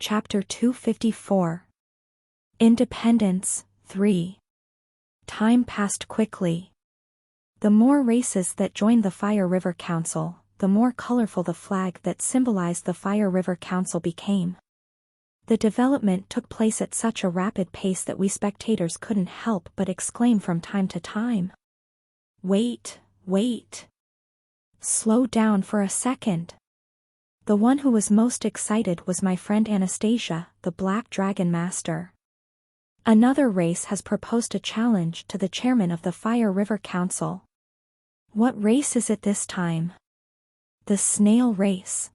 Chapter 254. Independence 3. Time passed quickly. The more races that joined the Fire River Council, the more colorful the flag that symbolized the Fire River Council became. The development took place at such a rapid pace that we spectators couldn't help but exclaim from time to time. Wait, wait. Slow down for a second. The one who was most excited was my friend Anastasia, the Black Dragon Master. Another race has proposed a challenge to the chairman of the Fire River Council. What race is it this time? The snail race.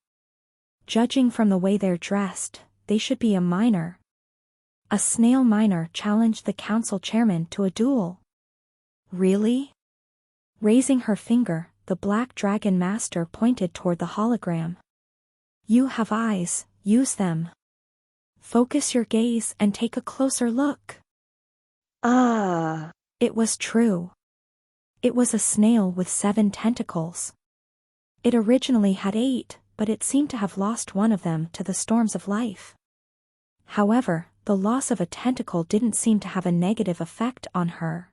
Judging from the way they're dressed, they should be a miner. A snail miner challenged the council chairman to a duel. Really? Raising her finger, the Black Dragon Master pointed toward the hologram. You have eyes, use them. Focus your gaze and take a closer look. It was true. It was a snail with 7 tentacles. It originally had 8, but it seemed to have lost one of them to the storms of life. However, the loss of a tentacle didn't seem to have a negative effect on her.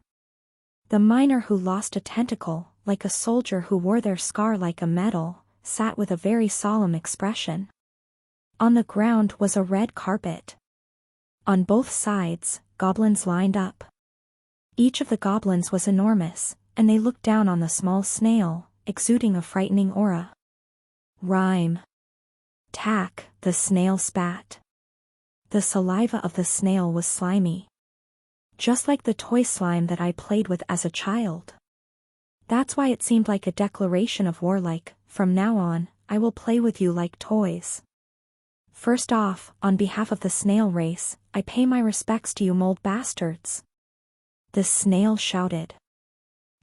The miner who lost a tentacle, like a soldier who wore their scar like a medal, sat with a very solemn expression. On the ground was a red carpet. On both sides, goblins lined up. Each of the goblins was enormous, and they looked down on the small snail, exuding a frightening aura. Rhyme. Tack, the snail spat. The saliva of the snail was slimy. Just like the toy slime that I played with as a child. That's why it seemed like a declaration of war, like, from now on, I will play with you like toys. First off, on behalf of the snail race, I pay my respects to you mold bastards. The snail shouted.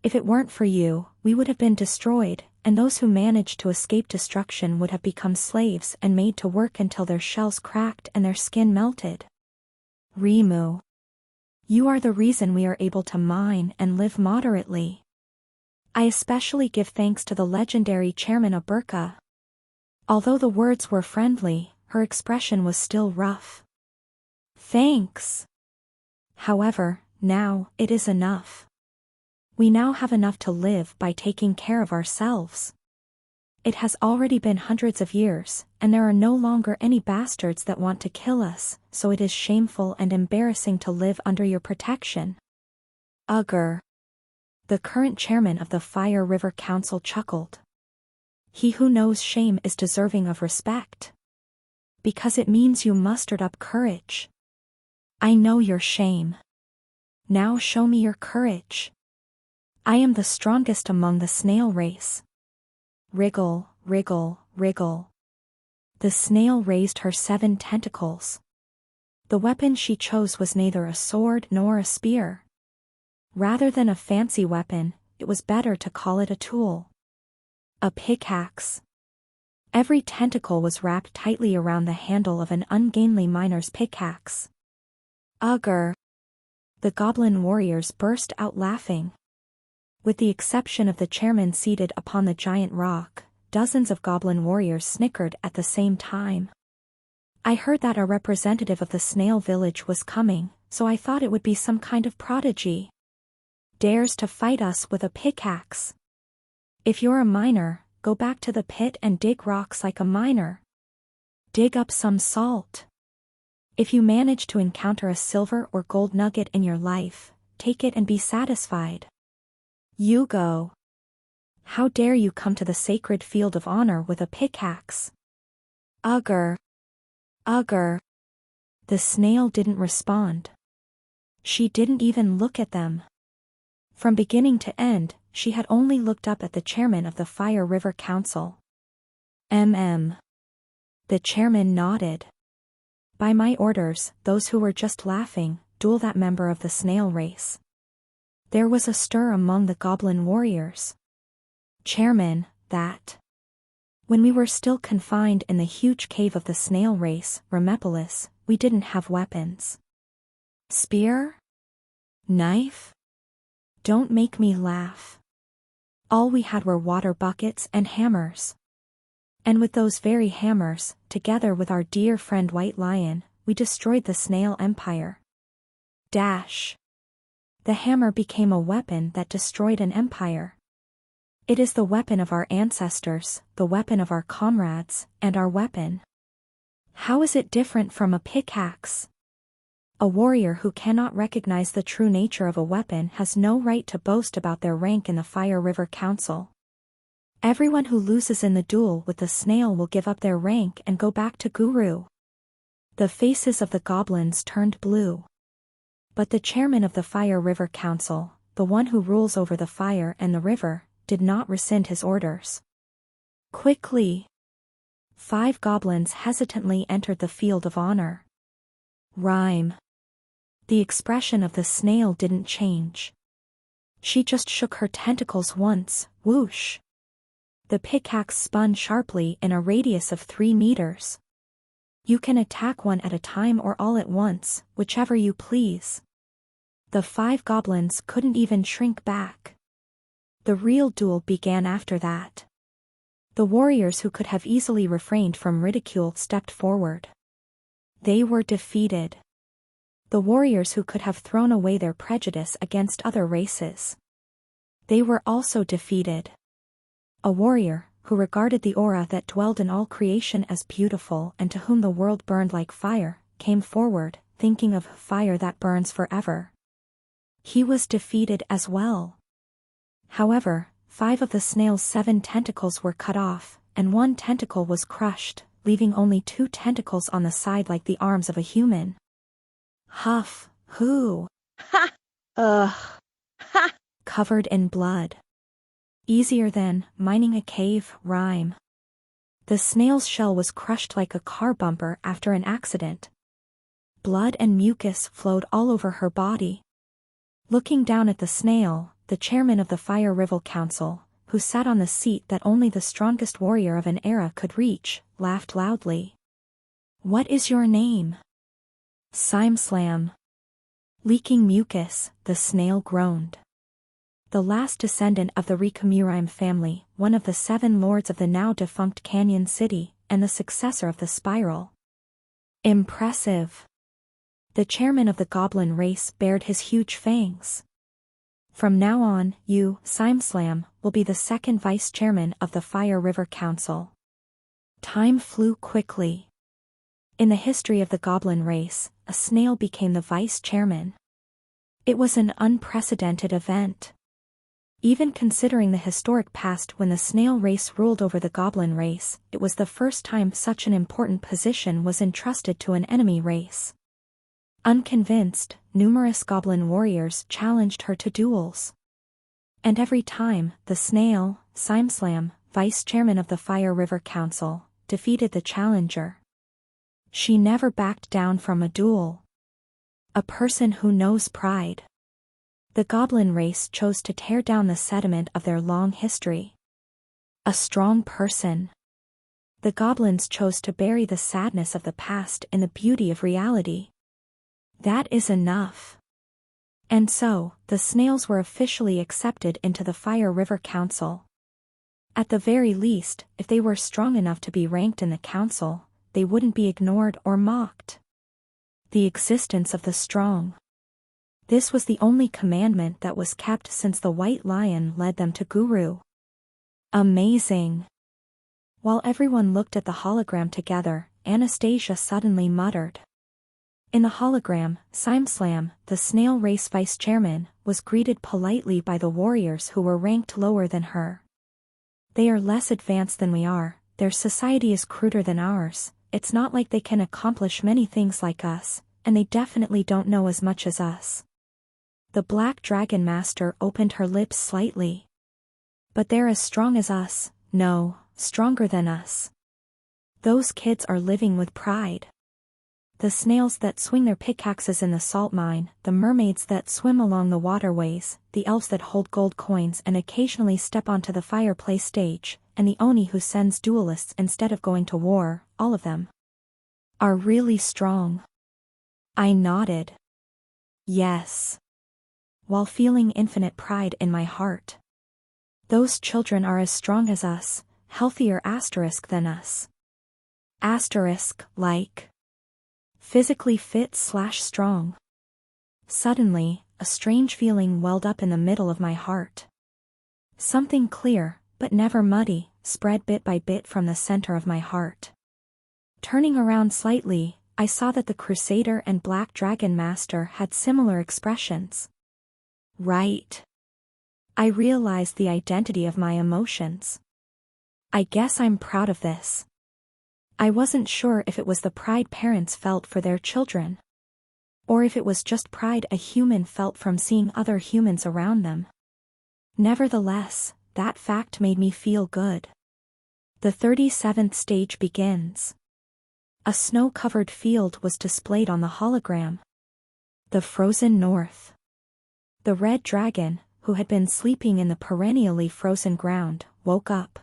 If it weren't for you, we would have been destroyed, and those who managed to escape destruction would have become slaves and made to work until their shells cracked and their skin melted. Rimu. You are the reason we are able to mine and live moderately. I especially give thanks to the legendary chairman Aburka. Although the words were friendly, her expression was still rough. Thanks. However, now, it is enough. We now have enough to live by taking care of ourselves. It has already been hundreds of years, and there are no longer any bastards that want to kill us, so it is shameful and embarrassing to live under your protection. Ugher. The current chairman of the Fire River Council chuckled. He who knows shame is deserving of respect. Because it means you mustered up courage. I know your shame. Now show me your courage. I am the strongest among the snail race. Wriggle, wriggle, wriggle. The snail raised her 7 tentacles. The weapon she chose was neither a sword nor a spear. Rather than a fancy weapon, it was better to call it a tool. A pickaxe. Every tentacle was wrapped tightly around the handle of an ungainly miner's pickaxe. Ugher. The goblin warriors burst out laughing. With the exception of the chairman seated upon the giant rock, dozens of goblin warriors snickered at the same time. I heard that a representative of the snail village was coming, so I thought it would be some kind of prodigy. Dares to fight us with a pickaxe. If you're a miner, go back to the pit and dig rocks like a miner. Dig up some salt. If you manage to encounter a silver or gold nugget in your life, take it and be satisfied. You go. How dare you come to the sacred field of honor with a pickaxe? Ugher. Ugher. The snail didn't respond. She didn't even look at them. From beginning to end, she had only looked up at the chairman of the Fire River Council. The chairman nodded. By my orders, those who were just laughing, duel that member of the snail race. There was a stir among the goblin warriors. Chairman, that. When we were still confined in the huge cave of the snail race, Remepolis, we didn't have weapons. Spear? Knife? Don't make me laugh. All we had were water buckets and hammers. And with those very hammers, together with our dear friend White Lion, we destroyed the snail empire. Dash. The hammer became a weapon that destroyed an empire. It is the weapon of our ancestors, the weapon of our comrades, and our weapon. How is it different from a pickaxe? A warrior who cannot recognize the true nature of a weapon has no right to boast about their rank in the Fire River Council. Everyone who loses in the duel with the snail will give up their rank and go back to Guru. The faces of the goblins turned blue. But the chairman of the Fire River Council, the one who rules over the fire and the river, did not rescind his orders. Quickly. 5 goblins hesitantly entered the field of honor. Rhyme. The expression of the snail didn't change. She just shook her tentacles once, whoosh. The pickaxe spun sharply in a radius of 3 meters. You can attack one at a time or all at once, whichever you please. The 5 goblins couldn't even shrink back. The real duel began after that. The warriors who could have easily refrained from ridicule stepped forward. They were defeated. The warriors who could have thrown away their prejudice against other races. They were also defeated. A warrior, who regarded the aura that dwelled in all creation as beautiful and to whom the world burned like fire, came forward, thinking of fire that burns forever. He was defeated as well. However, 5 of the snail's 7 tentacles were cut off, and 1 tentacle was crushed, leaving only 2 tentacles on the side like the arms of a human. Huff, hoo. Ha! Ugh. Ha! Covered in blood. Easier than mining a cave, rhyme. The snail's shell was crushed like a car bumper after an accident. Blood and mucus flowed all over her body. Looking down at the snail, the chairman of the Fire River Council, who sat on the seat that only the strongest warrior of an era could reach, laughed loudly. What is your name? Simslam. Leaking mucus, the snail groaned. The last descendant of the Rikamurime family, one of the 7 lords of the now-defunct Canyon City, and the successor of the Spiral. Impressive. The chairman of the goblin race bared his huge fangs. From now on, you, Simslam, will be the 2nd vice-chairman of the Fire River Council. Time flew quickly. In the history of the goblin race, a snail became the vice-chairman. It was an unprecedented event. Even considering the historic past when the snail race ruled over the goblin race, it was the first time such an important position was entrusted to an enemy race. Unconvinced, numerous goblin warriors challenged her to duels. And every time, the snail, Simslam, vice-chairman of the Fire River Council, defeated the challenger. She never backed down from a duel. A person who knows pride. The goblin race chose to tear down the sediment of their long history. A strong person. The goblins chose to bury the sadness of the past in the beauty of reality. That is enough. And so, the snails were officially accepted into the Fire River Council. At the very least, if they were strong enough to be ranked in the council, they wouldn't be ignored or mocked. The existence of the strong. This was the only commandment that was kept since the White Lion led them to Guru. Amazing. While everyone looked at the hologram together, Anastasia suddenly muttered. In the hologram, Simslam, the snail race vice-chairman, was greeted politely by the warriors who were ranked lower than her. They are less advanced than we are, their society is cruder than ours, it's not like they can accomplish many things like us, and they definitely don't know as much as us. The Black Dragon Master opened her lips slightly. But they're as strong as us, no, stronger than us. Those kids are living with pride. The snails that swing their pickaxes in the salt mine, the mermaids that swim along the waterways, the elves that hold gold coins and occasionally step onto the fireplace stage, and the Oni who sends duelists instead of going to war, all of them are really strong. I nodded. Yes. While feeling infinite pride in my heart. Those children are as strong as us, healthier than us. Like. Physically fit/strong. Suddenly, a strange feeling welled up in the middle of my heart. Something clear, but never muddy, spread bit by bit from the center of my heart. Turning around slightly, I saw that the Crusader and Black Dragon Master had similar expressions. Right. I realized the identity of my emotions. I guess I'm proud of this. I wasn't sure if it was the pride parents felt for their children, or if it was just pride a human felt from seeing other humans around them. Nevertheless, that fact made me feel good. The 37th stage begins. A snow-covered field was displayed on the hologram. The frozen north. The red dragon, who had been sleeping in the perennially frozen ground, woke up.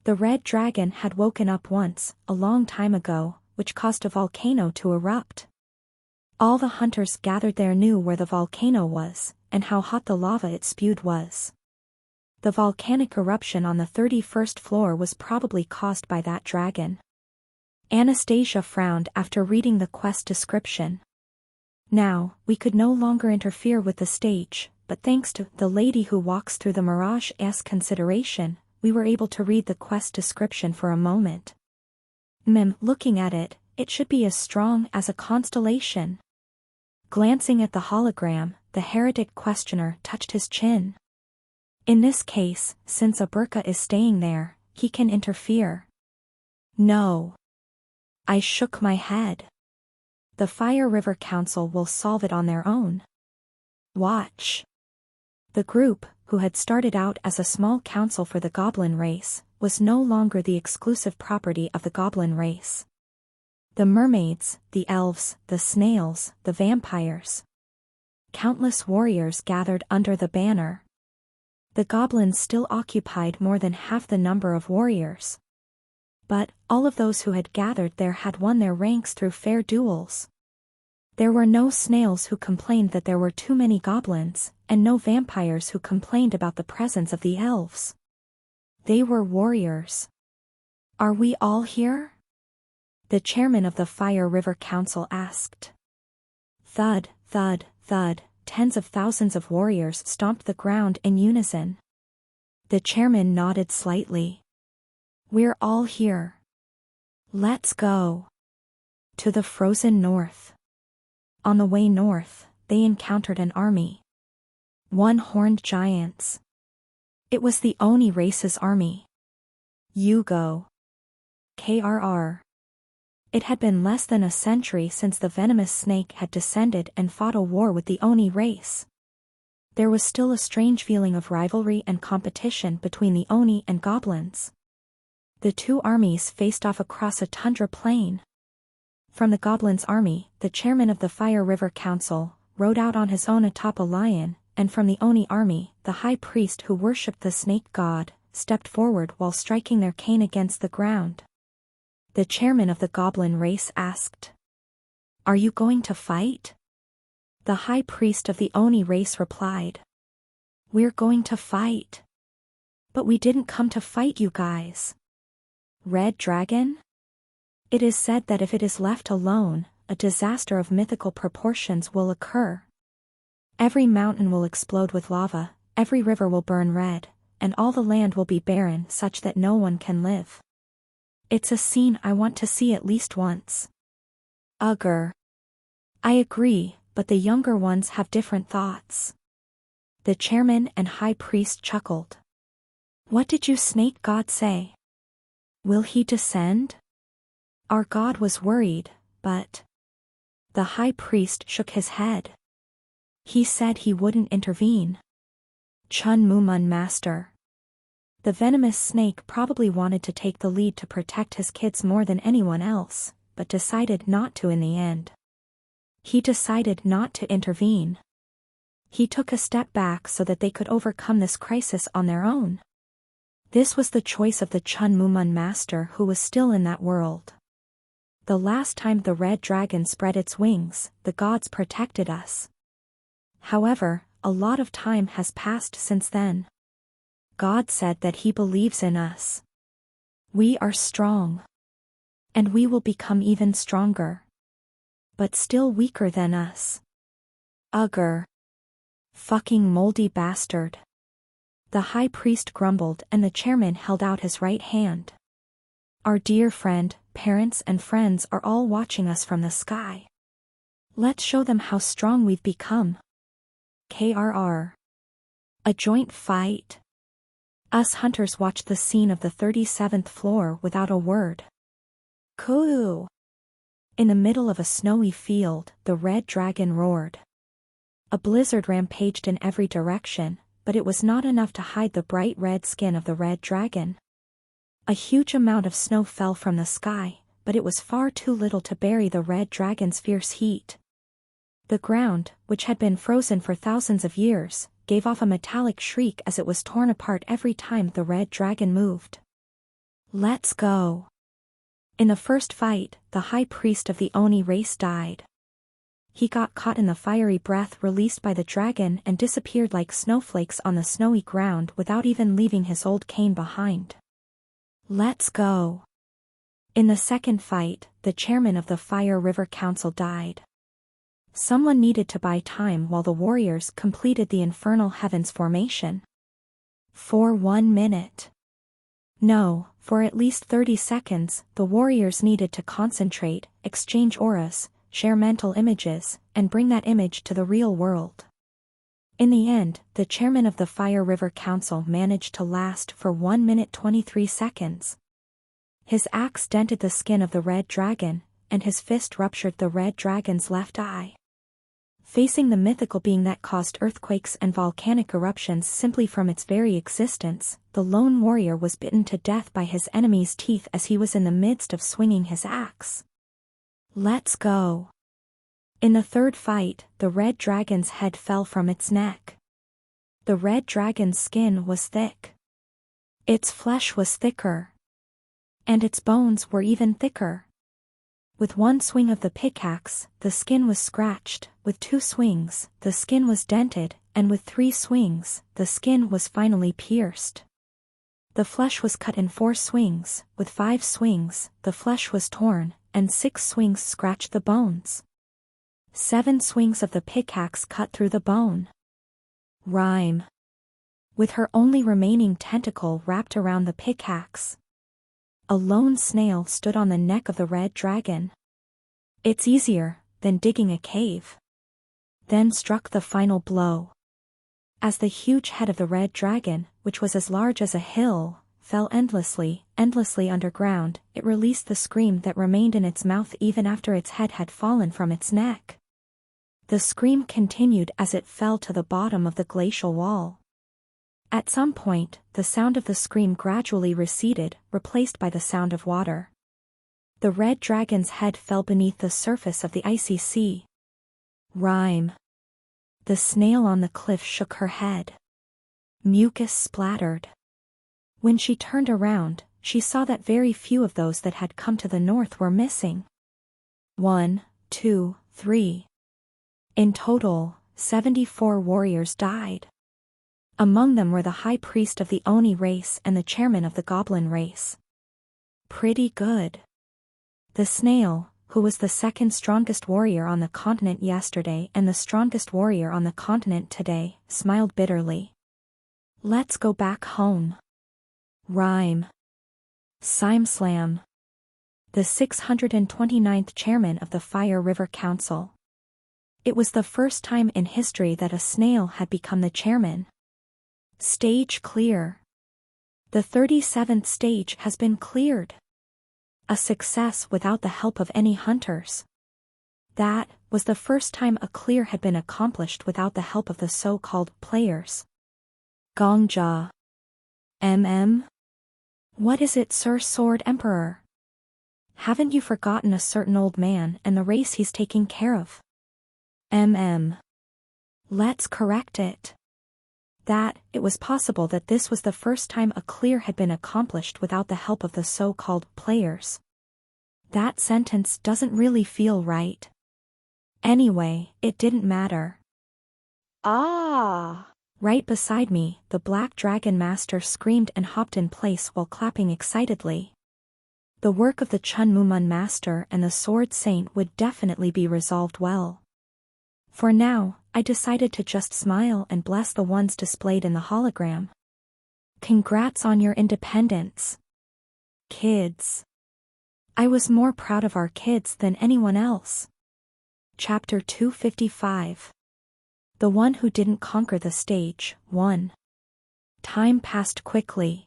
The red dragon had woken up once, a long time ago, which caused a volcano to erupt. All the hunters gathered there knew where the volcano was, and how hot the lava it spewed was. The volcanic eruption on the 31st floor was probably caused by that dragon. Anastasia frowned after reading the quest description. Now, we could no longer interfere with the stage, but thanks to the lady who walks through the mirage's consideration, we were able to read the quest description for a moment. Looking at it, it should be as strong as a constellation. Glancing at the hologram, the heretic questioner touched his chin. In this case, since a burqa is staying there, he can interfere. No. I shook my head. The Fire River Council will solve it on their own. Watch. The group, who had started out as a small council for the goblin race, was no longer the exclusive property of the goblin race. The mermaids, the elves, the snails, the vampires. Countless warriors gathered under the banner. The goblins still occupied more than half the number of warriors. But, all of those who had gathered there had won their ranks through fair duels. There were no snails who complained that there were too many goblins, and no vampires who complained about the presence of the elves. They were warriors. Are we all here? The chairman of the Fire River Council asked. Thud, thud, thud, tens of thousands of warriors stomped the ground in unison. The chairman nodded slightly. We're all here. Let's go. To the frozen north. On the way north, they encountered an army. One-horned giants. It was the Oni race's army. Yugo. KRR. It had been less than a century since the venomous snake had descended and fought a war with the Oni race. There was still a strange feeling of rivalry and competition between the Oni and goblins. The two armies faced off across a tundra plain. From the goblins' army, the chairman of the Fire River Council rode out on his own atop a lion, and from the Oni army, the high priest who worshipped the snake god, stepped forward while striking their cane against the ground. The chairman of the goblin race asked, "Are you going to fight?" The high priest of the Oni race replied, "We're going to fight. But we didn't come to fight you guys." Red Dragon? It is said that if it is left alone, a disaster of mythical proportions will occur. Every mountain will explode with lava, every river will burn red, and all the land will be barren such that no one can live. It's a scene I want to see at least once. Ugher. I agree, but the younger ones have different thoughts. The chairman and high priest chuckled. What did you snake god say? Will he descend? Our god was worried, but... The high priest shook his head. He said he wouldn't intervene. Chun Mumun Master. The venomous snake probably wanted to take the lead to protect his kids more than anyone else, but decided not to in the end. He decided not to intervene. He took a step back so that they could overcome this crisis on their own. This was the choice of the Chun Mumun Master who was still in that world. The last time the red dragon spread its wings, the gods protected us. However, a lot of time has passed since then. God said that he believes in us. We are strong. And we will become even stronger. But still weaker than us. Ugger. Fucking moldy bastard. The high priest grumbled and the chairman held out his right hand. Our dear friend, parents and friends are all watching us from the sky. Let's show them how strong we've become. KRR. A joint fight. Us hunters watched the scene of the 37th floor without a word. Coo! In the middle of a snowy field, the red dragon roared. A blizzard rampaged in every direction, but it was not enough to hide the bright red skin of the red dragon. A huge amount of snow fell from the sky, but it was far too little to bury the red dragon's fierce heat. The ground, which had been frozen for thousands of years, gave off a metallic shriek as it was torn apart every time the red dragon moved. Let's go. In the first fight, the high priest of the Oni race died. He got caught in the fiery breath released by the dragon and disappeared like snowflakes on the snowy ground without even leaving his old cane behind. Let's go. In the second fight, the chairman of the Fire River Council died. Someone needed to buy time while the warriors completed the Infernal Heavens formation. For 1 minute. No, for at least 30 seconds, the warriors needed to concentrate, exchange auras, share mental images, and bring that image to the real world. In the end, the chairman of the Fire River Council managed to last for 1 minute 23 seconds. His axe dented the skin of the red dragon, and his fist ruptured the red dragon's left eye. Facing the mythical being that caused earthquakes and volcanic eruptions simply from its very existence, the lone warrior was bitten to death by his enemy's teeth as he was in the midst of swinging his axe. Let's go. In the third fight, the red dragon's head fell from its neck. The red dragon's skin was thick. Its flesh was thicker. And its bones were even thicker. With one swing of the pickaxe, the skin was scratched, with 2 swings, the skin was dented, and with 3 swings, the skin was finally pierced. The flesh was cut in 4 swings, with 5 swings, the flesh was torn, and 6 swings scratched the bones. 7 swings of the pickaxe cut through the bone. Rhyme. With her only remaining tentacle wrapped around the pickaxe. A lone snail stood on the neck of the red dragon. It's easier than digging a cave. Then struck the final blow. As the huge head of the red dragon, which was as large as a hill, fell endlessly underground, it released the scream that remained in its mouth even after its head had fallen from its neck. The scream continued as it fell to the bottom of the glacial wall. At some point, the sound of the scream gradually receded, replaced by the sound of water. The red dragon's head fell beneath the surface of the icy sea. Rhyme. The snail on the cliff shook her head. Mucus splattered. When she turned around, she saw that very few of those that had come to the north were missing. 1, 2, 3. In total, 74 warriors died. Among them were the high priest of the Oni race and the chairman of the goblin race. Pretty good. The snail, who was the second strongest warrior on the continent yesterday and the strongest warrior on the continent today, smiled bitterly. Let's go back home. Rhyme. Simslam. The 629th chairman of the Fire River Council. It was the first time in history that a snail had become the chairman. Stage clear. The 37th stage has been cleared. A success without the help of any hunters. That was the first time a clear had been accomplished without the help of the so-called players. Gongja. What is it, Sir Sword Emperor? Haven't you forgotten a certain old man and the race he's taking care of? Let's correct it. That it was possible that this was the first time a clear had been accomplished without the help of the so-called players. That sentence doesn't really feel right. Anyway, it didn't matter. Ah! Right beside me, the black dragon master screamed and hopped in place while clapping excitedly. The work of the Chunmumun Master and the Sword Saint would definitely be resolved well. For now, I decided to just smile and bless the ones displayed in the hologram. Congrats on your independence, kids. I was more proud of our kids than anyone else. Chapter 255. The One Who Didn't Conquer the Stage, 1. Time passed quickly.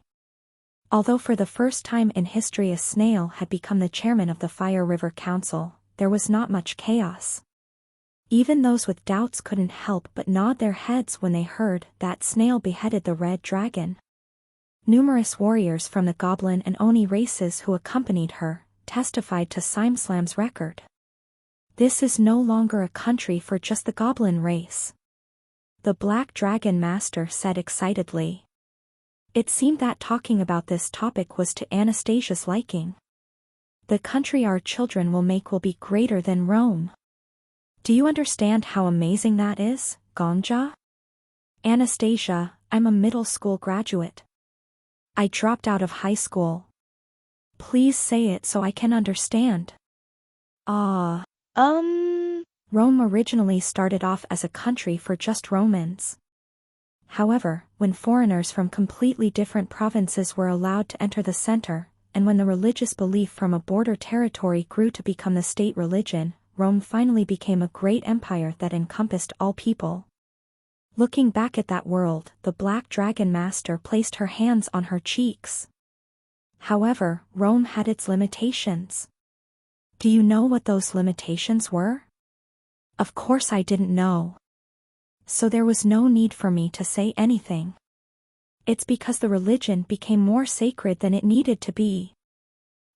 Although for the first time in history a snail had become the chairman of the Fire River Council, there was not much chaos. Even those with doubts couldn't help but nod their heads when they heard that snail beheaded the red dragon. Numerous warriors from the Goblin and Oni races who accompanied her testified to Simeslam's record. This is no longer a country for just the Goblin race, the Black Dragon Master said excitedly. It seemed that talking about this topic was to Anastasia's liking. The country our children will make will be greater than Rome. Do you understand how amazing that is, Gongja? Anastasia, I'm a middle school graduate. I dropped out of high school. Please say it so I can understand. Rome originally started off as a country for just Romans. However, when foreigners from completely different provinces were allowed to enter the center, and when the religious belief from a border territory grew to become the state religion, Rome finally became a great empire that encompassed all people. Looking back at that world, the Black Dragon Master placed her hands on her cheeks. However, Rome had its limitations. Do you know what those limitations were? Of course I didn't know. So there was no need for me to say anything. It's because the religion became more sacred than it needed to be.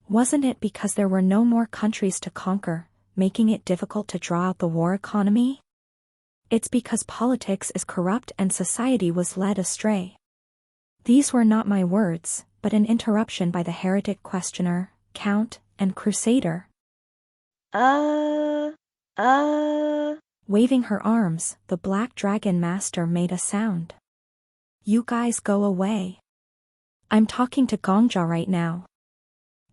Wasn't it because there were no more countries to conquer, making it difficult to draw out the war economy? It's because politics is corrupt and society was led astray. These were not my words, but an interruption by the heretic questioner, count, and crusader. Waving her arms, the Black Dragon Master made a sound. You guys go away. I'm talking to Gongja right now.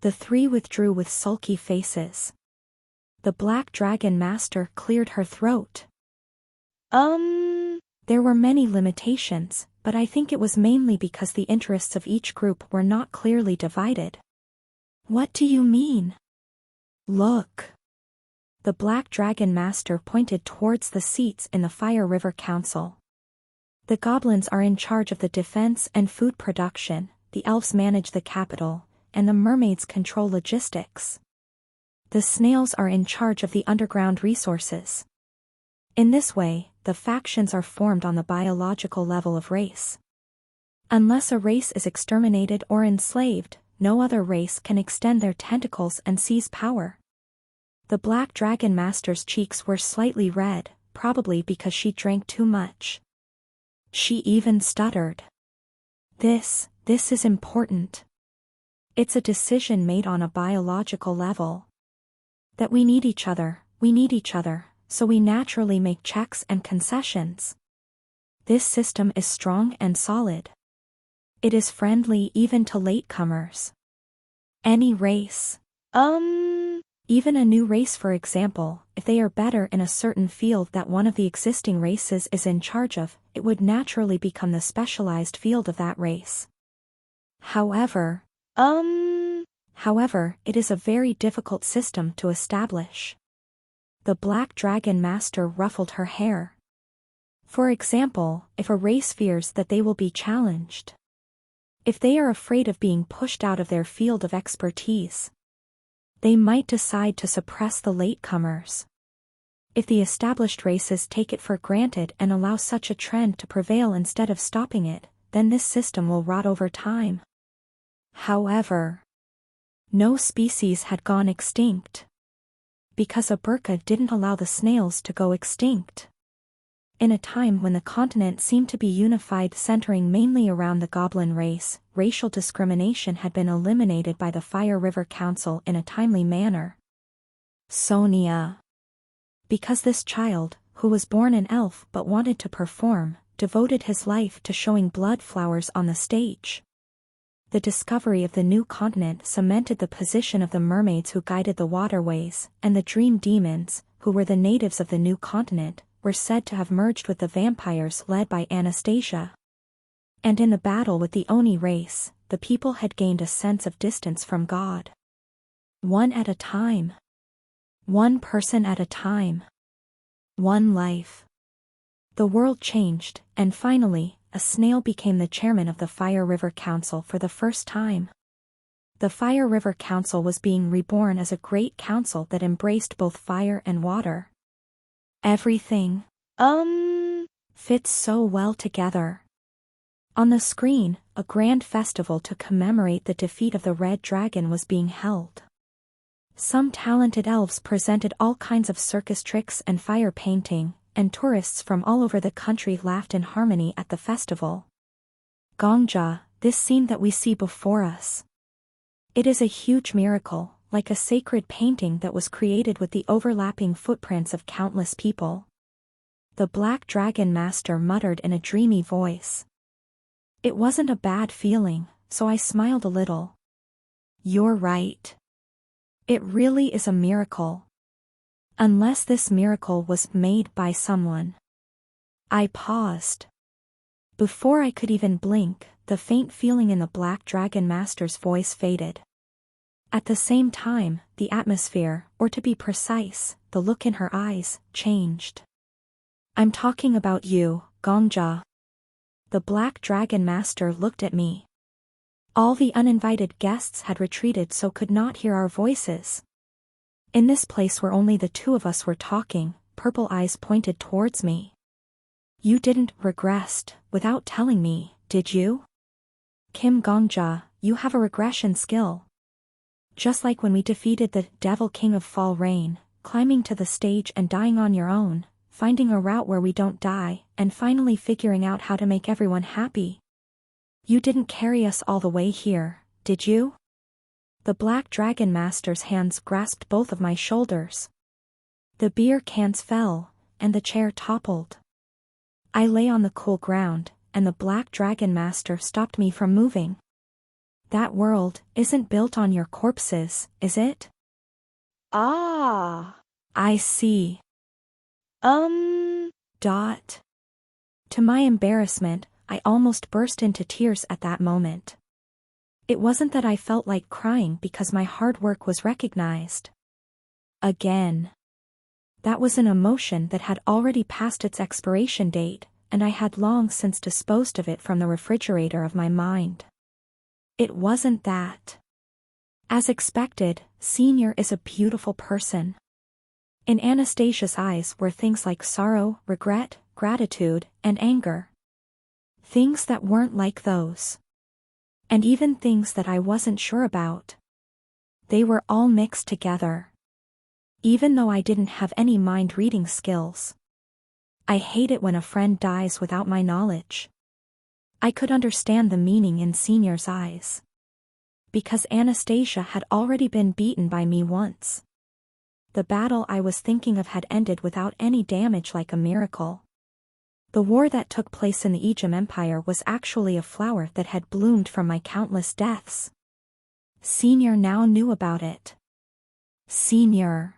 The three withdrew with sulky faces. The Black Dragon Master cleared her throat. There were many limitations, but I think it was mainly because the interests of each group were not clearly divided. What do you mean? Look. The Black Dragon Master pointed towards the seats in the Fire River Council. The goblins are in charge of the defense and food production, the elves manage the capital, and the mermaids control logistics. The snails are in charge of the underground resources. In this way, the factions are formed on the biological level of race. Unless a race is exterminated or enslaved, no other race can extend their tentacles and seize power. The Black Dragon Master's cheeks were slightly red, probably because she drank too much. She even stuttered. This is important. It's a decision made on a biological level. That we need each other, so we naturally make checks and concessions. This system is strong and solid. It is friendly even to latecomers. Any race. Even a new race, for example, if they are better in a certain field that one of the existing races is in charge of, it would naturally become the specialized field of that race. However, it is a very difficult system to establish. The Black Dragon Master ruffled her hair. For example, if a race fears that they will be challenged. If they are afraid of being pushed out of their field of expertise, they might decide to suppress the latecomers. If the established races take it for granted and allow such a trend to prevail instead of stopping it, then this system will rot over time. However, no species had gone extinct. Because a burqa didn't allow the snails to go extinct. In a time when the continent seemed to be unified centering mainly around the goblin race, racial discrimination had been eliminated by the Fire River Council in a timely manner. Sonia. Because this child, who was born an elf but wanted to perform, devoted his life to showing blood flowers on the stage. the discovery of the new continent cemented the position of the mermaids who guided the waterways, and the dream demons, who were the natives of the new continent, were said to have merged with the vampires led by Anastasia. And in the battle with the Oni race, the people had gained a sense of distance from God. One at a time. One person at a time. One life. The world changed, and finally, a snail became the chairman of the Fire River Council for the first time. The Fire River Council was being reborn as a great council that embraced both fire and water. Everything fits so well together. On the screen, a grand festival to commemorate the defeat of the Red Dragon was being held. Some talented elves presented all kinds of circus tricks and fire painting, and tourists from all over the country laughed in harmony at the festival. Gongja, this scene that we see before us. It is a huge miracle, like a sacred painting that was created with the overlapping footprints of countless people. The Black Dragon Master muttered in a dreamy voice. It wasn't a bad feeling, so I smiled a little. You're right. It really is a miracle. Unless this miracle was made by someone. I paused. Before I could even blink, the faint feeling in the Black Dragon Master's voice faded. At the same time, the atmosphere, or to be precise, the look in her eyes, changed. I'm talking about you, Gongja. The Black Dragon Master looked at me. All the uninvited guests had retreated so could not hear our voices. In this place where only the two of us were talking, purple eyes pointed towards me. You didn't regressed without telling me, did you? Kim Gongja, you have a regression skill. Just like when we defeated the Devil King of Fall Rain, climbing to the stage and dying on your own, finding a route where we don't die, and finally figuring out how to make everyone happy. You didn't carry us all the way here, did you? The Black Dragon Master's hands grasped both of my shoulders. The beer cans fell, and the chair toppled. I lay on the cool ground, and the Black Dragon Master stopped me from moving. That world isn't built on your corpses, is it? Ah. I see. Dot. To my embarrassment, I almost burst into tears at that moment. It wasn't that I felt like crying because my hard work was recognized. Again. That was an emotion that had already passed its expiration date, and I had long since disposed of it from the refrigerator of my mind. It wasn't that. As expected, Senior is a beautiful person. In Anastasia's eyes were things like sorrow, regret, gratitude, and anger. Things that weren't like those. And even things that I wasn't sure about. They were all mixed together. Even though I didn't have any mind-reading skills. I hate it when a friend dies without my knowledge. I could understand the meaning in Senior's eyes. Because Anastasia had already been beaten by me once. The battle I was thinking of had ended without any damage like a miracle. The war that took place in the Ejim Empire was actually a flower that had bloomed from my countless deaths. Senior now knew about it. Senior.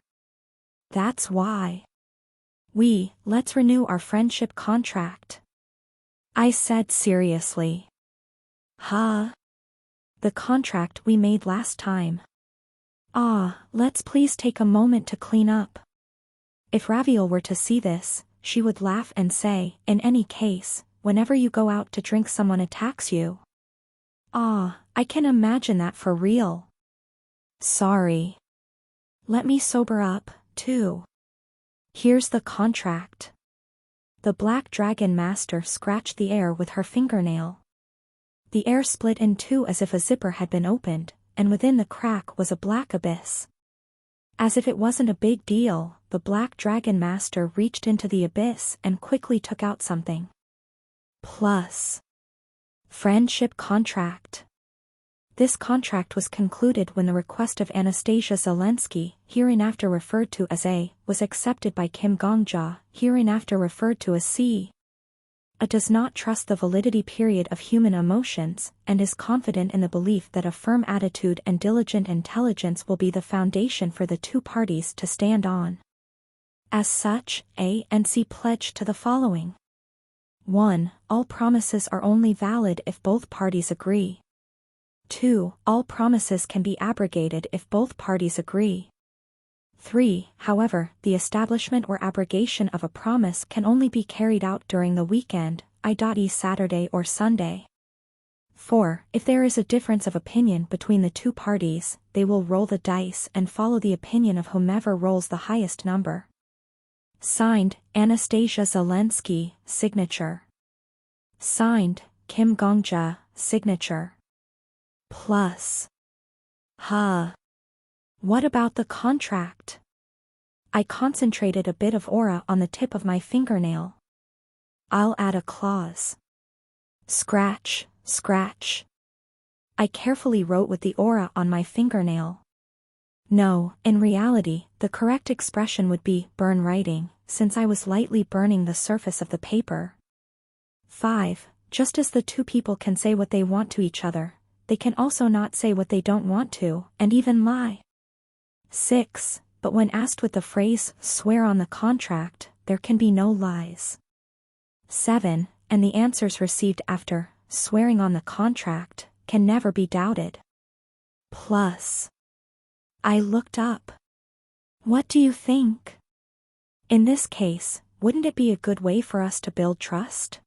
That's why. Let's renew our friendship contract. I said seriously. Huh? The contract we made last time. Let's please take a moment to clean up. If Raviel were to see this, she would laugh and say, in any case, whenever you go out to drink someone attacks you. I can imagine that for real. Sorry. Let me sober up, too. Here's the contract. The Black Dragon Master scratched the air with her fingernail. The air split in two as if a zipper had been opened, and within the crack was a black abyss. As if it wasn't a big deal, the Black Dragon Master reached into the abyss and quickly took out something. Plus. Friendship contract. This contract was concluded when the request of Anastasia Zelensky, hereinafter referred to as A, was accepted by Kim Gongja, hereinafter referred to as C. A does not trust the validity period of human emotions, and is confident in the belief that a firm attitude and diligent intelligence will be the foundation for the two parties to stand on. As such, A and C pledge to the following. 1. All promises are only valid if both parties agree. 2. All promises can be abrogated if both parties agree. 3. However, the establishment or abrogation of a promise can only be carried out during the weekend, i.e. Saturday or Sunday. 4. If there is a difference of opinion between the two parties, they will roll the dice and follow the opinion of whomever rolls the highest number. Signed, Anastasia Zelensky, signature. Signed, Kim Gongja, signature. Plus. What about the contract? I concentrated a bit of aura on the tip of my fingernail. I'll add a clause. Scratch, scratch. I carefully wrote with the aura on my fingernail. No, in reality, the correct expression would be burn writing, since I was lightly burning the surface of the paper. 5. Just as the two people can say what they want to each other, they can also not say what they don't want to, and even lie. 6. But when asked with the phrase, swear on the contract, there can be no lies. 7. And the answers received after, swearing on the contract, can never be doubted. Plus. I looked up. What do you think? In this case, wouldn't it be a good way for us to build trust?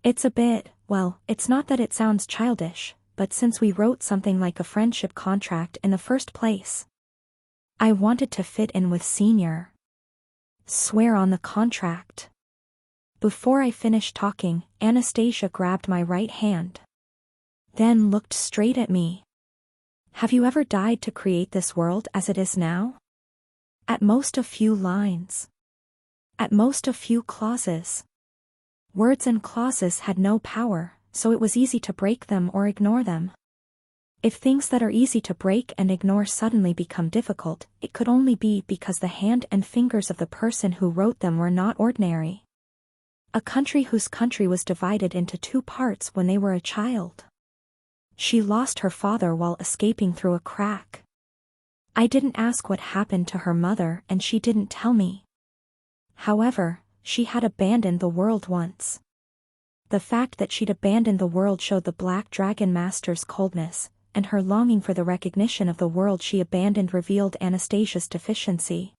It's a bit, well, it's not that it sounds childish, but since we wrote something like a friendship contract in the first place, I wanted to fit in with Senior. Swear on the contract. Before I finished talking, Anastasia grabbed my right hand. Then looked straight at me. Have you ever died to create this world as it is now? At most a few lines. At most a few clauses. Words and clauses had no power, so it was easy to break them or ignore them. If things that are easy to break and ignore suddenly become difficult, it could only be because the hand and fingers of the person who wrote them were not ordinary. A country whose country was divided into two parts when they were a child. She lost her father while escaping through a crack. I didn't ask what happened to her mother and she didn't tell me. However, she had abandoned the world once. The fact that she'd abandoned the world showed the Black Dragon Master's coldness, and her longing for the recognition of the world she abandoned revealed Anastasia's deficiency.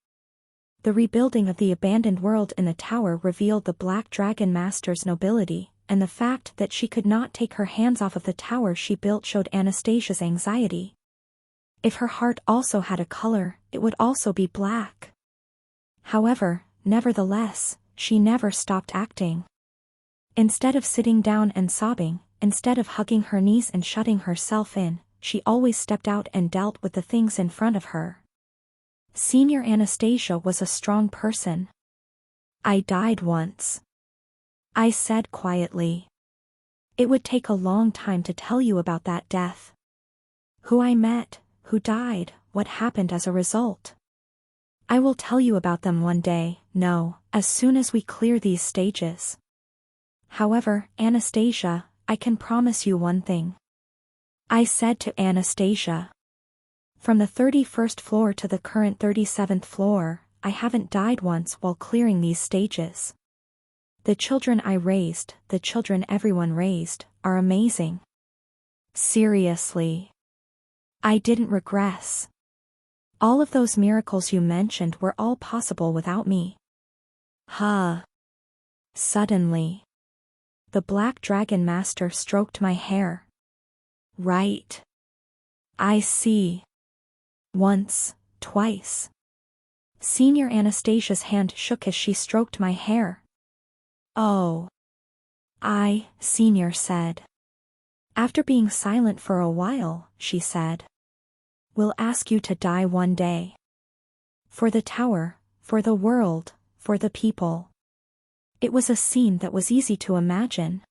The rebuilding of the abandoned world in the tower revealed the Black Dragon Master's nobility, and the fact that she could not take her hands off of the tower she built showed Anastasia's anxiety. If her heart also had a color, it would also be black. However, nevertheless, she never stopped acting. Instead of sitting down and sobbing, instead of hugging her knees and shutting herself in, she always stepped out and dealt with the things in front of her. Senior Anastasia was a strong person. I died once. I said quietly. It would take a long time to tell you about that death. Who I met, who died, what happened as a result. I will tell you about them one day, no, as soon as we clear these stages. However, Anastasia, I can promise you one thing. I said to Anastasia. From the 31st floor to the current 37th floor, I haven't died once while clearing these stages. The children I raised, the children everyone raised, are amazing. Seriously. I didn't regress. All of those miracles you mentioned were all possible without me. Suddenly. The Black Dragon Master stroked my hair. Right. I see. Once, twice. Senior Anastasia's hand shook as she stroked my hair. Oh. Senior said. After being silent for a while, she said. We'll ask you to die one day. For the tower, for the world, for the people. It was a scene that was easy to imagine.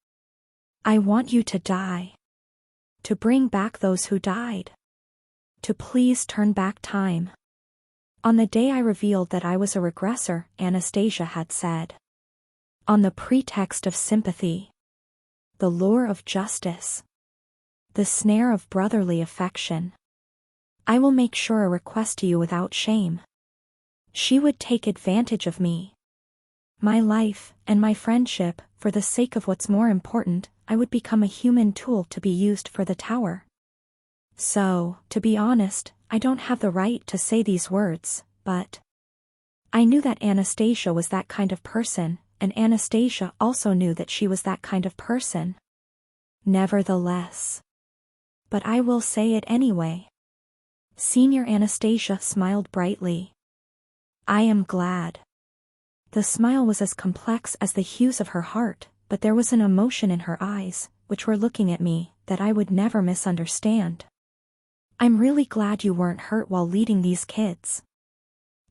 I want you to die. To bring back those who died. To please turn back time. On the day I revealed that I was a regressor, Anastasia had said. On the pretext of sympathy. The lure of justice. The snare of brotherly affection. I will make sure a request to you without shame. She would take advantage of me. My life, and my friendship, for the sake of what's more important, I would become a human tool to be used for the tower. So, to be honest, I don't have the right to say these words, but I knew that Anastasia was that kind of person, and Anastasia also knew that she was that kind of person. Nevertheless. But I will say it anyway. Senior Anastasia smiled brightly. I am glad. The smile was as complex as the hues of her heart, but there was an emotion in her eyes, which were looking at me, that I would never misunderstand. I'm really glad you weren't hurt while leading these kids.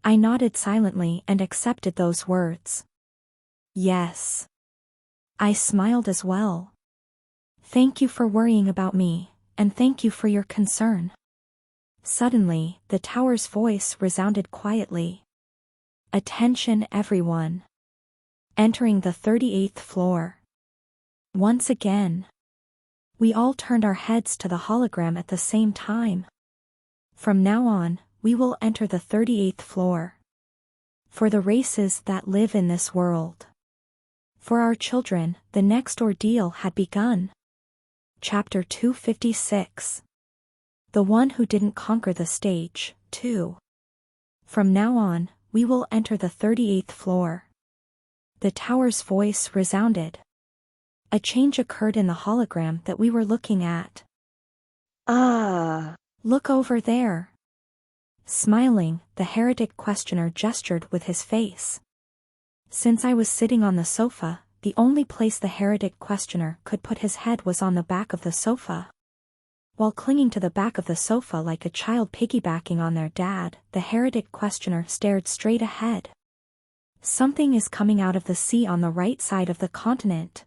I nodded silently and accepted those words. Yes. I smiled as well. Thank you for worrying about me, and thank you for your concern. Suddenly, the tower's voice resounded quietly. Attention everyone. Entering the 38th floor. Once again. We all turned our heads to the hologram at the same time. From now on, we will enter the 38th floor. For the races that live in this world. For our children, the next ordeal had begun. Chapter 256. The one who didn't conquer the stage, 2. From now on, we will enter the 38th floor. The tower's voice resounded. A change occurred in the hologram that we were looking at. Look over there. Smiling, the heretic questioner gestured with his face. Since I was sitting on the sofa, the only place the heretic questioner could put his head was on the back of the sofa. While clinging to the back of the sofa like a child piggybacking on their dad, the heretic questioner stared straight ahead. Something is coming out of the sea on the right side of the continent.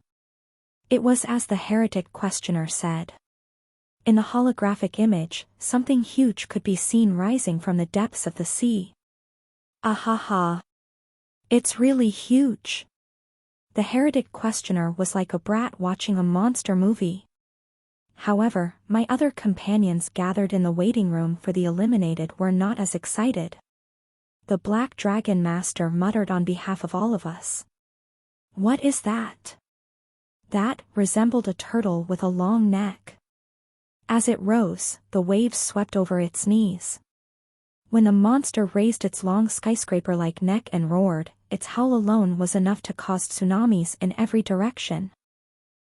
It was as the heretic questioner said. In the holographic image, something huge could be seen rising from the depths of the sea. Ahaha. It's really huge. The heretic questioner was like a brat watching a monster movie. However, my other companions gathered in the waiting room for the eliminated were not as excited. The Black Dragon Master muttered on behalf of all of us. What is that? That resembled a turtle with a long neck. As it rose, the waves swept over its knees. When the monster raised its long skyscraper-like neck and roared, its howl alone was enough to cause tsunamis in every direction.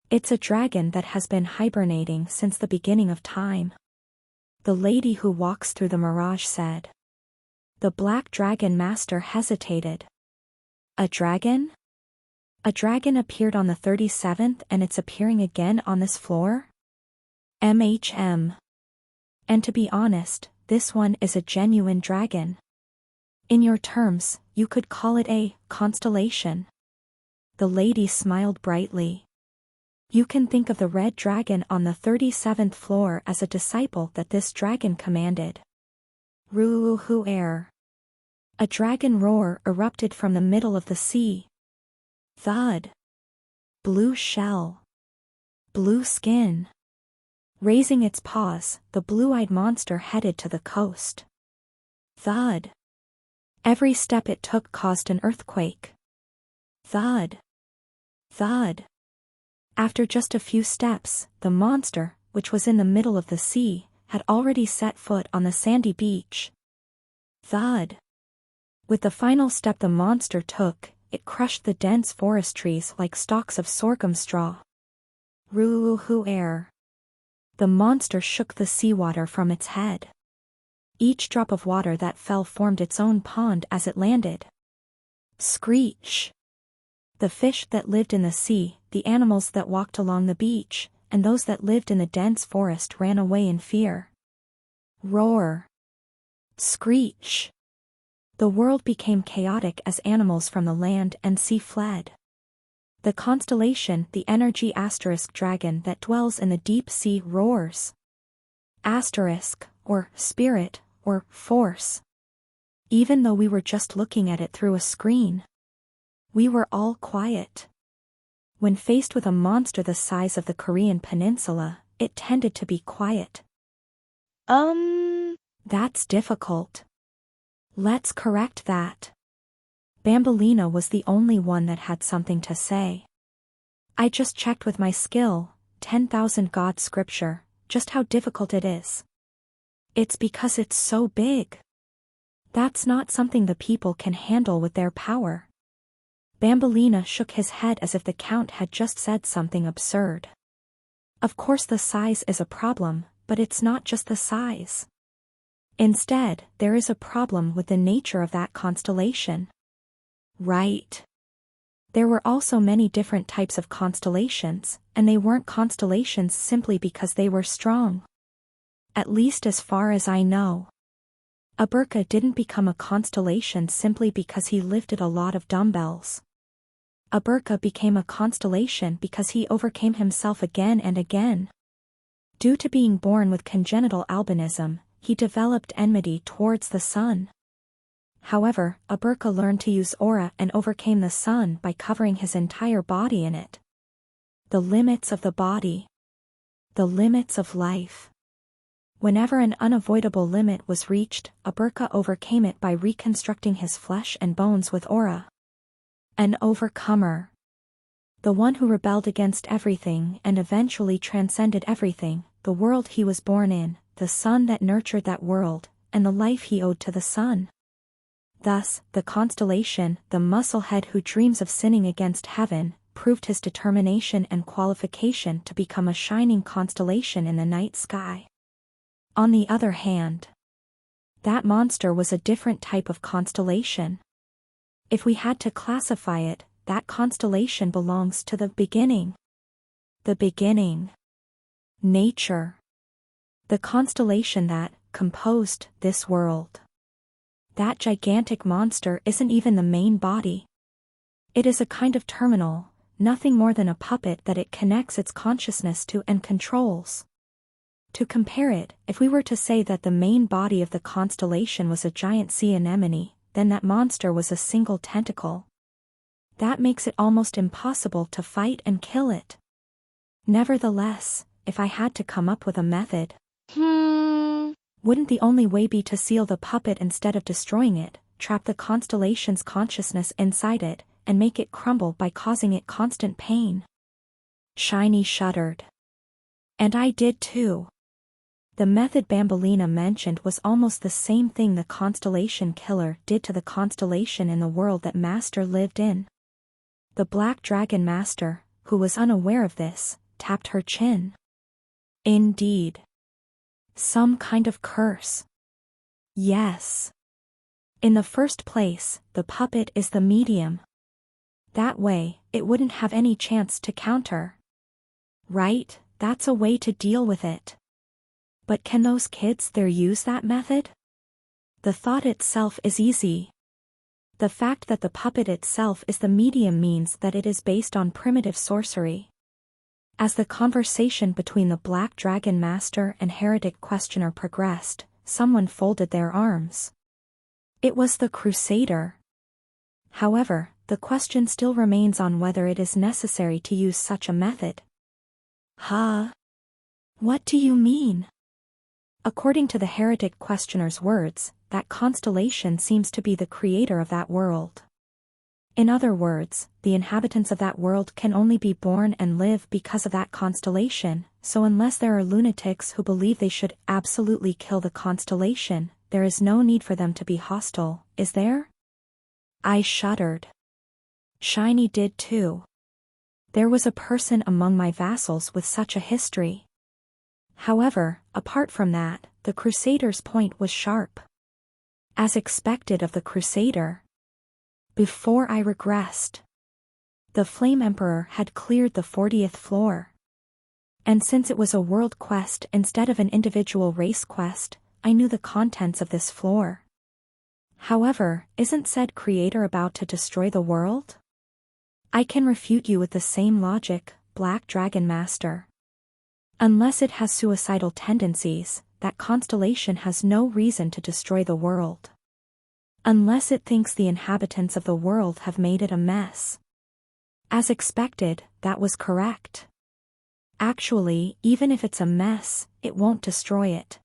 It's a dragon that has been hibernating since the beginning of time. The lady who walks through the mirage said. The Black Dragon Master hesitated. A dragon? A dragon appeared on the 37th and it's appearing again on this floor? MHM. And to be honest, this one is a genuine dragon. In your terms, you could call it a constellation. The lady smiled brightly. You can think of the red dragon on the 37th floor as a disciple that this dragon commanded. Ruuhuer. A dragon roar erupted from the middle of the sea. Thud. Blue shell. Blue skin. Raising its paws, the blue-eyed monster headed to the coast. Thud. Every step it took caused an earthquake. Thud. Thud. After just a few steps, the monster, which was in the middle of the sea, had already set foot on the sandy beach. Thud. With the final step the monster took, it crushed the dense forest trees like stalks of sorghum straw. Ruuhuer. The monster shook the seawater from its head. Each drop of water that fell formed its own pond as it landed. Screech. The fish that lived in the sea, the animals that walked along the beach, and those that lived in the dense forest ran away in fear. Roar. Screech. The world became chaotic as animals from the land and sea fled. The constellation, the energy asterisk dragon that dwells in the deep sea roars. Asterisk, or spirit, or force. Even though we were just looking at it through a screen. We were all quiet. When faced with a monster the size of the Korean peninsula, it tended to be quiet. That's difficult. Let's correct that. Bambolina was the only one that had something to say. I just checked with my skill, 10,000 God scripture, just how difficult it is. It's because it's so big. That's not something the people can handle with their power. Bambolina shook his head as if the Count had just said something absurd. Of course the size is a problem, but it's not just the size. Instead, there is a problem with the nature of that constellation. Right. There were also many different types of constellations, and they weren't constellations simply because they were strong. At least as far as I know. Aberka didn't become a constellation simply because he lifted a lot of dumbbells. Aberka became a constellation because he overcame himself again and again. Due to being born with congenital albinism, he developed enmity towards the sun. However, Aberka learned to use aura and overcame the sun by covering his entire body in it. The limits of the body. The limits of life. Whenever an unavoidable limit was reached, Aberka overcame it by reconstructing his flesh and bones with aura. An overcomer. The one who rebelled against everything and eventually transcended everything, the world he was born in, the sun that nurtured that world, and the life he owed to the sun. Thus, the constellation, the musclehead who dreams of sinning against heaven, proved his determination and qualification to become a shining constellation in the night sky. On the other hand, that monster was a different type of constellation. If we had to classify it, that constellation belongs to the beginning. The beginning. Nature. The constellation that composed this world. That gigantic monster isn't even the main body. It is a kind of terminal, nothing more than a puppet that it connects its consciousness to and controls. To compare it, if we were to say that the main body of the constellation was a giant sea anemone, then that monster was a single tentacle. That makes it almost impossible to fight and kill it. Nevertheless, if I had to come up with a method, wouldn't the only way be to seal the puppet instead of destroying it, trap the constellation's consciousness inside it, and make it crumble by causing it constant pain? Shiny shuddered. And I did too. The method Bambolina mentioned was almost the same thing the constellation killer did to the constellation in the world that Master lived in. The Black Dragon Master, who was unaware of this, tapped her chin. Indeed. Some kind of curse. Yes. In the first place, the puppet is the medium. That way, it wouldn't have any chance to counter. Right, that's a way to deal with it. But can those kids there use that method? The thought itself is easy. The fact that the puppet itself is the medium means that it is based on primitive sorcery. As the conversation between the Black Dragon Master and Heretic Questioner progressed, someone folded their arms. It was the Crusader. However, the question still remains on whether it is necessary to use such a method. Huh? What do you mean? According to the Heretic Questioner's words, that constellation seems to be the creator of that world. In other words, the inhabitants of that world can only be born and live because of that constellation, so unless there are lunatics who believe they should absolutely kill the constellation, there is no need for them to be hostile, is there? I shuddered. Shiny did too. There was a person among my vassals with such a history. However, apart from that, the Crusader's point was sharp. As expected of the Crusader. Before I regressed. The Flame Emperor had cleared the 40th floor. And since it was a world quest instead of an individual race quest, I knew the contents of this floor. However, isn't said creator about to destroy the world? I can refute you with the same logic, Black Dragon Master. Unless it has suicidal tendencies, that constellation has no reason to destroy the world. Unless it thinks the inhabitants of the world have made it a mess. As expected, that was correct. Actually, even if it's a mess, it won't destroy it.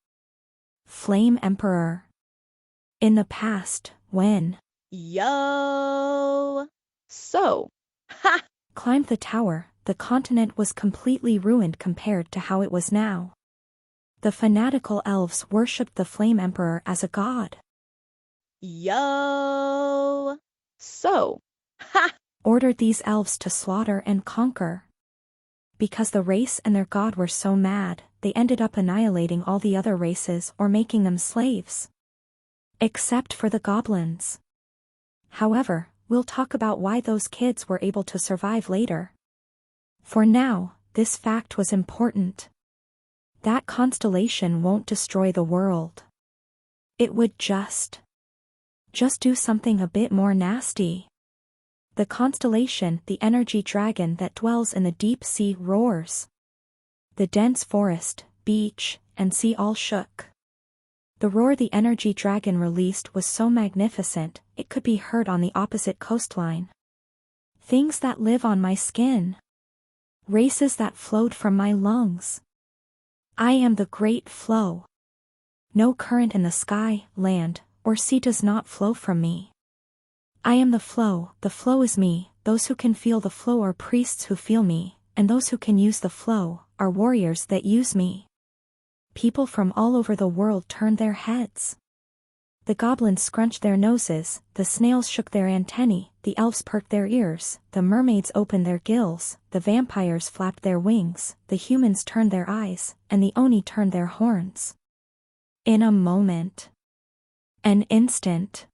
Flame Emperor. In the past, when Yo! So, ha! climbed the tower, the continent was completely ruined compared to how it was now. The fanatical elves worshipped the Flame Emperor as a god. Yo! So, ha! Ordered these elves to slaughter and conquer. Because the race and their god were so mad, they ended up annihilating all the other races or making them slaves. Except for the goblins. However, we'll talk about why those kids were able to survive later. For now, this fact was important. That constellation won't destroy the world. It would just do something a bit more nasty. The constellation, the energy dragon that dwells in the deep sea, roars. The dense forest, beach, and sea all shook. The roar the energy dragon released was so magnificent, it could be heard on the opposite coastline. Things that live on my skin. Races that flowed from my lungs. I am the great flow. No current in the sky, land, or sea does not flow from me. I am the flow is me. Those who can feel the flow are priests who feel me, and those who can use the flow are warriors that use me. People from all over the world turned their heads. The goblins scrunched their noses, the snails shook their antennae, the elves perked their ears, the mermaids opened their gills, the vampires flapped their wings, the humans turned their eyes, and the oni turned their horns. In a moment. An instant.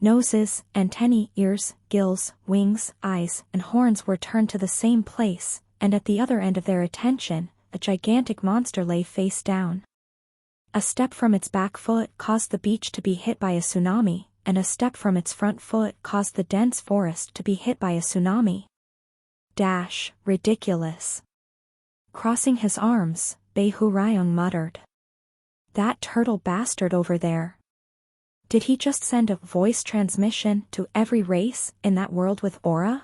Noses, antennae, ears, gills, wings, eyes, and horns were turned to the same place, and at the other end of their attention, a gigantic monster lay face down. A step from its back foot caused the beach to be hit by a tsunami, and a step from its front foot caused the dense forest to be hit by a tsunami. Ridiculous. Crossing his arms, Beihurayong muttered. That turtle bastard over there. Did he just send a voice transmission to every race in that world with aura?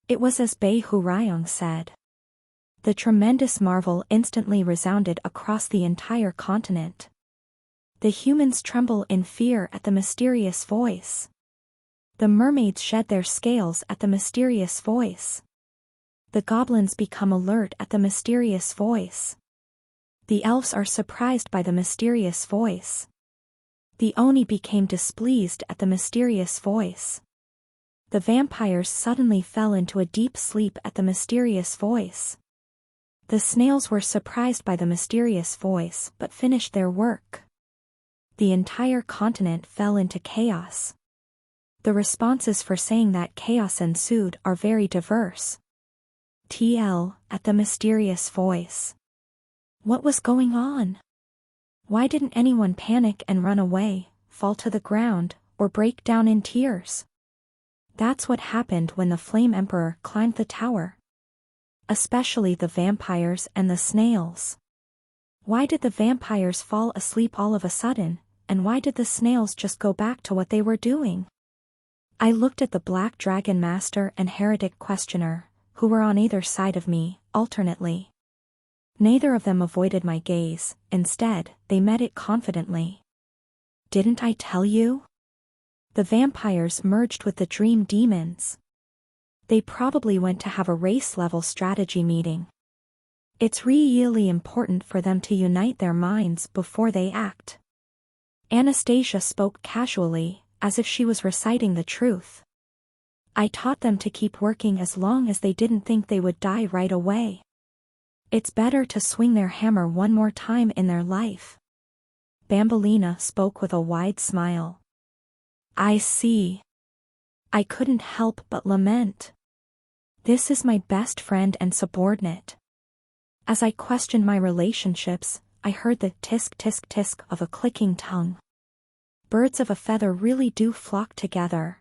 It was as Beihurayong said. The tremendous marvel instantly resounded across the entire continent. The humans tremble in fear at the mysterious voice. The mermaids shed their scales at the mysterious voice. The goblins become alert at the mysterious voice. The elves are surprised by the mysterious voice. The oni became displeased at the mysterious voice. The vampires suddenly fell into a deep sleep at the mysterious voice. The snails were surprised by the mysterious voice but finished their work. The entire continent fell into chaos. The responses for saying that chaos ensued are very diverse. TL, at the mysterious voice. What was going on? Why didn't anyone panic and run away, fall to the ground, or break down in tears? That's what happened when the Flame Emperor climbed the tower. Especially the vampires and the snails. Why did the vampires fall asleep all of a sudden, and why did the snails just go back to what they were doing? I looked at the Black Dragon Master and Heretic Questioner, who were on either side of me, alternately. Neither of them avoided my gaze, instead, they met it confidently. Didn't I tell you? The vampires merged with the dream demons. They probably went to have a race-level strategy meeting. It's really important for them to unite their minds before they act. Anastasia spoke casually, as if she was reciting the truth. I taught them to keep working as long as they didn't think they would die right away. It's better to swing their hammer one more time in their life. Bambolina spoke with a wide smile. I see. I couldn't help but lament. This is my best friend and subordinate. As I questioned my relationships, I heard the tisk tisk tisk of a clicking tongue. Birds of a feather really do flock together.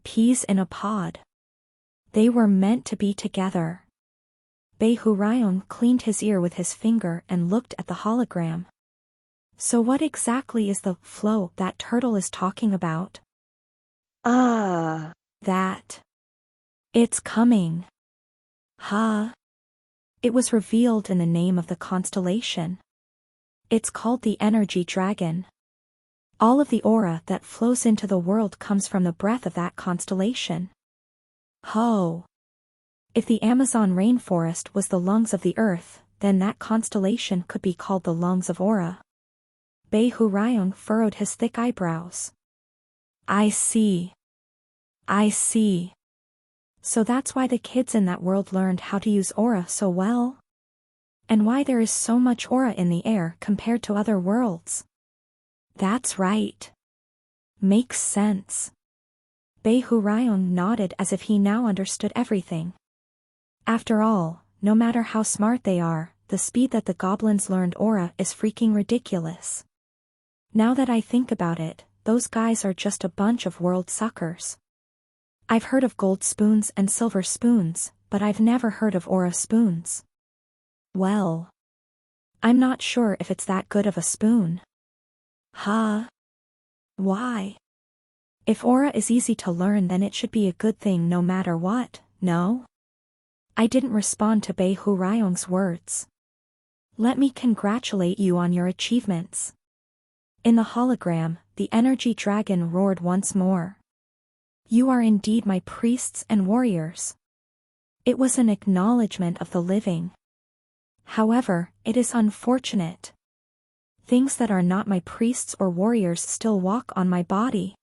Peas in a pod. They were meant to be together. Beihurayong cleaned his ear with his finger and looked at the hologram. So what exactly is the flow that turtle is talking about? Ah. That. It's coming. Huh? It was revealed in the name of the constellation. It's called the energy dragon. All of the aura that flows into the world comes from the breath of that constellation. Ho! If the Amazon rainforest was the lungs of the earth, then that constellation could be called the lungs of aura. Bei Hurayong furrowed his thick eyebrows. I see. I see. So that's why the kids in that world learned how to use aura so well? And why there is so much aura in the air compared to other worlds? That's right. Makes sense. Bei Hurayong nodded as if he now understood everything. After all, no matter how smart they are, the speed that the goblins learned aura is freaking ridiculous. Now that I think about it, those guys are just a bunch of world suckers. I've heard of gold spoons and silver spoons, but I've never heard of aura spoons. Well, I'm not sure if it's that good of a spoon. Huh? Why? If aura is easy to learn, then it should be a good thing no matter what, no? I didn't respond to Bei Hurayong's words. Let me congratulate you on your achievements. In the hologram, the energy dragon roared once more. You are indeed my priests and warriors. It was an acknowledgement of the living. However, it is unfortunate. Things that are not my priests or warriors still walk on my body.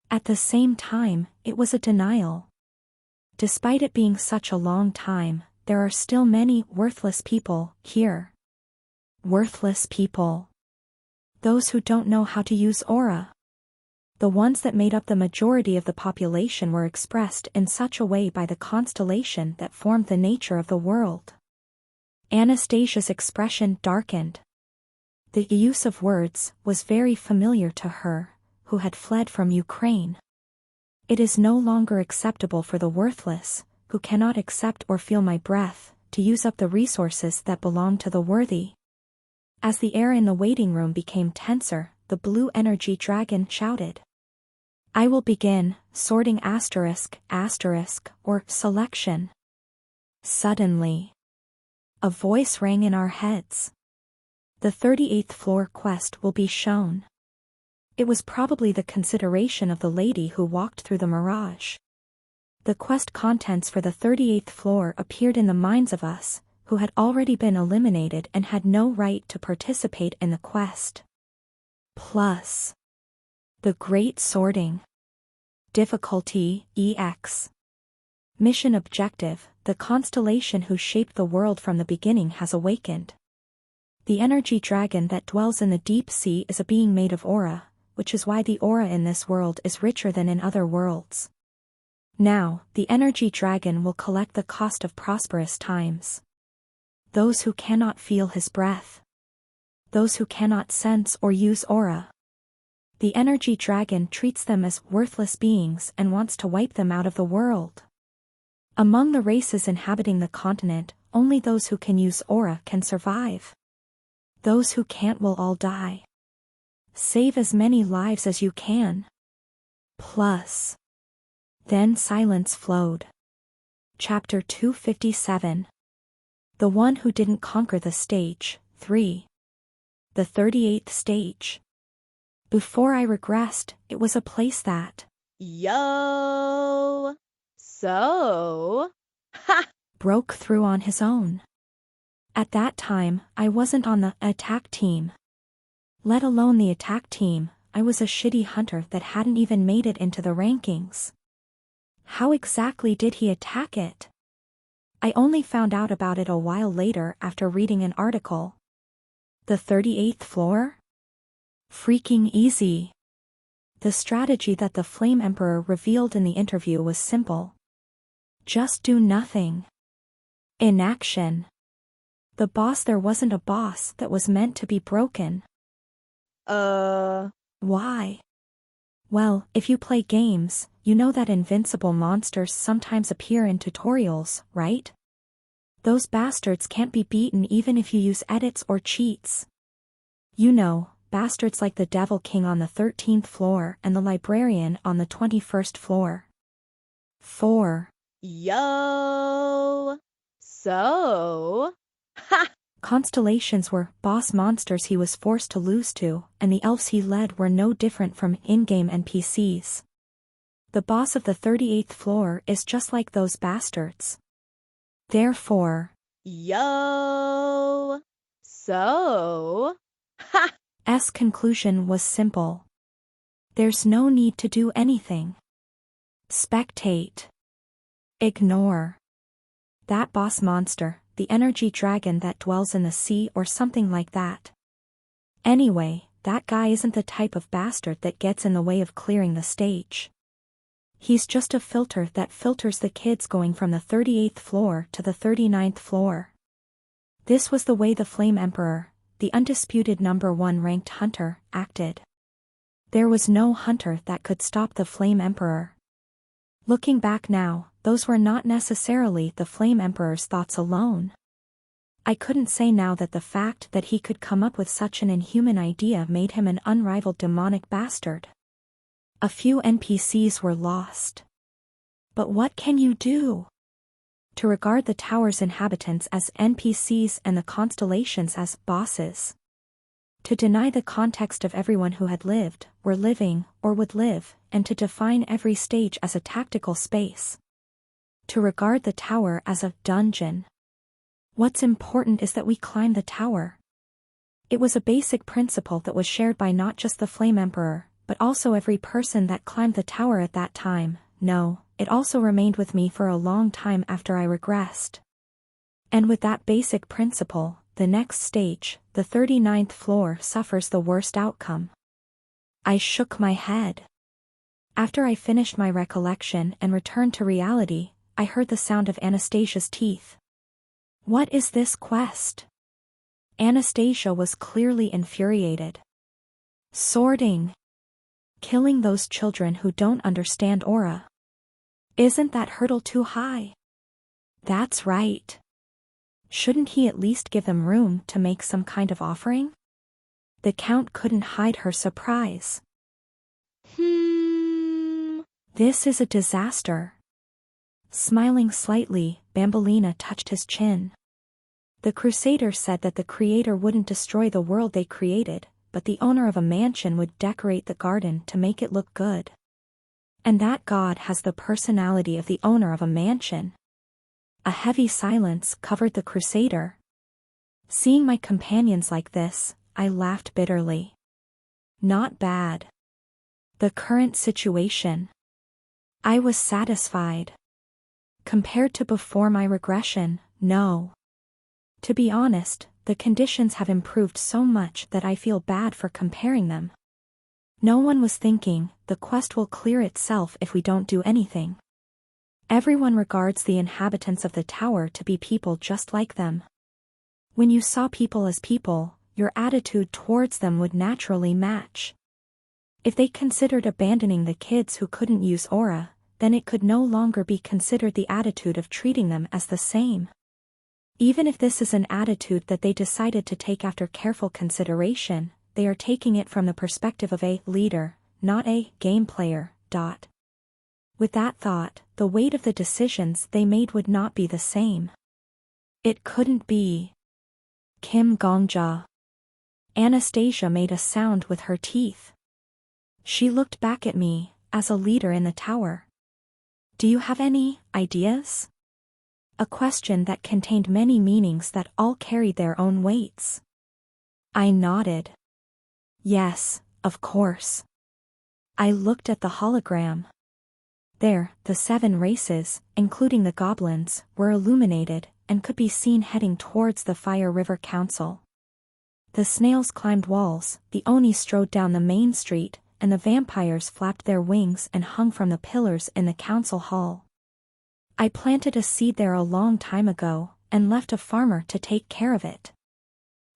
At the same time, it was a denial. Despite it being such a long time, there are still many worthless people here. Worthless people. Those who don't know how to use aura. The ones that made up the majority of the population were expressed in such a way by the constellation that formed the nature of the world. Anastasia's expression darkened. The use of words was very familiar to her, who had fled from Ukraine. It is no longer acceptable for the worthless, who cannot accept or feel my breath, to use up the resources that belong to the worthy. As the air in the waiting room became tenser, the blue energy dragon shouted. I will begin, sorting asterisk, or selection. Suddenly, a voice rang in our heads. The 38th floor quest will be shown. It was probably the consideration of the lady who walked through the mirage. The quest contents for the 38th floor appeared in the minds of us, who had already been eliminated and had no right to participate in the quest. Plus, the Great Sorting. Difficulty, EX. Mission objective, the constellation who shaped the world from the beginning has awakened. The energy dragon that dwells in the deep sea is a being made of aura, which is why the aura in this world is richer than in other worlds. Now, the energy dragon will collect the cost of prosperous times. Those who cannot feel his breath. Those who cannot sense or use aura. The energy dragon treats them as worthless beings and wants to wipe them out of the world. Among the races inhabiting the continent, only those who can use aura can survive. Those who can't will all die. Save as many lives as you can. Plus. Then silence flowed. Chapter 257. The one who didn't conquer the stage, 3. The 38th stage. Before I regressed, it was a place that... Yo! So... Ha! Broke through on his own. At that time, I wasn't on the attack team. Let alone the attack team, I was a shitty hunter that hadn't even made it into the rankings. How exactly did he attack it? I only found out about it a while later after reading an article. The 38th floor? Freaking easy. The strategy that the Flame Emperor revealed in the interview was simple. Just do nothing. Inaction. The boss there wasn't a boss that was meant to be broken. Why? Well, if you play games, you know that invincible monsters sometimes appear in tutorials, right? Those bastards can't be beaten even if you use edits or cheats. You know, bastards like the Devil King on the 13th floor and the Librarian on the 21st floor. 4. Yo! So? Ha! Constellations were boss monsters he was forced to lose to, and the elves he led were no different from in-game NPCs. The boss of the 38th floor is just like those bastards. Therefore, Yo! So? Ha! S conclusion was simple. There's no need to do anything. Spectate. Ignore. That boss monster, the energy dragon that dwells in the sea or something like that. Anyway, that guy isn't the type of bastard that gets in the way of clearing the stage. He's just a filter that filters the kids going from the 38th floor to the 39th floor. This was the way the Flame Emperor, the undisputed #1 ranked hunter, acted. There was no hunter that could stop the Flame Emperor. Looking back now, those were not necessarily the Flame Emperor's thoughts alone. I couldn't say now that the fact that he could come up with such an inhuman idea made him an unrivaled demonic bastard. A few NPCs were lost. But what can you do? To regard the tower's inhabitants as NPCs and the constellations as bosses. To deny the context of everyone who had lived, were living, or would live, and to define every stage as a tactical space. To regard the tower as a dungeon. What's important is that we climb the tower. It was a basic principle that was shared by not just the Flame Emperor, but also every person that climbed the tower at that time. No, it also remained with me for a long time after I regressed. And with that basic principle, the next stage, the 39th floor, suffers the worst outcome. I shook my head. After I finished my recollection and returned to reality, I heard the sound of Anastasia's teeth. What is this quest? Anastasia was clearly infuriated. Sorting. Killing those children who don't understand aura. Isn't that hurdle too high? That's right. Shouldn't he at least give them room to make some kind of offering? The Count couldn't hide her surprise. This is a disaster. Smiling slightly, Bambolina touched his chin. The Crusader said that the Creator wouldn't destroy the world they created, but the owner of a mansion would decorate the garden to make it look good. And that God has the personality of the owner of a mansion. A heavy silence covered the Crusader. Seeing my companions like this, I laughed bitterly. Not bad. The current situation. I was satisfied. Compared to before my regression, no. To be honest, the conditions have improved so much that I feel bad for comparing them. No one was thinking, the quest will clear itself if we don't do anything. Everyone regards the inhabitants of the tower to be people just like them. When you saw people as people, your attitude towards them would naturally match. If they considered abandoning the kids who couldn't use aura, then it could no longer be considered the attitude of treating them as the same. Even if this is an attitude that they decided to take after careful consideration, they are taking it from the perspective of a leader, not a game player. With that thought, the weight of the decisions they made would not be the same. It couldn't be. Kim Gongja. Anastasia made a sound with her teeth. She looked back at me, as a leader in the tower. Do you have any ideas? A question that contained many meanings that all carried their own weights. I nodded. Yes, of course. I looked at the hologram. There, the 7 races, including the goblins, were illuminated, and could be seen heading towards the Fire River Council. The snails climbed walls, the oni strode down the main street, and the vampires flapped their wings and hung from the pillars in the council hall. I planted a seed there a long time ago, and left a farmer to take care of it.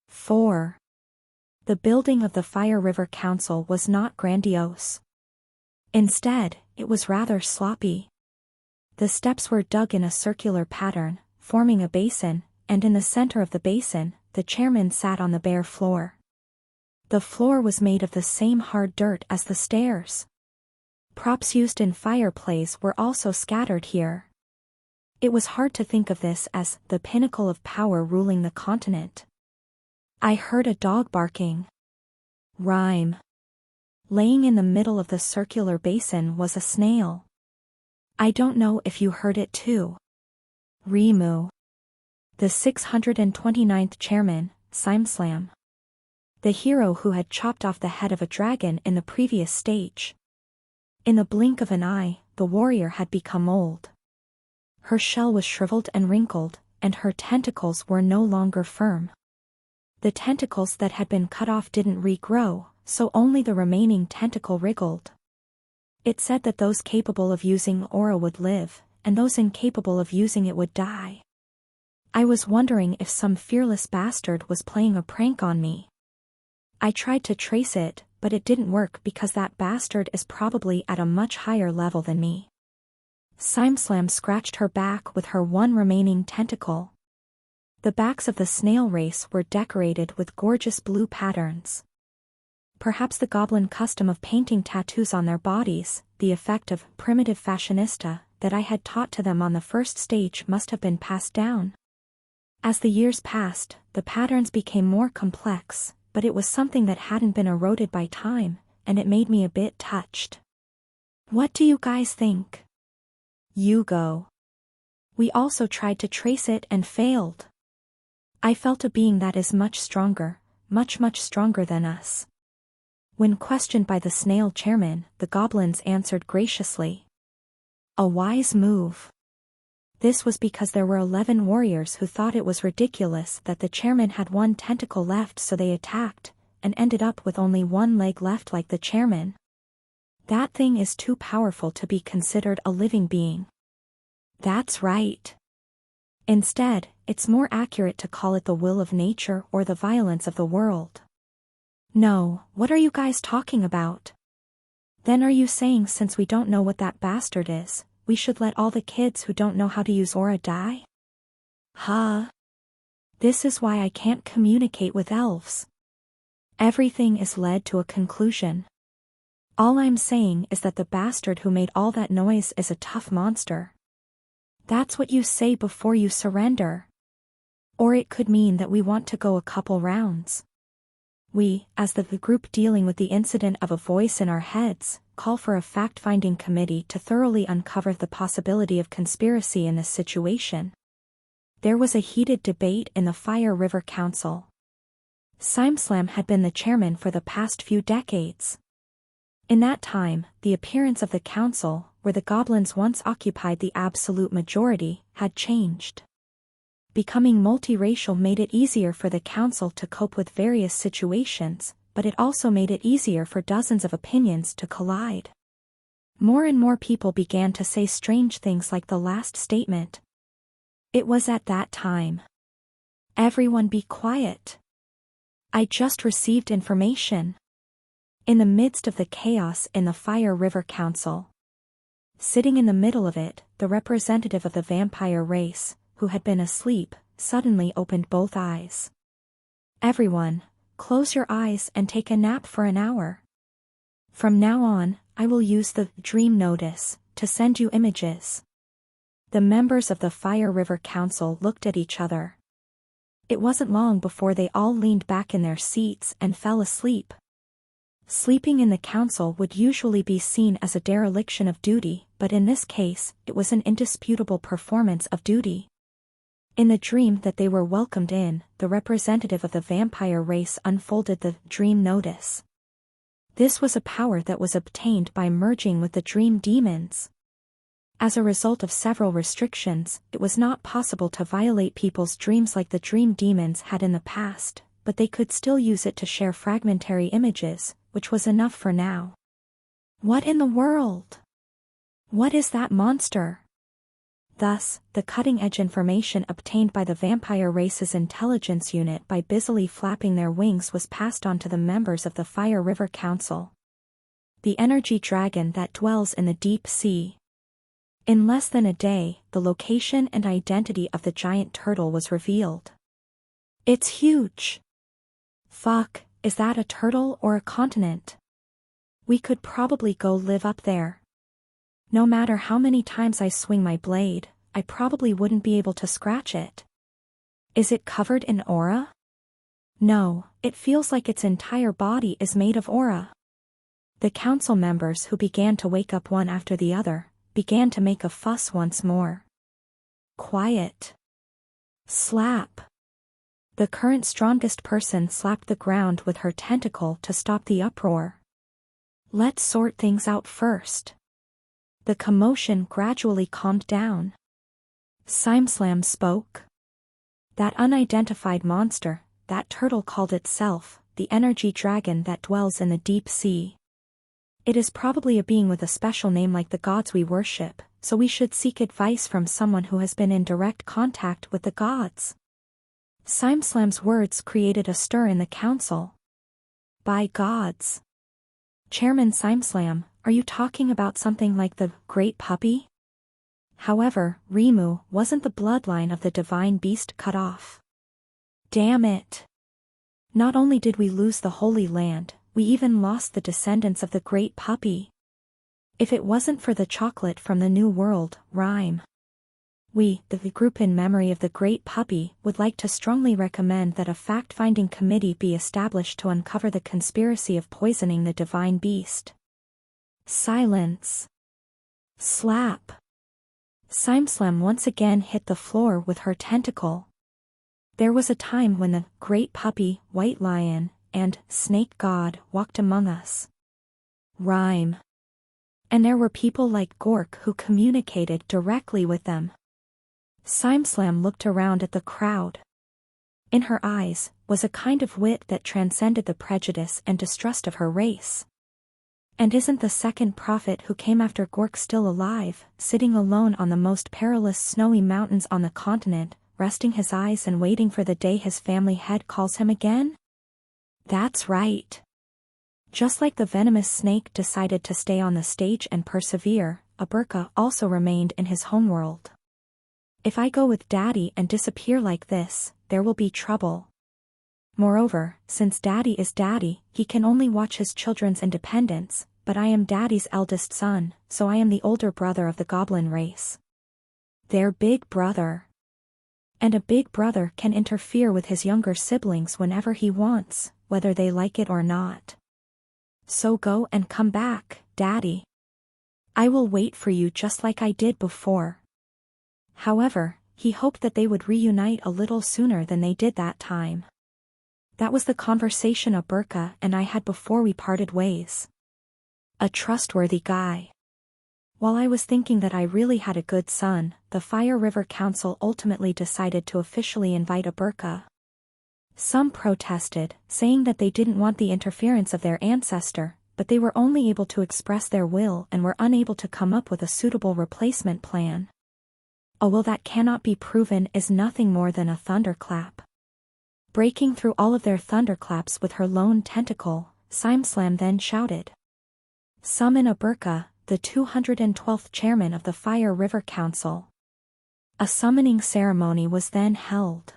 4. The building of the Fire River Council was not grandiose. Instead, it was rather sloppy. The steps were dug in a circular pattern, forming a basin, and in the center of the basin, the chairman sat on the bare floor. The floor was made of the same hard dirt as the stairs. Props used in fireplays were also scattered here. It was hard to think of this as the pinnacle of power ruling the continent. I heard a dog barking. Rhyme. Laying in the middle of the circular basin was a snail. I don't know if you heard it too. Rimu. The 629th chairman, Simslam. The hero who had chopped off the head of a dragon in the previous stage. In the blink of an eye, the warrior had become old. Her shell was shriveled and wrinkled, and her tentacles were no longer firm. The tentacles that had been cut off didn't regrow, so only the remaining tentacle wriggled. It said that those capable of using aura would live, and those incapable of using it would die. I was wondering if some fearless bastard was playing a prank on me. I tried to trace it, but it didn't work because that bastard is probably at a much higher level than me. Simslam scratched her back with her one remaining tentacle. The backs of the snail race were decorated with gorgeous blue patterns. Perhaps the goblin custom of painting tattoos on their bodies, the effect of primitive fashionista, that I had taught to them on the first stage must have been passed down. As the years passed, the patterns became more complex, but it was something that hadn't been eroded by time, and it made me a bit touched. What do you guys think? You go. We also tried to trace it and failed. I felt a being that is much stronger, much stronger than us. When questioned by the snail chairman, the goblins answered graciously. A wise move. This was because there were 11 warriors who thought it was ridiculous that the chairman had one tentacle left, so they attacked, and ended up with only one leg left like the chairman. That thing is too powerful to be considered a living being. That's right. Instead, it's more accurate to call it the will of nature or the violence of the world. No, what are you guys talking about? Then are you saying since we don't know what that bastard is, we should let all the kids who don't know how to use aura die? Huh? This is why I can't communicate with elves. Everything is led to a conclusion. All I'm saying is that the bastard who made all that noise is a tough monster. That's what you say before you surrender. Or it could mean that we want to go a couple rounds. We, as the group dealing with the incident of a voice in our heads, call for a fact-finding committee to thoroughly uncover the possibility of conspiracy in this situation. There was a heated debate in the Fire River Council. Simslam had been the chairman for the past few decades. In that time, the appearance of the council, where the goblins once occupied the absolute majority, had changed. Becoming multiracial made it easier for the council to cope with various situations, but it also made it easier for dozens of opinions to collide. More and more people began to say strange things like the last statement. It was at that time. Everyone be quiet. I just received information. In the midst of the chaos in the Fire River Council. Sitting in the middle of it, the representative of the vampire race, who had been asleep, suddenly opened both eyes. Everyone, close your eyes and take a nap for an hour. From now on, I will use the dream notice to send you images. The members of the Fire River Council looked at each other. It wasn't long before they all leaned back in their seats and fell asleep. Sleeping in the council would usually be seen as a dereliction of duty, but in this case, it was an indisputable performance of duty. In the dream that they were welcomed in, the representative of the vampire race unfolded the dream notice. This was a power that was obtained by merging with the dream demons. As a result of several restrictions, it was not possible to violate people's dreams like the dream demons had in the past, but they could still use it to share fragmentary images, which was enough for now. What in the world? What is that monster? Thus, the cutting-edge information obtained by the vampire race's intelligence unit by busily flapping their wings was passed on to the members of the Fire River Council. The energy dragon that dwells in the deep sea. In less than a day, the location and identity of the giant turtle was revealed. It's huge. Fuck, Is that a turtle or a continent? We could probably go live up there. No matter how many times I swing my blade, I probably wouldn't be able to scratch it. Is it covered in aura? No, it feels like its entire body is made of aura. The council members, who began to wake up one after the other, began to make a fuss once more. Quiet. Slap. The current strongest person slapped the ground with her tentacle to stop the uproar. Let's sort things out first. The commotion gradually calmed down. SimSlam spoke. That unidentified monster, that turtle, called itself the energy dragon that dwells in the deep sea. It is probably a being with a special name like the gods we worship, so we should seek advice from someone who has been in direct contact with the gods. SimSlam's words created a stir in the council. By gods. Chairman SimSlam, are you talking about something like the Great Puppy? However, Rimu wasn't the bloodline of the divine beast cut off. Damn it. Not only did we lose the Holy Land, we even lost the descendants of the Great Puppy. If it wasn't for the chocolate from the New World, Rhyme. We, the group in memory of the Great Puppy, would like to strongly recommend that a fact-finding committee be established to uncover the conspiracy of poisoning the divine beast. Silence. Slap. SimSlam once again hit the floor with her tentacle. There was a time when the Great Puppy, White Lion, and Snake God walked among us. Rhyme. And there were people like Gork who communicated directly with them. SimSlam looked around at the crowd. In her eyes was a kind of wit that transcended the prejudice and distrust of her race. And isn't the second prophet who came after Gork still alive, sitting alone on the most perilous snowy mountains on the continent, resting his eyes and waiting for the day his family head calls him again? That's right. Just like the venomous snake decided to stay on the stage and persevere, Aburka also remained in his homeworld. If I go with Daddy and disappear like this, there will be trouble. Moreover, since Daddy is Daddy, he can only watch his children's independence, but I am Daddy's eldest son, so I am the older brother of the goblin race. Their big brother. And a big brother can interfere with his younger siblings whenever he wants, whether they like it or not. So go and come back, Daddy. I will wait for you just like I did before. However, he hoped that they would reunite a little sooner than they did that time. That was the conversation Aburka and I had before we parted ways. A trustworthy guy. While I was thinking that I really had a good son, the Fire River Council ultimately decided to officially invite Aburka. Some protested, saying that they didn't want the interference of their ancestor, but they were only able to express their will and were unable to come up with a suitable replacement plan. A will that cannot be proven is nothing more than a thunderclap. Breaking through all of their thunderclaps with her lone tentacle, SimSlam then shouted. Summon Aburka, the 212th chairman of the Fire River Council. A summoning ceremony was then held.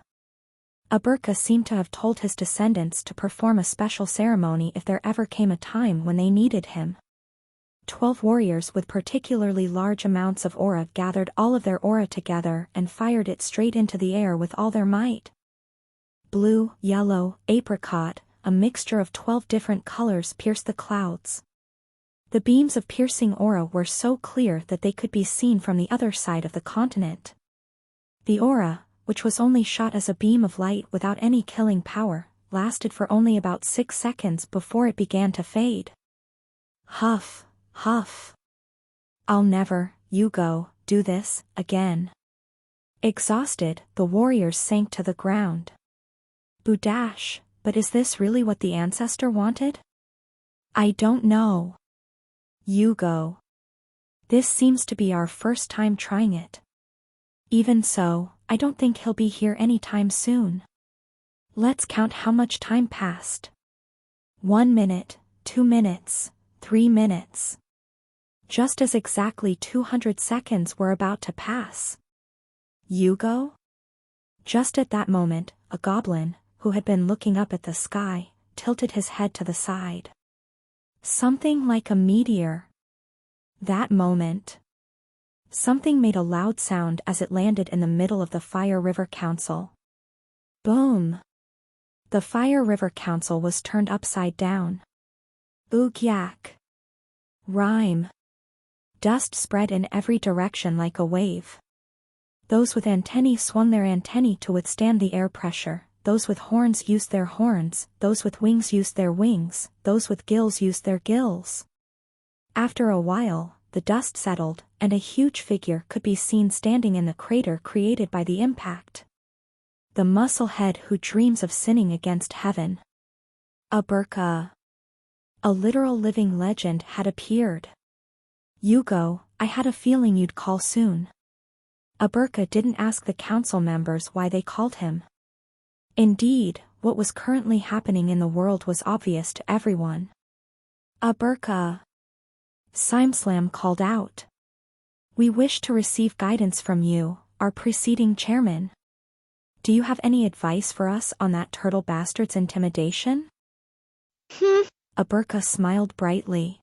Aburka seemed to have told his descendants to perform a special ceremony if there ever came a time when they needed him. 12 warriors with particularly large amounts of aura gathered all of their aura together and fired it straight into the air with all their might. Blue, yellow, apricot, a mixture of 12 different colors pierced the clouds. The beams of piercing aura were so clear that they could be seen from the other side of the continent. The aura, which was only shot as a beam of light without any killing power, lasted for only about 6 seconds before it began to fade. Huff, huff. I'll never, Yugo, do this again. Exhausted, the warriors sank to the ground. Budash, but is this really what the ancestor wanted? I don't know. Yugo. This seems to be our first time trying it. Even so, I don't think he'll be here anytime soon. Let's count how much time passed. 1 minute, 2 minutes, 3 minutes. Just as exactly 200 seconds were about to pass. Yugo? Just at that moment, a goblin, who had been looking up at the sky, tilted his head to the side. Something like a meteor. That moment. Something made a loud sound as it landed in the middle of the Fire River Council. Boom! The Fire River Council was turned upside down. Oog yak. Rhyme. Dust spread in every direction like a wave. Those with antennae swung their antennae to withstand the air pressure. Those with horns used their horns, those with wings used their wings, those with gills used their gills. After a while, the dust settled, and a huge figure could be seen standing in the crater created by the impact. The musclehead who dreams of sinning against heaven. Aburka. A literal living legend had appeared. Yugo, I had a feeling you'd call soon. Aburka didn't ask the council members why they called him. Indeed, what was currently happening in the world was obvious to everyone. Aburka. Simslam called out. We wish to receive guidance from you, our preceding chairman. Do you have any advice for us on that turtle bastard's intimidation? Aburka smiled brightly.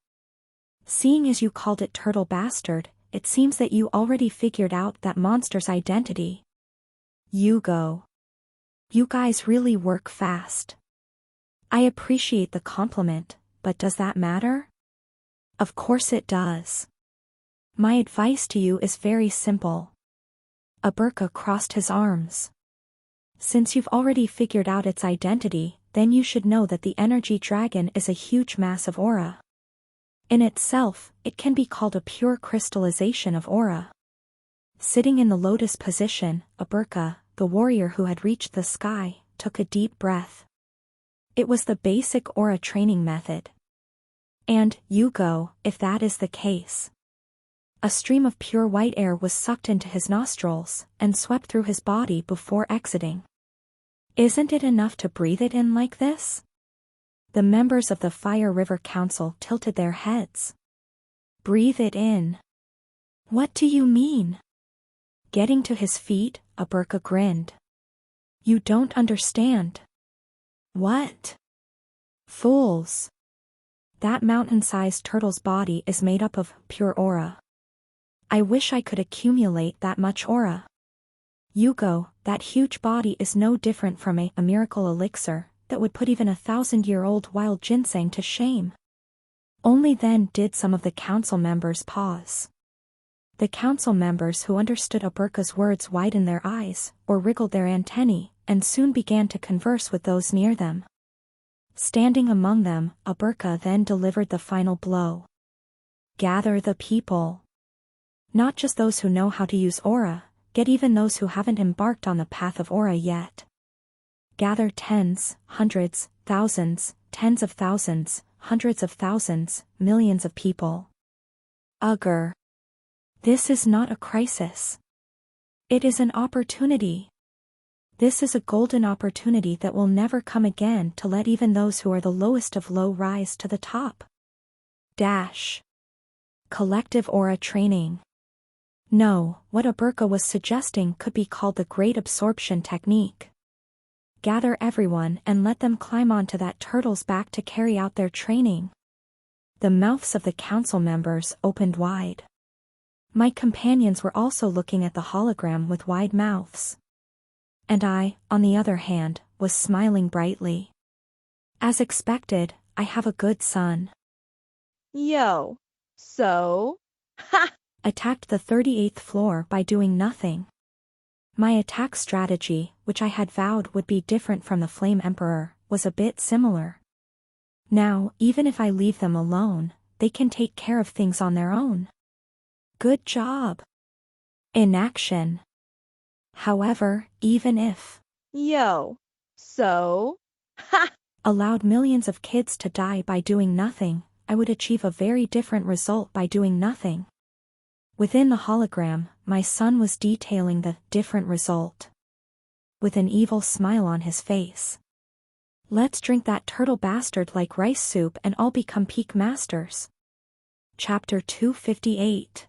Seeing as you called it turtle bastard, it seems that you already figured out that monster's identity. Yugo. You guys really work fast. I appreciate the compliment, but does that matter? Of course it does. My advice to you is very simple. Aburka crossed his arms. Since you've already figured out its identity, then you should know that the energy dragon is a huge mass of aura. In itself, it can be called a pure crystallization of aura. Sitting in the lotus position, Aburka, the warrior who had reached the sky, took a deep breath. It was the basic aura training method. And, Yugo, if that is the case. A stream of pure white air was sucked into his nostrils, and swept through his body before exiting. Isn't it enough to breathe it in like this? The members of the Fire River Council tilted their heads. Breathe it in. What do you mean? Getting to his feet, Aburka grinned. You don't understand. What? Fools. That mountain-sized turtle's body is made up of pure aura. I wish I could accumulate that much aura. Yugo, that huge body is no different from a miracle elixir that would put even 1,000-year-old wild ginseng to shame. Only then did some of the council members pause. The council members who understood Aburka's words widened their eyes, or wriggled their antennae, and soon began to converse with those near them. Standing among them, Aburka then delivered the final blow. Gather the people. Not just those who know how to use aura, yet even those who haven't embarked on the path of aura yet. Gather tens, hundreds, thousands, tens of thousands, hundreds of thousands, millions of people. Ugher. This is not a crisis. It is an opportunity. This is a golden opportunity that will never come again to let even those who are the lowest of low rise to the top. Dash. Collective aura training. No, what Aburka was suggesting could be called the Great Absorption Technique. Gather everyone and let them climb onto that turtle's back to carry out their training. The mouths of the council members opened wide. My companions were also looking at the hologram with wide mouths. And I, on the other hand, was smiling brightly. As expected, I have a good son. Yo. So? Ha! Attacked the 38th floor by doing nothing. My attack strategy, which I had vowed would be different from the Flame Emperor, was a bit similar. Now, even if I leave them alone, they can take care of things on their own. Good job. Inaction. However, even if Yo. So? Ha! allowed millions of kids to die by doing nothing, I would achieve a very different result by doing nothing. Within the hologram, my son was detailing the different result. With an evil smile on his face. Let's drink that turtle bastard like rice soup and all become peak masters. Chapter 258.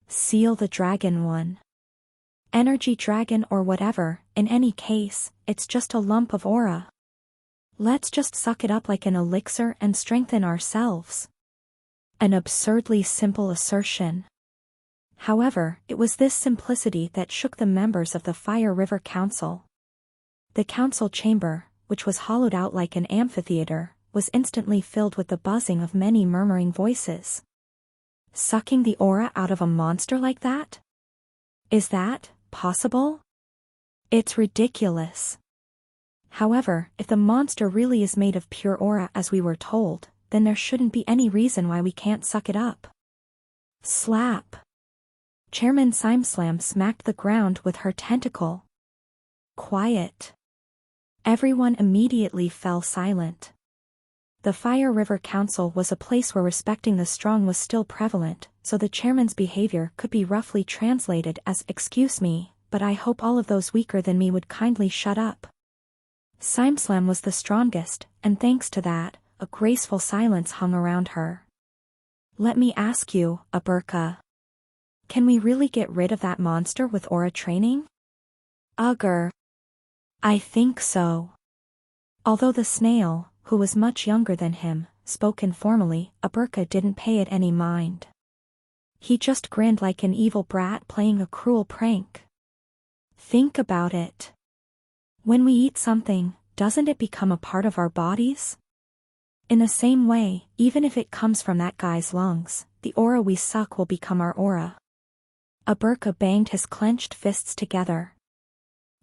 Seal the Dragon 1. Energy dragon or whatever, in any case, it's just a lump of aura. Let's just suck it up like an elixir and strengthen ourselves. An absurdly simple assertion. However, it was this simplicity that shook the members of the Fire River Council. The council chamber, which was hollowed out like an amphitheater, was instantly filled with the buzzing of many murmuring voices. Sucking the aura out of a monster like that? Is that possible? It's ridiculous. However, if the monster really is made of pure aura as we were told, then there shouldn't be any reason why we can't suck it up. Slap. Chairman Simeslam smacked the ground with her tentacle. Quiet. Everyone immediately fell silent. The Fire River Council was a place where respecting the strong was still prevalent, so the chairman's behavior could be roughly translated as, "Excuse me, but I hope all of those weaker than me would kindly shut up." Simeslam was the strongest, and thanks to that, a graceful silence hung around her. "Let me ask you, Aburka. Can we really get rid of that monster with aura training?" "Ugher. I think so." Although the snail, who was much younger than him, spoke informally, Aburka didn't pay it any mind. He just grinned like an evil brat playing a cruel prank. Think about it. When we eat something, doesn't it become a part of our bodies? In the same way, even if it comes from that guy's lungs, the aura we suck will become our aura. Aburka banged his clenched fists together.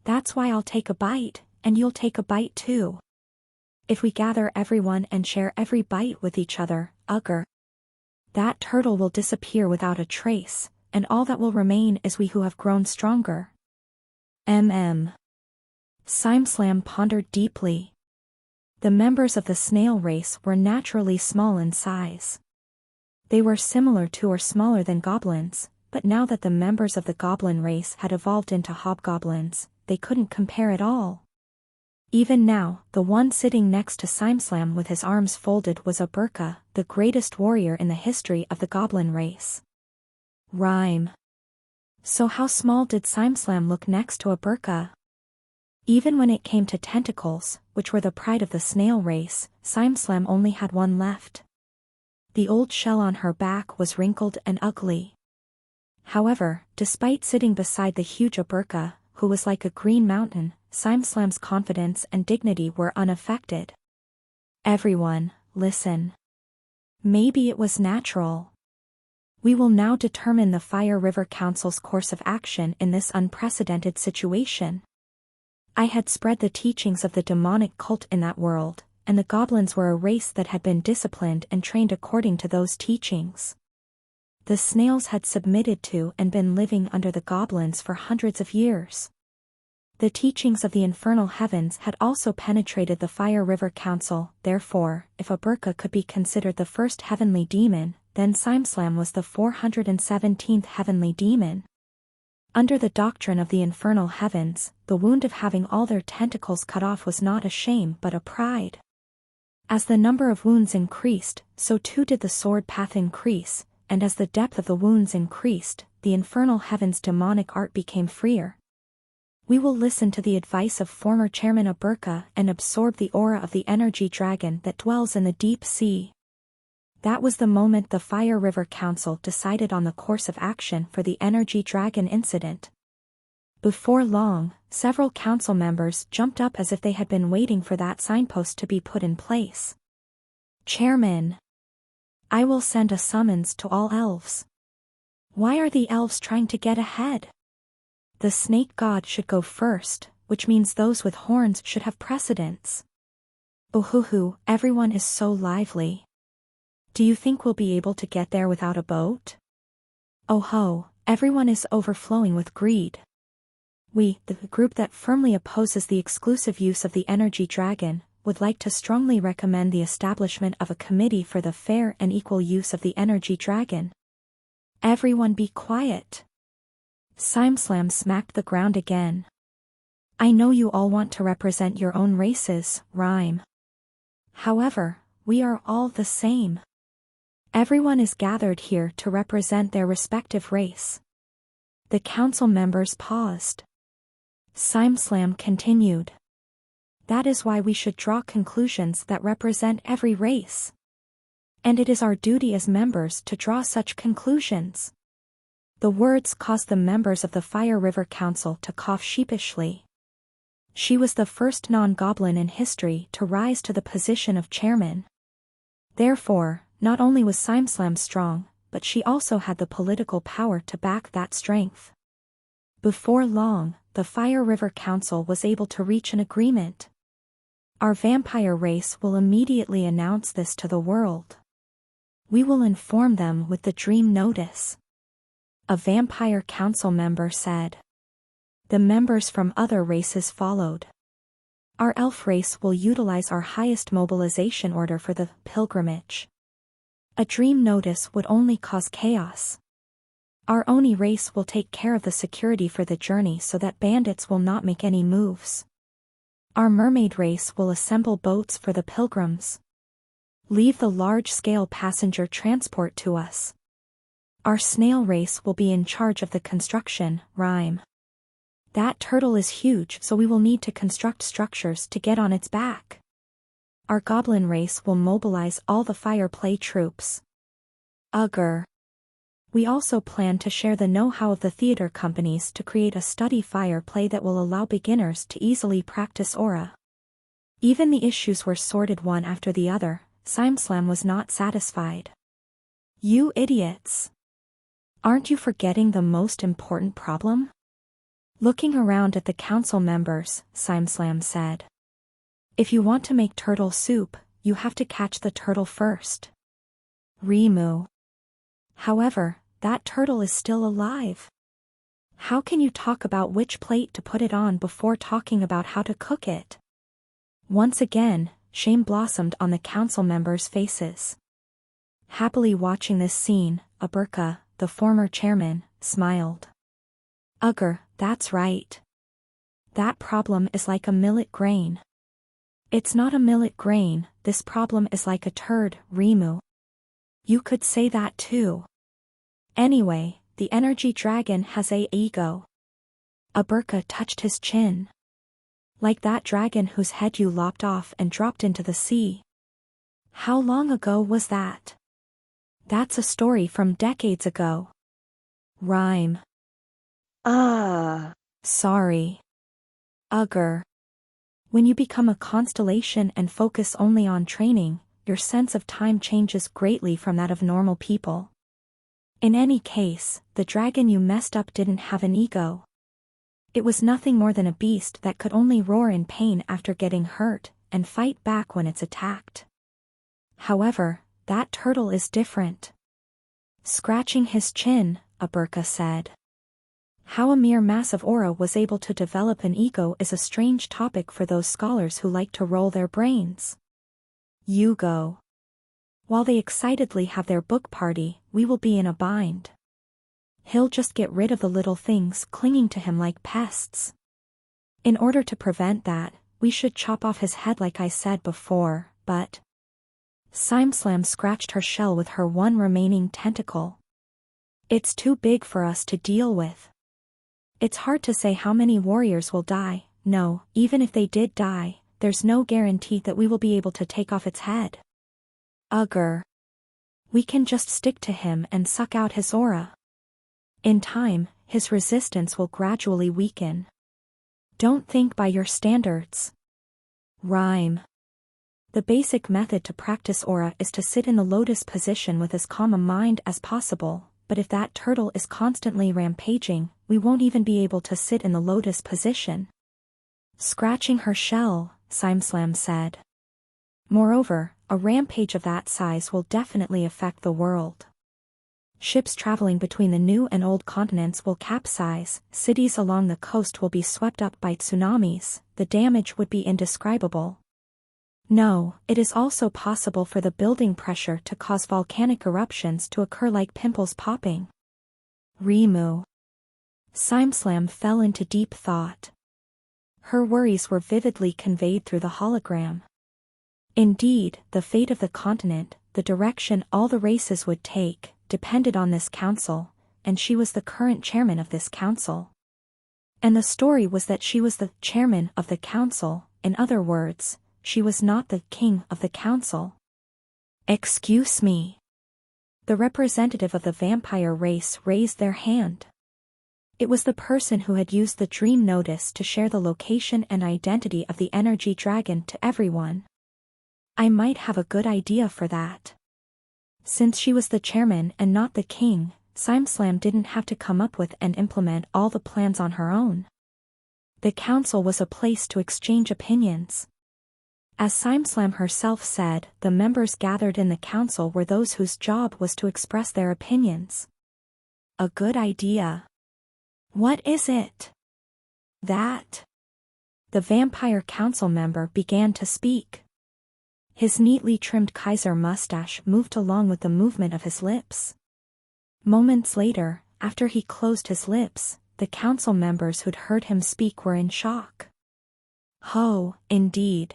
"That's why I'll take a bite, and you'll take a bite too. If we gather everyone and share every bite with each other, ugher, that turtle will disappear without a trace, and all that will remain is we who have grown stronger." Simeslam pondered deeply. The members of the snail race were naturally small in size. They were similar to or smaller than goblins, but now that the members of the goblin race had evolved into hobgoblins, they couldn't compare at all. Even now, the one sitting next to Simeslam with his arms folded was Aburka, the greatest warrior in the history of the goblin race. Rhyme. So how small did Simeslam look next to Aburka? Even when it came to tentacles, which were the pride of the snail race, Simeslam only had one left. The old shell on her back was wrinkled and ugly. However, despite sitting beside the huge Aburka, who was like a green mountain, Simeslam's confidence and dignity were unaffected. "Everyone, listen. Maybe it was natural. We will now determine the Fire River Council's course of action in this unprecedented situation." I had spread the teachings of the demonic cult in that world, and the goblins were a race that had been disciplined and trained according to those teachings. The snails had submitted to and been living under the goblins for hundreds of years. The teachings of the infernal heavens had also penetrated the Fire River Council, therefore, if Aburka could be considered the first heavenly demon, then Simeslam was the 417th heavenly demon. Under the doctrine of the infernal heavens, the wound of having all their tentacles cut off was not a shame but a pride. As the number of wounds increased, so too did the sword path increase, and as the depth of the wounds increased, the infernal heavens' demonic art became freer. We will listen to the advice of former Chairman Aburka and absorb the aura of the energy dragon that dwells in the deep sea. That was the moment the Fire River Council decided on the course of action for the energy dragon incident. Before long, several council members jumped up as if they had been waiting for that signpost to be put in place. "Chairman, I will send a summons to all elves." "Why are the elves trying to get ahead?" "The snake god should go first, which means those with horns should have precedence." "Oohoo, everyone is so lively. Do you think we'll be able to get there without a boat?" "Oh ho, everyone is overflowing with greed. We, the group that firmly opposes the exclusive use of the energy dragon, would like to strongly recommend the establishment of a committee for the fair and equal use of the energy dragon." "Everyone be quiet." Simeslam smacked the ground again. "I know you all want to represent your own races, Rhyme. However, we are all the same. Everyone is gathered here to represent their respective race." The council members paused. Simeslam continued. That is why we should draw conclusions that represent every race. And it is our duty as members to draw such conclusions. The words caused the members of the Fire River Council to cough sheepishly. She was the first non-goblin in history to rise to the position of chairman. Therefore, not only was SimSlam strong, but she also had the political power to back that strength. Before long, the Fire River Council was able to reach an agreement. Our vampire race will immediately announce this to the world. We will inform them with the dream notice. A vampire council member said. The members from other races followed. Our elf race will utilize our highest mobilization order for the pilgrimage. A dream notice would only cause chaos. Our Oni race will take care of the security for the journey so that bandits will not make any moves. Our mermaid race will assemble boats for the pilgrims. Leave the large-scale passenger transport to us. Our snail race will be in charge of the construction, rhyme. That turtle is huge, so we will need to construct structures to get on its back. Our goblin race will mobilize all the fire play troops. Ugher. We also plan to share the know-how of the theater companies to create a study fire play that will allow beginners to easily practice aura. Even the issues were sorted one after the other. SimSlam was not satisfied. You idiots! Aren't you forgetting the most important problem? Looking around at the council members, SimSlam said. If you want to make turtle soup, you have to catch the turtle first. Rimu. However, that turtle is still alive. How can you talk about which plate to put it on before talking about how to cook it? Once again, shame blossomed on the council members' faces. Happily watching this scene, Aburka, the former chairman, smiled. Ugher, that's right. That problem is like a millet grain. It's not a millet grain, this problem is like a turd, Rimu. You could say that too. Anyway, the energy dragon has a ego. Aburka touched his chin. Like that dragon whose head you lopped off and dropped into the sea. How long ago was that? That's a story from decades ago. Rhyme. Sorry. Ugher. When you become a constellation and focus only on training, your sense of time changes greatly from that of normal people. In any case, the dragon you messed up didn't have an ego. It was nothing more than a beast that could only roar in pain after getting hurt, and fight back when it's attacked. However, that turtle is different. Scratching his chin, Aburka said. How a mere mass of aura was able to develop an ego is a strange topic for those scholars who like to roll their brains. You go. While they excitedly have their book party, we will be in a bind. He'll just get rid of the little things clinging to him like pests. In order to prevent that, we should chop off his head like I said before, but... SimSlam scratched her shell with her one remaining tentacle. It's too big for us to deal with. It's hard to say how many warriors will die. No, even if they did die, there's no guarantee that we will be able to take off its head. Ugher. We can just stick to him and suck out his aura. In time, his resistance will gradually weaken. Don't think by your standards. Rhyme. The basic method to practice aura is to sit in the lotus position with as calm a mind as possible, but if that turtle is constantly rampaging, we won't even be able to sit in the lotus position. Scratching her shell, SimSlam said. Moreover, a rampage of that size will definitely affect the world. Ships traveling between the new and old continents will capsize, cities along the coast will be swept up by tsunamis, the damage would be indescribable. No, it is also possible for the building pressure to cause volcanic eruptions to occur like pimples popping. Rimu. SimSlam fell into deep thought. Her worries were vividly conveyed through the hologram. Indeed, the fate of the continent, the direction all the races would take, depended on this council, and she was the current chairman of this council. And the story was that she was the chairman of the council, in other words, she was not the king of the council. Excuse me. The representative of the vampire race raised their hand. It was the person who had used the dream notice to share the location and identity of the energy dragon to everyone. I might have a good idea for that. Since she was the chairman and not the king, SimSlam didn't have to come up with and implement all the plans on her own. The council was a place to exchange opinions. As SimSlam herself said, the members gathered in the council were those whose job was to express their opinions. A good idea. What is it? That. The vampire council member began to speak. His neatly trimmed Kaiser mustache moved along with the movement of his lips. Moments later, after he closed his lips, the council members who'd heard him speak were in shock. Oh, indeed.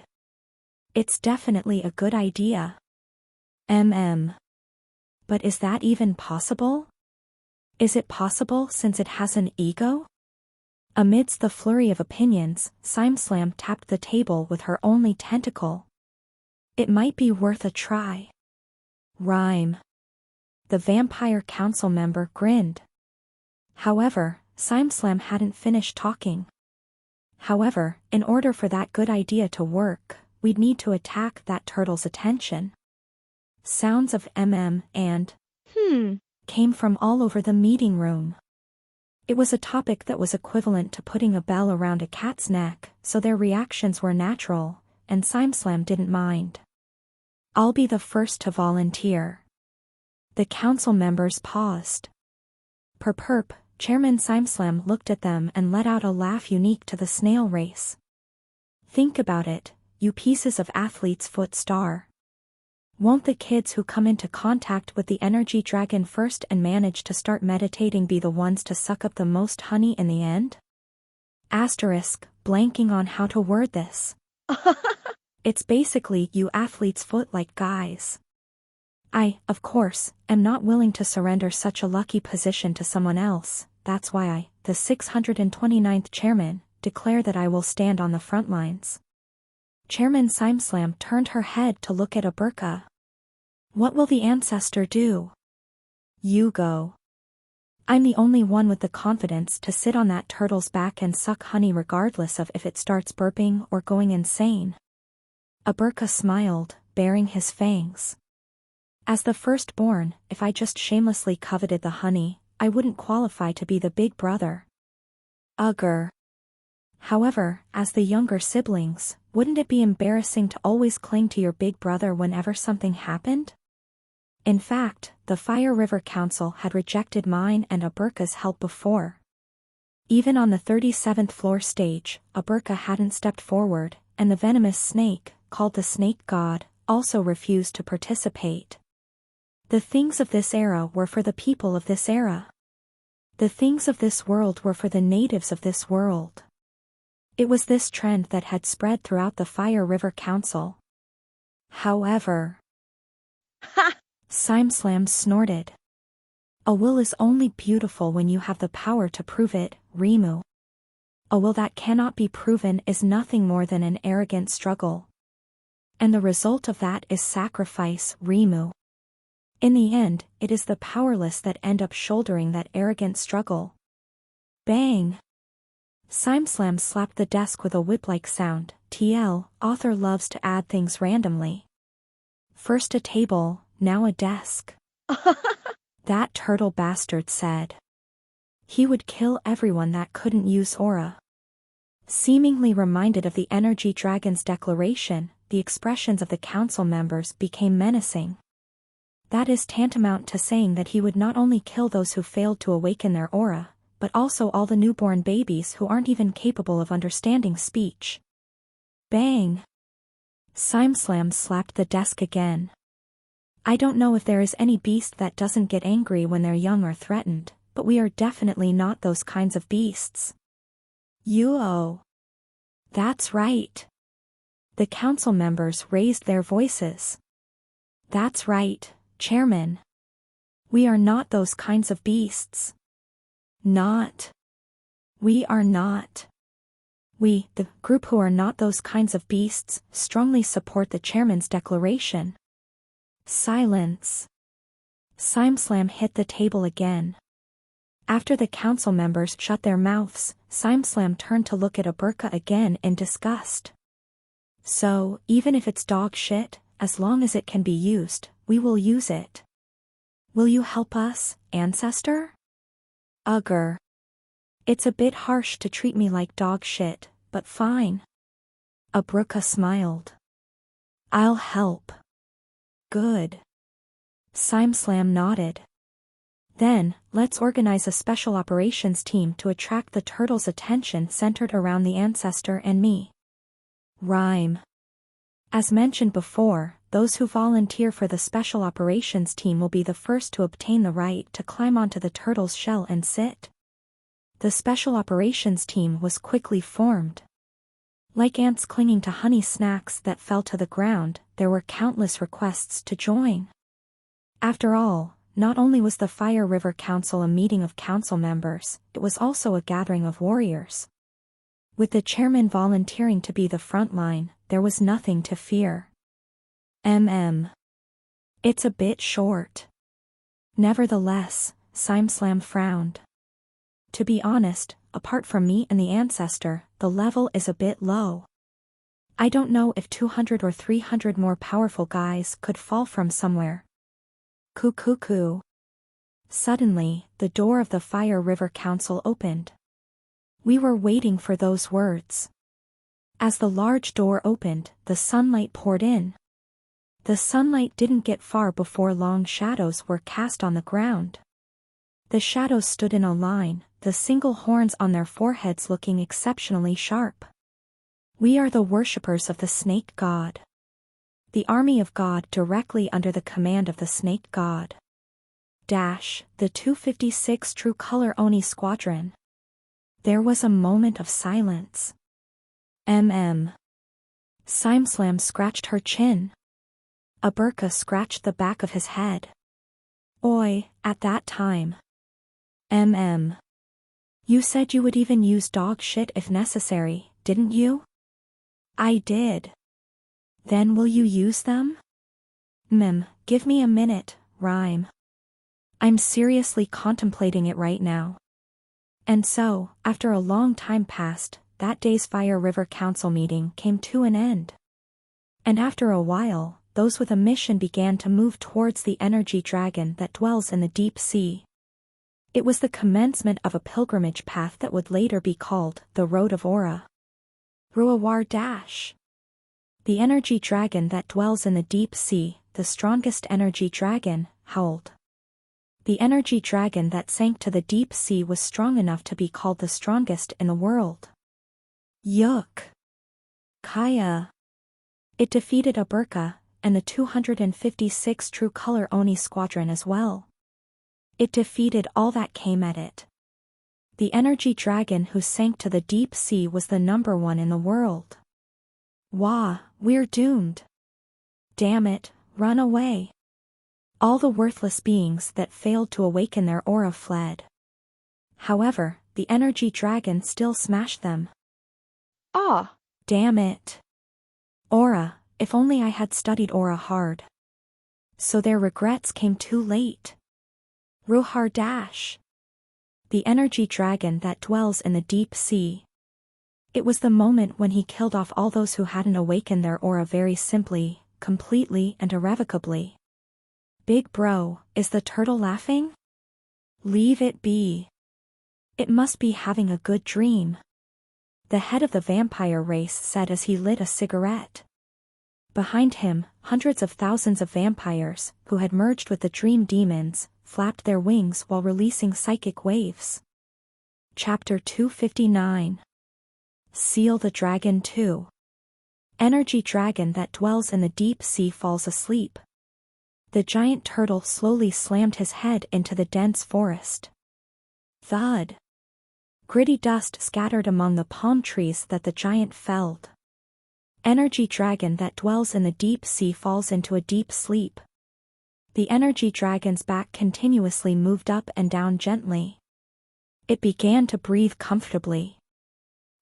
It's definitely a good idea. But is that even possible? Is it possible since it has an ego? Amidst the flurry of opinions, SimSlam tapped the table with her only tentacle. It might be worth a try. Rhyme. The vampire council member grinned. However, SimSlam hadn't finished talking. However, in order for that good idea to work, we'd need to attack that turtle's attention. Sounds of and came from all over the meeting room. It was a topic that was equivalent to putting a bell around a cat's neck, so their reactions were natural, and SimSlam didn't mind. I'll be the first to volunteer. The council members paused. Perp, Chairman SimSlam looked at them and let out a laugh unique to the snail race. Think about it, you pieces of athlete's foot star. Won't the kids who come into contact with the energy dragon first and manage to start meditating be the ones to suck up the most honey in the end? Asterisk, blanking on how to word this. It's basically you athlete's foot-like guys. I, of course, am not willing to surrender such a lucky position to someone else. That's why I, the 629th chairman, declare that I will stand on the front lines. Chairman SimSlam turned her head to look at Aberka. What will the ancestor do? You go. I'm the only one with the confidence to sit on that turtle's back and suck honey regardless of if it starts burping or going insane. Aberka smiled, baring his fangs. As the firstborn, if I just shamelessly coveted the honey, I wouldn't qualify to be the big brother. Ugher. However, as the younger siblings, wouldn't it be embarrassing to always cling to your big brother whenever something happened? In fact, the Fire River Council had rejected mine and Aberka's help before. Even on the 37th floor stage, Aberka hadn't stepped forward, and the venomous snake, called the Snake God, also refused to participate. The things of this era were for the people of this era. The things of this world were for the natives of this world. It was this trend that had spread throughout the Fire River Council. However, SimSlam snorted. A will is only beautiful when you have the power to prove it, Rimu. A will that cannot be proven is nothing more than an arrogant struggle. And the result of that is sacrifice, Rimu. In the end, it is the powerless that end up shouldering that arrogant struggle. Bang! SimSlam slapped the desk with a whip-like sound. TL, author loves to add things randomly. First a table, now a desk. That turtle bastard said. He would kill everyone that couldn't use aura. Seemingly reminded of the energy dragon's declaration, the expressions of the council members became menacing. That is tantamount to saying that he would not only kill those who failed to awaken their aura, but also all the newborn babies who aren't even capable of understanding speech. Bang! SimSlam slapped the desk again. I don't know if there is any beast that doesn't get angry when they're young or threatened, but we are definitely not those kinds of beasts. That's right. The council members raised their voices. That's right, Chairman. We are not those kinds of beasts. Not. We are not. We, the group who are not those kinds of beasts, strongly support the chairman's declaration. Silence. Simslam hit the table again. After the council members shut their mouths, Simslam turned to look at Aburka again in disgust. So, even if it's dog shit, as long as it can be used, we will use it. Will you help us, ancestor? Ugher. It's a bit harsh to treat me like dog shit, but fine. Aburka smiled. I'll help. Good. Simslam nodded. Then, let's organize a special operations team to attract the turtle's attention centered around the ancestor and me. Rhyme. As mentioned before, those who volunteer for the special operations team will be the first to obtain the right to climb onto the turtle's shell and sit. The special operations team was quickly formed. Like ants clinging to honey snacks that fell to the ground, there were countless requests to join. After all, not only was the Fire River Council a meeting of council members, it was also a gathering of warriors. With the chairman volunteering to be the front line, there was nothing to fear. It's a bit short. Nevertheless, Simslam frowned. To be honest, apart from me and the ancestor, the level is a bit low. I don't know if 200 or 300 more powerful guys could fall from somewhere. Cuckoo. Suddenly, the door of the Fire River Council opened. We were waiting for those words. As the large door opened, the sunlight poured in. The sunlight didn't get far before long shadows were cast on the ground. The shadows stood in a line, the single horns on their foreheads looking exceptionally sharp. We are the worshippers of the snake god. The army of God directly under the command of the snake god. The 256 True Color Oni Squadron. There was a moment of silence. Simslam scratched her chin. Aburka scratched the back of his head. Oi, at that time. You said you would even use dog shit if necessary, didn't you? I did. Then will you use them? Give me a minute, Rhyme. I'm seriously contemplating it right now. And so, after a long time passed, that day's Fire River Council meeting came to an end. And after a while, those with a mission began to move towards the energy dragon that dwells in the deep sea. It was the commencement of a pilgrimage path that would later be called the Road of Aura. Ruawar Dash. The energy dragon that dwells in the deep sea, the strongest energy dragon, howled. The energy dragon that sank to the deep sea was strong enough to be called the strongest in the world. Yuk. Kaya. It defeated Aburka, and the 256 True Color Oni Squadron as well. It defeated all that came at it. The energy dragon who sank to the deep sea was the #1 in the world. Wah, we're doomed. Damn it, run away. All the worthless beings that failed to awaken their aura fled. However, the energy dragon still smashed them. Ah! Damn it. Aura, if only I had studied aura hard. So their regrets came too late. Ruhar Dash. The energy dragon that dwells in the deep sea. It was the moment when he killed off all those who hadn't awakened their aura very simply, completely and irrevocably. Big bro, is the turtle laughing? Leave it be. It must be having a good dream. The head of the vampire race said as he lit a cigarette. Behind him, hundreds of thousands of vampires, who had merged with the dream demons, flapped their wings while releasing psychic waves. Chapter 259. Seal the Dragon 2. Energy dragon that dwells in the deep sea falls asleep. The giant turtle slowly slammed his head into the dense forest. Thud. Gritty dust scattered among the palm trees that the giant felled. Energy dragon that dwells in the deep sea falls into a deep sleep. The energy dragon's back continuously moved up and down gently. It began to breathe comfortably.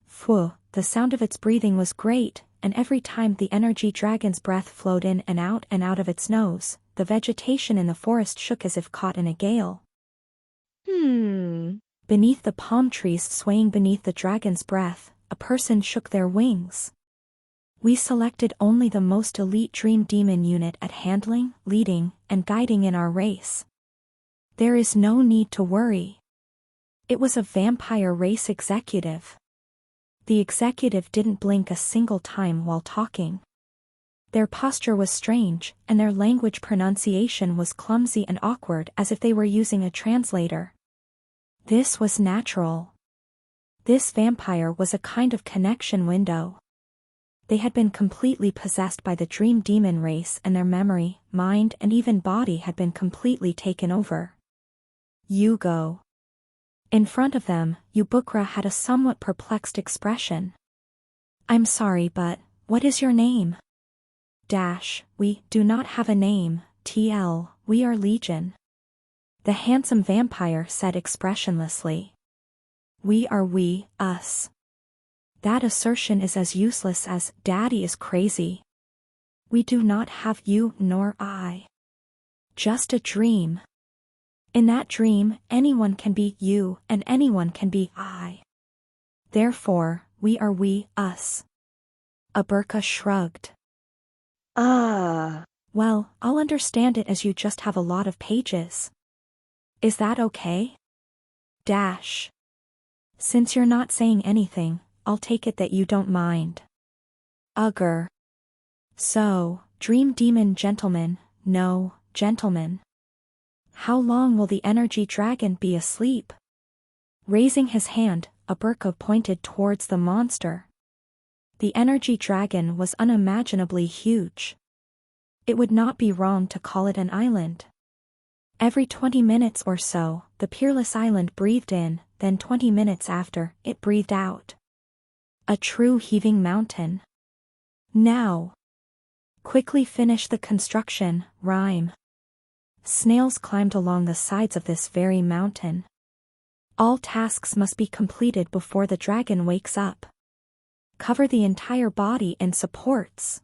Phew, the sound of its breathing was great, and every time the energy dragon's breath flowed in and out of its nose, the vegetation in the forest shook as if caught in a gale. Beneath the palm trees swaying beneath the dragon's breath, a person shook their wings. We selected only the most elite Dream Demon unit at handling, leading, and guiding in our race. There is no need to worry. It was a vampire race executive. The executive didn't blink a single time while talking. Their posture was strange, and their language pronunciation was clumsy and awkward as if they were using a translator. This was natural. This vampire was a kind of connection window. They had been completely possessed by the Dream Demon race, and their memory, mind, and even body had been completely taken over. You go. In front of them, Ubukra had a somewhat perplexed expression. I'm sorry, but what is your name? We do not have a name, TL, we are Legion. The handsome vampire said expressionlessly. We are we, us. That assertion is as useless as Daddy is crazy. We do not have you nor I. Just a dream. In that dream, anyone can be you and anyone can be I. Therefore, we are we, us. Aburka shrugged. Well, I'll understand it as you just have a lot of pages. Is that okay? Since you're not saying anything, I'll take it that you don't mind. Ugher. So, Dream Demon gentlemen, no, gentlemen. How long will the energy dragon be asleep? Raising his hand, Aburka pointed towards the monster. The energy dragon was unimaginably huge. It would not be wrong to call it an island. Every 20 minutes or so, the peerless island breathed in, then 20 minutes after, it breathed out. A true heaving mountain. Now. Quickly finish the construction, Rhyme. Snails climbed along the sides of this very mountain. All tasks must be completed before the dragon wakes up. Cover the entire body in supports.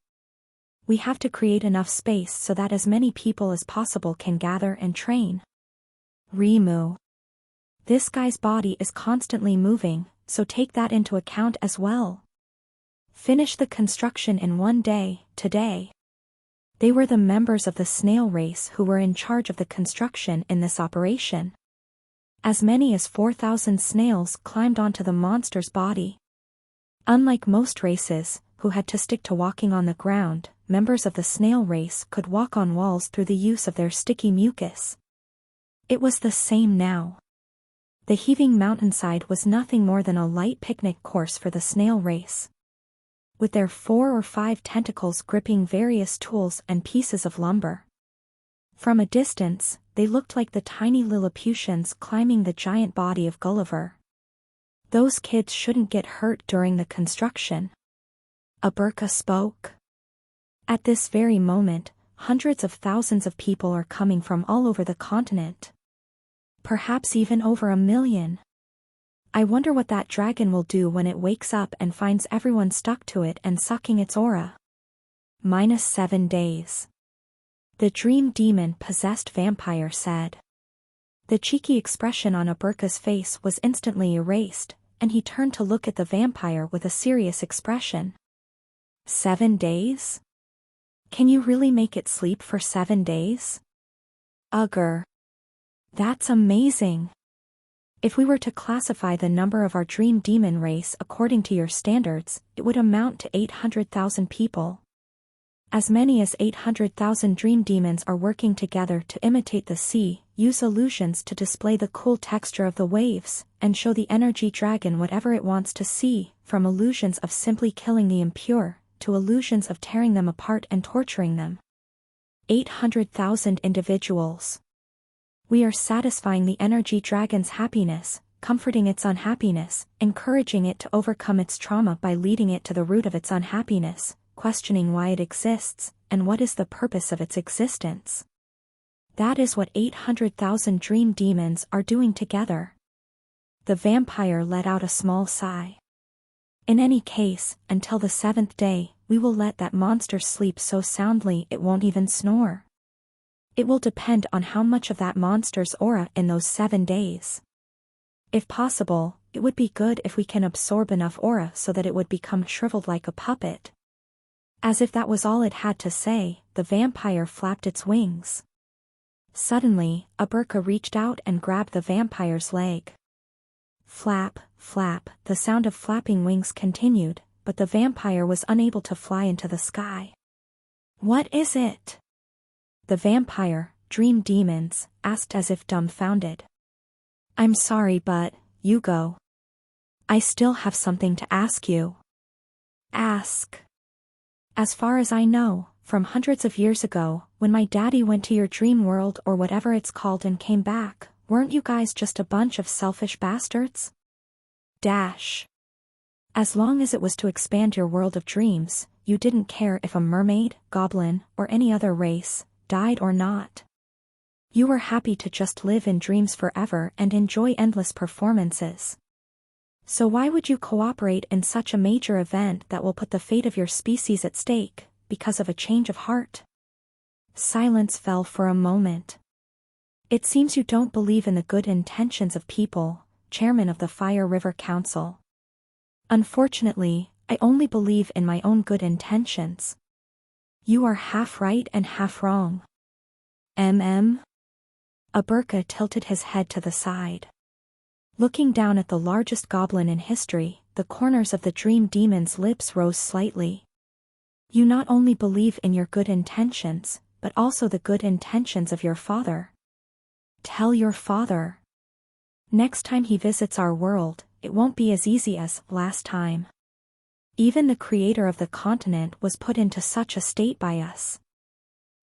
We have to create enough space so that as many people as possible can gather and train. Rimu. This guy's body is constantly moving, so take that into account as well. Finish the construction in one day, today. They were the members of the snail race who were in charge of the construction in this operation. As many as 4,000 snails climbed onto the monster's body. Unlike most races, who had to stick to walking on the ground, members of the snail race could walk on walls through the use of their sticky mucus. It was the same now. The heaving mountainside was nothing more than a light picnic course for the snail race. With their 4 or 5 tentacles gripping various tools and pieces of lumber. From a distance, they looked like the tiny Lilliputians climbing the giant body of Gulliver. Those kids shouldn't get hurt during the construction. Aburka spoke. At this very moment, hundreds of thousands of people are coming from all over the continent. Perhaps even over 1 million. I wonder what that dragon will do when it wakes up and finds everyone stuck to it and sucking its aura. -7 days. The Dream Demon possessed vampire said. The cheeky expression on Aburka's face was instantly erased, and he turned to look at the vampire with a serious expression. 7 days? Can you really make it sleep for 7 days? Ugher. That's amazing. If we were to classify the number of our Dream Demon race according to your standards, it would amount to 800,000 people. As many as 800,000 Dream Demons are working together to imitate the sea, use illusions to display the cool texture of the waves, and show the energy dragon whatever it wants to see, from illusions of simply killing the impure, to illusions of tearing them apart and torturing them. 800,000 individuals. We are satisfying the energy dragon's happiness, comforting its unhappiness, encouraging it to overcome its trauma by leading it to the root of its unhappiness, questioning why it exists, and what is the purpose of its existence. That is what 800,000 Dream Demons are doing together. The vampire let out a small sigh. In any case, until the 7th day, we will let that monster sleep so soundly it won't even snore. It will depend on how much of that monster's aura in those 7 days. If possible, it would be good if we can absorb enough aura so that it would become shriveled like a puppet. As if that was all it had to say, the vampire flapped its wings. Suddenly, a burka reached out and grabbed the vampire's leg. Flap, flap, the sound of flapping wings continued, but the vampire was unable to fly into the sky. What is it? The vampire, dream demons, asked as if dumbfounded. I'm sorry, but, you go. I still have something to ask you. Ask. As far as I know, from hundreds of years ago, when my daddy went to your dream world or whatever it's called and came back, weren't you guys just a bunch of selfish bastards? Dash. As long as it was to expand your world of dreams, you didn't care if a mermaid, goblin, or any other race, died or not. You were happy to just live in dreams forever and enjoy endless performances. So why would you cooperate in such a major event that will put the fate of your species at stake, because of a change of heart? Silence fell for a moment. It seems you don't believe in the good intentions of people, Chairman of the Fire River Council. Unfortunately, I only believe in my own good intentions. You are half right and half wrong. A burka tilted his head to the side. Looking down at the largest goblin in history, the corners of the dream demon's lips rose slightly. You not only believe in your good intentions, but also the good intentions of your father. Tell your father. Next time he visits our world, it won't be as easy as last time. Even the creator of the continent was put into such a state by us.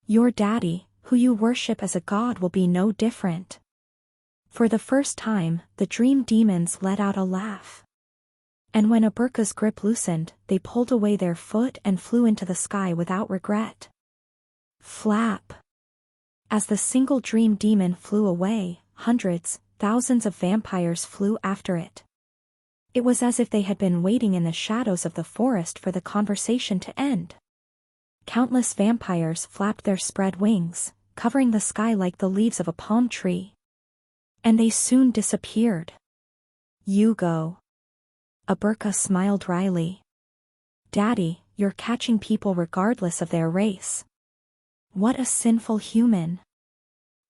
Your daddy, who you worship as a god, will be no different. For the first time, the dream demons let out a laugh. And when Aburka's grip loosened, they pulled away their foot and flew into the sky without regret. Flap. As the single dream demon flew away, hundreds, thousands of vampires flew after it. It was as if they had been waiting in the shadows of the forest for the conversation to end. Countless vampires flapped their spread wings, covering the sky like the leaves of a palm tree. And they soon disappeared. You go. Aburka smiled wryly. Daddy, you're catching people regardless of their race. What a sinful human.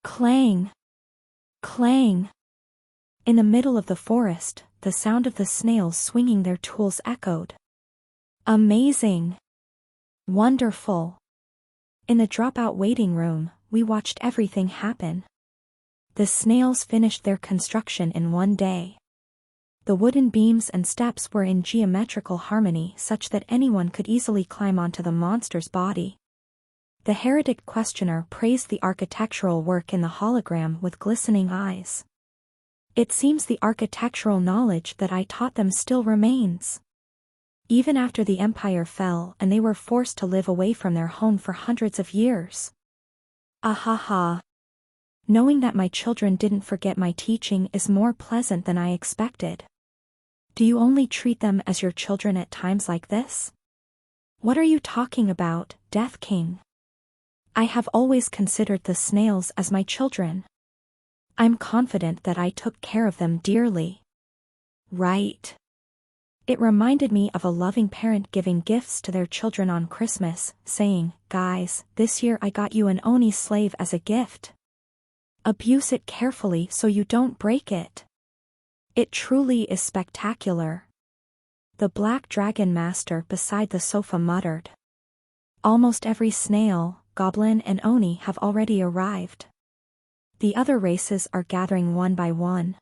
Clang. Clang. In the middle of the forest, the sound of the snails swinging their tools echoed. Amazing. Wonderful. In the dropout waiting room, we watched everything happen. The snails finished their construction in one day. The wooden beams and steps were in geometrical harmony such that anyone could easily climb onto the monster's body. The heretic questioner praised the architectural work in the hologram with glistening eyes. It seems the architectural knowledge that I taught them still remains. Even after the empire fell and they were forced to live away from their home for hundreds of years. Ahaha. Knowing that my children didn't forget my teaching is more pleasant than I expected. Do you only treat them as your children at times like this? What are you talking about, Death King? I have always considered the snails as my children. I'm confident that I took care of them dearly. Right. It reminded me of a loving parent giving gifts to their children on Christmas, saying, "Guys, this year I got you an Oni slave as a gift. Abuse it carefully so you don't break it. It truly is spectacular." The black dragon master beside the sofa muttered. Almost every snail, goblin and Oni have already arrived. The other races are gathering one by one.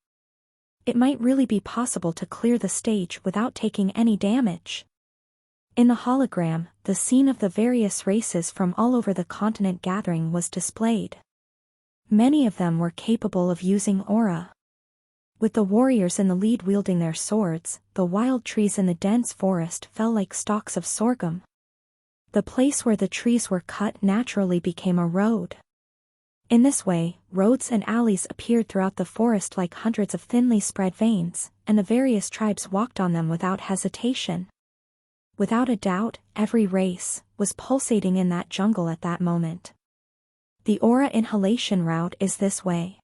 It might really be possible to clear the stage without taking any damage. In the hologram, the scene of the various races from all over the continent gathering was displayed. Many of them were capable of using aura. With the warriors in the lead wielding their swords, the wild trees in the dense forest fell like stalks of sorghum. The place where the trees were cut naturally became a road. In this way, roads and alleys appeared throughout the forest like hundreds of thinly spread veins, and the various tribes walked on them without hesitation. Without a doubt, every race was pulsating in that jungle at that moment. The aura inhalation route is this way.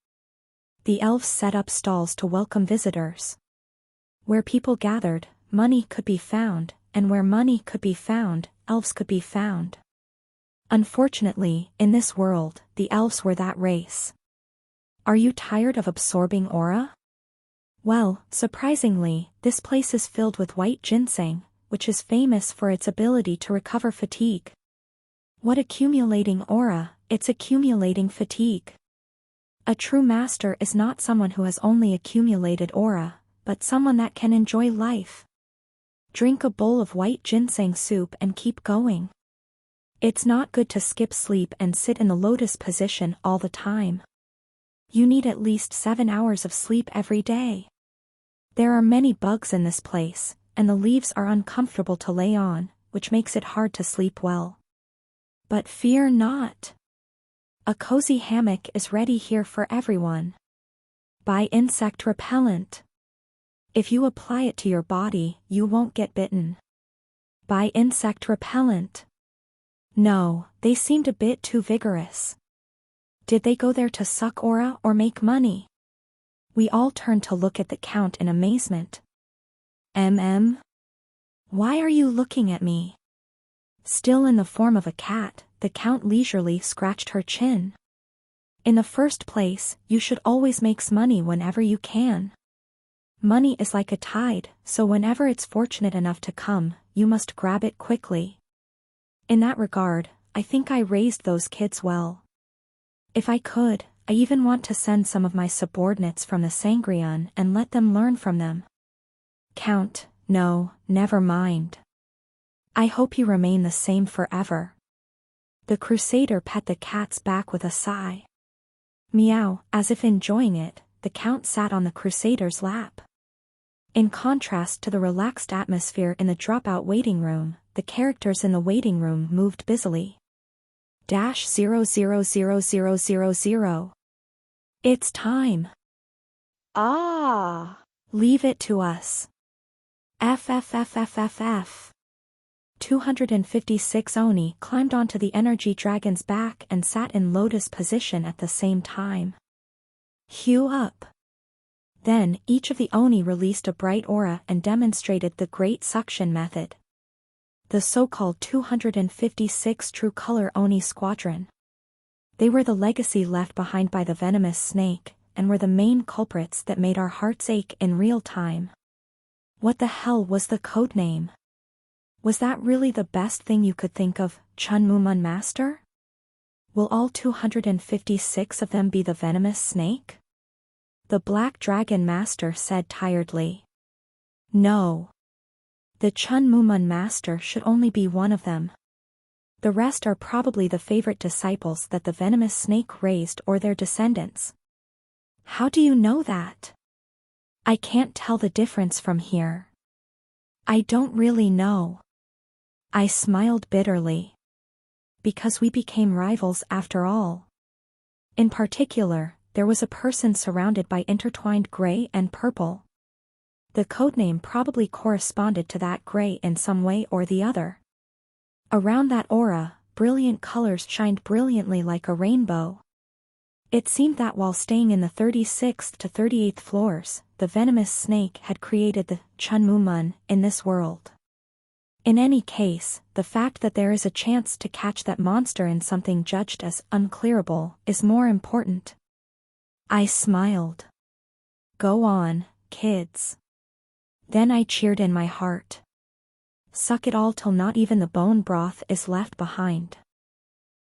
The elves set up stalls to welcome visitors. Where people gathered, money could be found, and where money could be found, elves could be found. Unfortunately, in this world, the elves were that race. Are you tired of absorbing aura? Well, surprisingly, this place is filled with white ginseng, which is famous for its ability to recover fatigue. What accumulating aura, it's accumulating fatigue. A true master is not someone who has only accumulated aura, but someone that can enjoy life. Drink a bowl of white ginseng soup and keep going. It's not good to skip sleep and sit in the lotus position all the time. You need at least 7 hours of sleep every day. There are many bugs in this place, and the leaves are uncomfortable to lay on, which makes it hard to sleep well. But fear not. A cozy hammock is ready here for everyone. Buy insect repellent. If you apply it to your body, you won't get bitten. Buy insect repellent. No, they seemed a bit too vigorous. Did they go there to suck aura or make money? We all turned to look at the Count in amazement. Why are you looking at me? Still in the form of a cat, the Count leisurely scratched her chin. In the first place, you should always make money whenever you can. Money is like a tide, so whenever it's fortunate enough to come, you must grab it quickly. In that regard, I think I raised those kids well. If I could, I even want to send some of my subordinates from the Sangreon and let them learn from them. Count, no, never mind. I hope you remain the same forever. The Crusader pet the cat's back with a sigh. Meow, as if enjoying it, the Count sat on the Crusader's lap. In contrast to the relaxed atmosphere in the dropout waiting room, the characters in the waiting room moved busily. -0000000. It's time. Ah. Leave it to us. FFFFFF. 256 Oni climbed onto the energy dragon's back and sat in lotus position at the same time. Hew up. Then, each of the Oni released a bright aura and demonstrated the Great Suction method. The so-called 256 True Color Oni Squadron. They were the legacy left behind by the venomous snake, and were the main culprits that made our hearts ache in real time. What the hell was the codename? Was that really the best thing you could think of, Chunmumun Master? Will all 256 of them be the venomous snake? The Black Dragon Master said tiredly. No. The Chunmumun Master should only be one of them. The rest are probably the favorite disciples that the venomous snake raised or their descendants. How do you know that? I can't tell the difference from here. I don't really know. I smiled bitterly. Because we became rivals after all. In particular, there was a person surrounded by intertwined gray and purple. The codename probably corresponded to that gray in some way or the other. Around that aura, brilliant colors shined brilliantly like a rainbow. It seemed that while staying in the 36th to 38th floors, the venomous snake had created the Chunmumun in this world. In any case, the fact that there is a chance to catch that monster in something judged as unclearable is more important. I smiled. Go on, kids. Then I cheered in my heart. Suck it all till not even the bone broth is left behind.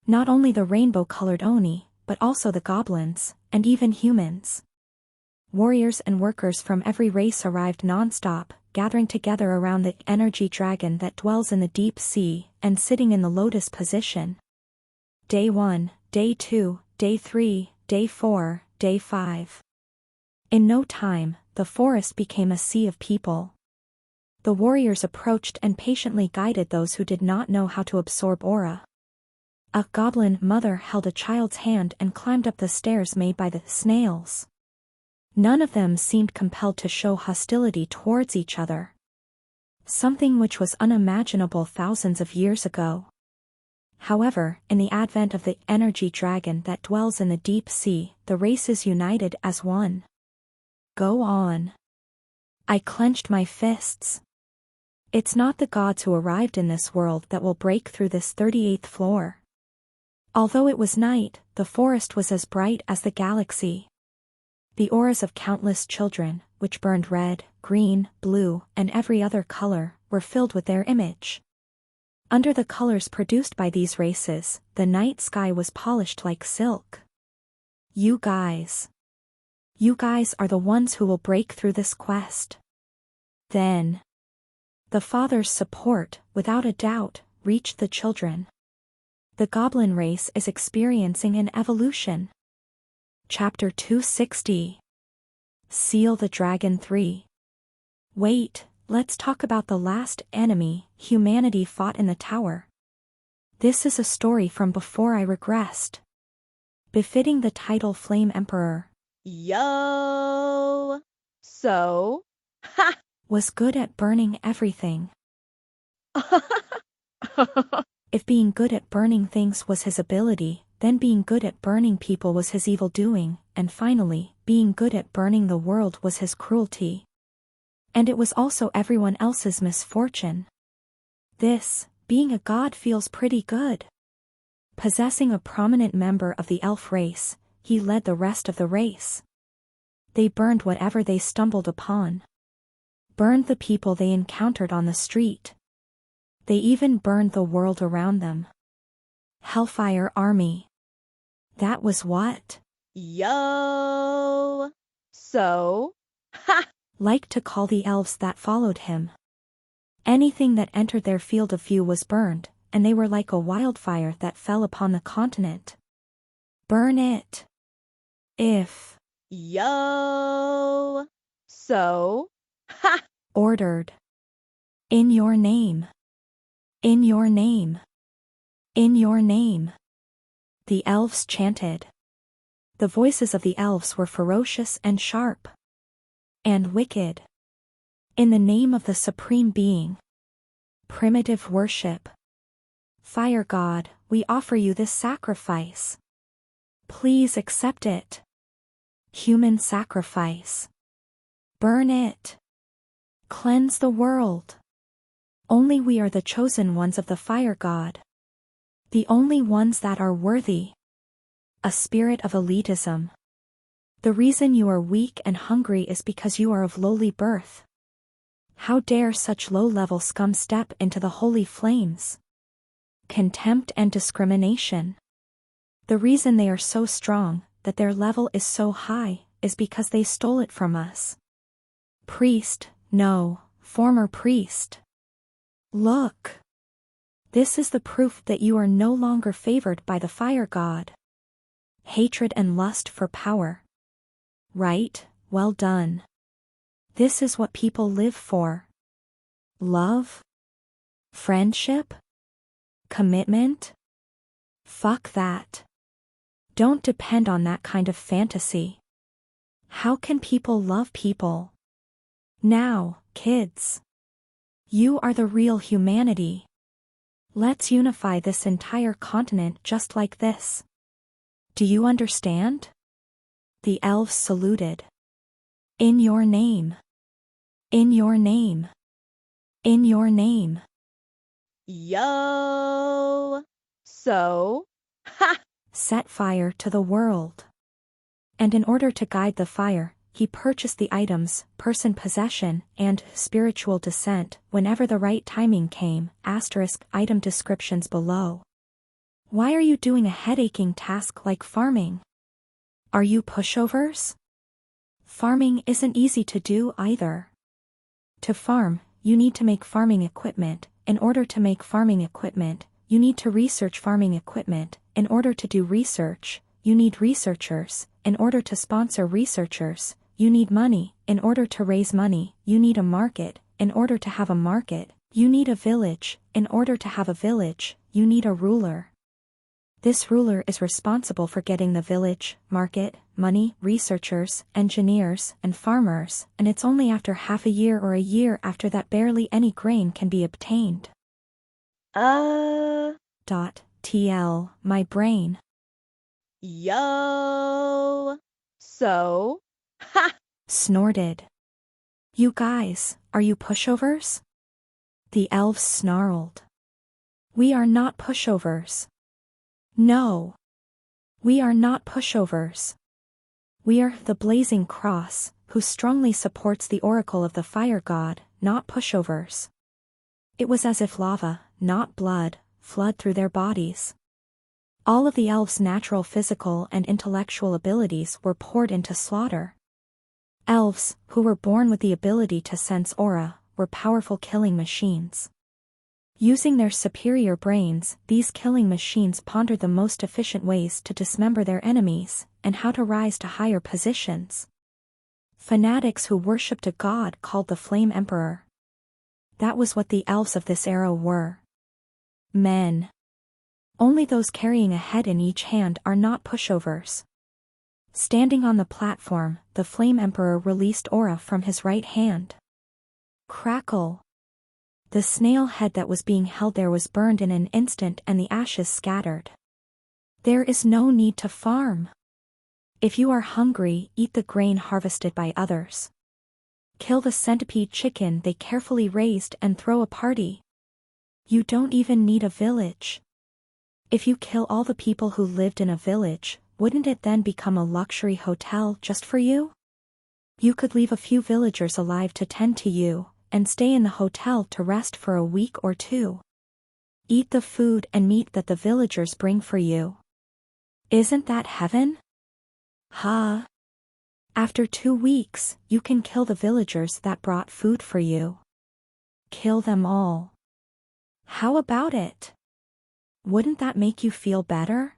Not only the rainbow-colored Oni, but also the goblins, and even humans. Warriors and workers from every race arrived non-stop, gathering together around the energy dragon that dwells in the deep sea, and sitting in the lotus position. Day 1, Day 2, Day 3, Day 4, Day 5. In no time, the forest became a sea of people. The warriors approached and patiently guided those who did not know how to absorb aura. A goblin mother held a child's hand and climbed up the stairs made by the snails. None of them seemed compelled to show hostility towards each other. Something which was unimaginable thousands of years ago. However, in the advent of the energy dragon that dwells in the deep sea, the races united as one. Go on. I clenched my fists. It's not the gods who arrived in this world that will break through this 38th floor. Although it was night, the forest was as bright as the galaxy. The auras of countless children, which burned red, green, blue, and every other color, were filled with their image. Under the colors produced by these races, the night sky was polished like silk. You guys are the ones who will break through this quest. Then, the father's support, without a doubt, reached the children. The goblin race is experiencing an evolution. Chapter 260. Seal the Dragon 3. Wait, let's talk about the last enemy humanity fought in the tower. This is a story from before I regressed. Befitting the title Flame Emperor. Yo! So? Ha! Was good at burning everything. If being good at burning things was his ability, then being good at burning people was his evil doing, and finally, being good at burning the world was his cruelty. And it was also everyone else's misfortune. This, being a god, feels pretty good. Possessing a prominent member of the elf race, he led the rest of the race. They burned whatever they stumbled upon. Burned the people they encountered on the street. They even burned the world around them. Hellfire Army. That was what? Yo! So? Ha! Liked to call the elves that followed him. Anything that entered their field of view was burned, and they were like a wildfire that fell upon the continent. Burn it. If. Yo! So? Ha! Ordered. In your name. In your name. In your name. The elves chanted. The voices of the elves were ferocious and sharp. And wicked. In the name of the Supreme Being. Primitive worship. Fire God, we offer you this sacrifice. Please accept it. Human sacrifice. Burn it. Cleanse the world. Only we are the chosen ones of the Fire God. The only ones that are worthy. A spirit of elitism. The reason you are weak and hungry is because you are of lowly birth. How dare such low-level scum step into the holy flames? Contempt and discrimination. The reason they are so strong, that their level is so high, is because they stole it from us. Priest, no, former priest. Look. This is the proof that you are no longer favored by the Fire God. Hatred and lust for power. Right, well done. This is what people live for. Love? Friendship? Commitment? Fuck that. Don't depend on that kind of fantasy. How can people love people? Now, kids. You are the real humanity. Let's unify this entire continent just like this. Do you understand? The elves saluted. In your name. In your name. In your name. Yo! So? Ha! Set fire to the world. And in order to guide the fire, he purchased the items, person possession, and spiritual descent, whenever the right timing came, item descriptions below. Why are you doing a head-aching task like farming? Are you pushovers? Farming isn't easy to do either. To farm, you need to make farming equipment. In order to make farming equipment, you need to research farming equipment. In order to do research, you need researchers. In order to sponsor researchers, you need money. In order to raise money, you need a market. In order to have a market, you need a village. In order to have a village, you need a ruler. This ruler is responsible for getting the village, market, money, researchers, engineers, and farmers, and it's only after half a year or a year after that barely any grain can be obtained. TL, my brain. Yo. So. Ha! Snorted. You guys, are you pushovers? The elves snarled. We are not pushovers. No. We are not pushovers. We are the Blazing Cross, who strongly supports the oracle of the fire god, not pushovers. It was as if lava, not blood, flood through their bodies. All of the elves' natural physical and intellectual abilities were poured into slaughter. Elves, who were born with the ability to sense aura, were powerful killing machines. Using their superior brains, these killing machines pondered the most efficient ways to dismember their enemies, and how to rise to higher positions. Fanatics who worshipped a god called the Flame Emperor. That was what the elves of this era were. Men. Only those carrying a head in each hand are not pushovers. Standing on the platform, the Flame Emperor released aura from his right hand. Crackle. The snail head that was being held there was burned in an instant and the ashes scattered. There is no need to farm. If you are hungry, eat the grain harvested by others. Kill the centipede chicken they carefully raised and throw a party. You don't even need a village. If you kill all the people who lived in a village, wouldn't it then become a luxury hotel just for you? You could leave a few villagers alive to tend to you, and stay in the hotel to rest for a week or two. Eat the food and meat that the villagers bring for you. Isn't that heaven? Huh? After 2 weeks, you can kill the villagers that brought food for you. Kill them all. How about it? Wouldn't that make you feel better?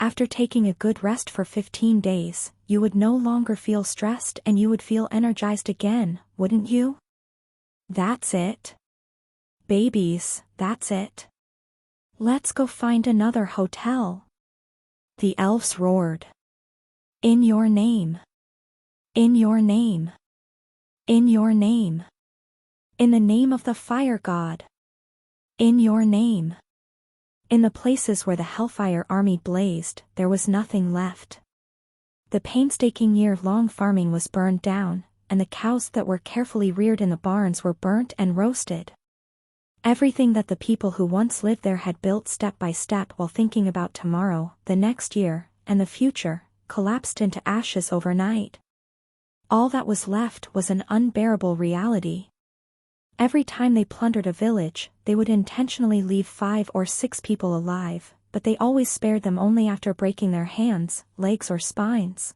After taking a good rest for 15 days, you would no longer feel stressed and you would feel energized again, wouldn't you? That's it. Babies, that's it. Let's go find another hotel. The elves roared. In your name. In your name. In your name. In the name of the fire god. In your name. In the places where the Hellfire army blazed, there was nothing left. The painstaking year-long farming was burned down, and the cows that were carefully reared in the barns were burnt and roasted. Everything that the people who once lived there had built step by step while thinking about tomorrow, the next year, and the future, collapsed into ashes overnight. All that was left was an unbearable reality. Every time they plundered a village, they would intentionally leave 5 or 6 people alive, but they always spared them only after breaking their hands, legs or spines.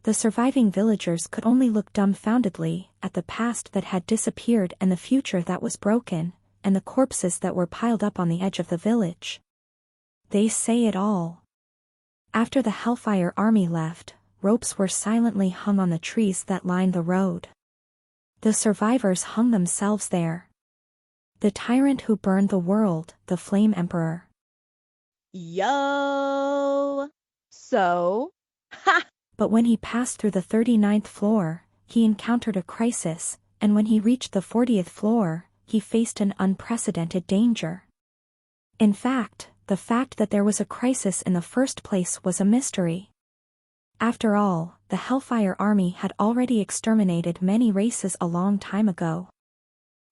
The surviving villagers could only look dumbfoundedly at the past that had disappeared and the future that was broken, and the corpses that were piled up on the edge of the village. They say it all. After the Hellfire army left, ropes were silently hung on the trees that lined the road. The survivors hung themselves there. The tyrant who burned the world, the Flame Emperor. Yo. So. Ha! But when he passed through the 39th floor, he encountered a crisis, and when he reached the 40th floor, he faced an unprecedented danger. In fact, the fact that there was a crisis in the first place was a mystery. After all, the Hellfire army had already exterminated many races a long time ago.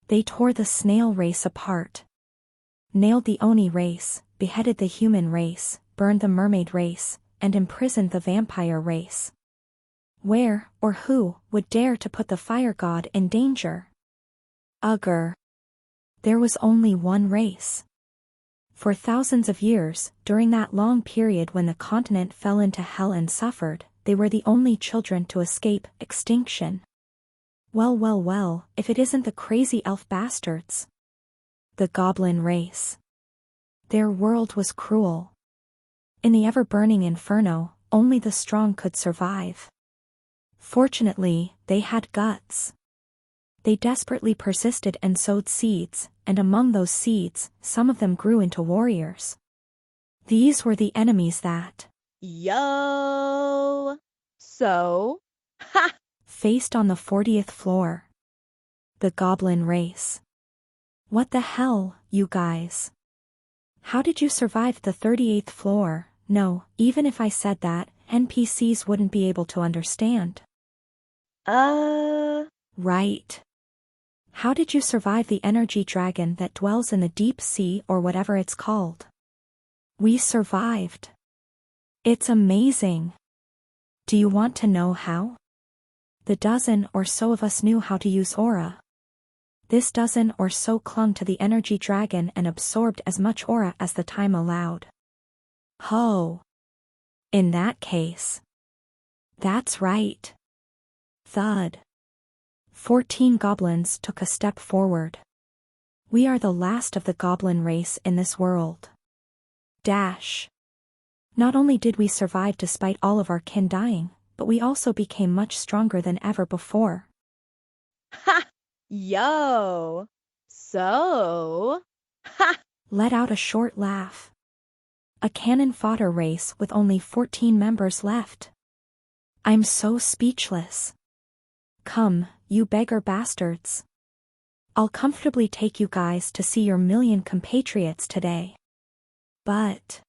They tore the snail race apart. Nailed the Oni race, beheaded the human race, burned the mermaid race, and imprisoned the vampire race. Where, or who, would dare to put the fire god in danger? Ugh. There was only one race. For thousands of years, during that long period when the continent fell into hell and suffered, they were the only children to escape extinction. Well, if it isn't the crazy elf bastards. The goblin race. Their world was cruel. In the ever-burning inferno, only the strong could survive. Fortunately, they had guts. They desperately persisted and sowed seeds, and among those seeds, some of them grew into warriors. These were the enemies that Yo! So? Ha! faced on the 40th floor. The goblin race. What the hell, you guys? How did you survive the 38th floor? No, even if I said that, NPCs wouldn't be able to understand. Right. How did you survive the energy dragon that dwells in the deep sea or whatever it's called? We survived. It's amazing. Do you want to know how? The dozen or so of us knew how to use aura. This dozen or so clung to the energy dragon and absorbed as much aura as the time allowed. Ho! In that case. That's right. Thud. 14 goblins took a step forward. We are the last of the goblin race in this world. Dash. Not only did we survive despite all of our kin dying, but we also became much stronger than ever before. Ha! Yo! So? Ha! Let out a short laugh. A cannon fodder race with only 14 members left. I'm so speechless. Come, you beggar bastards. I'll comfortably take you guys to see your million compatriots today. But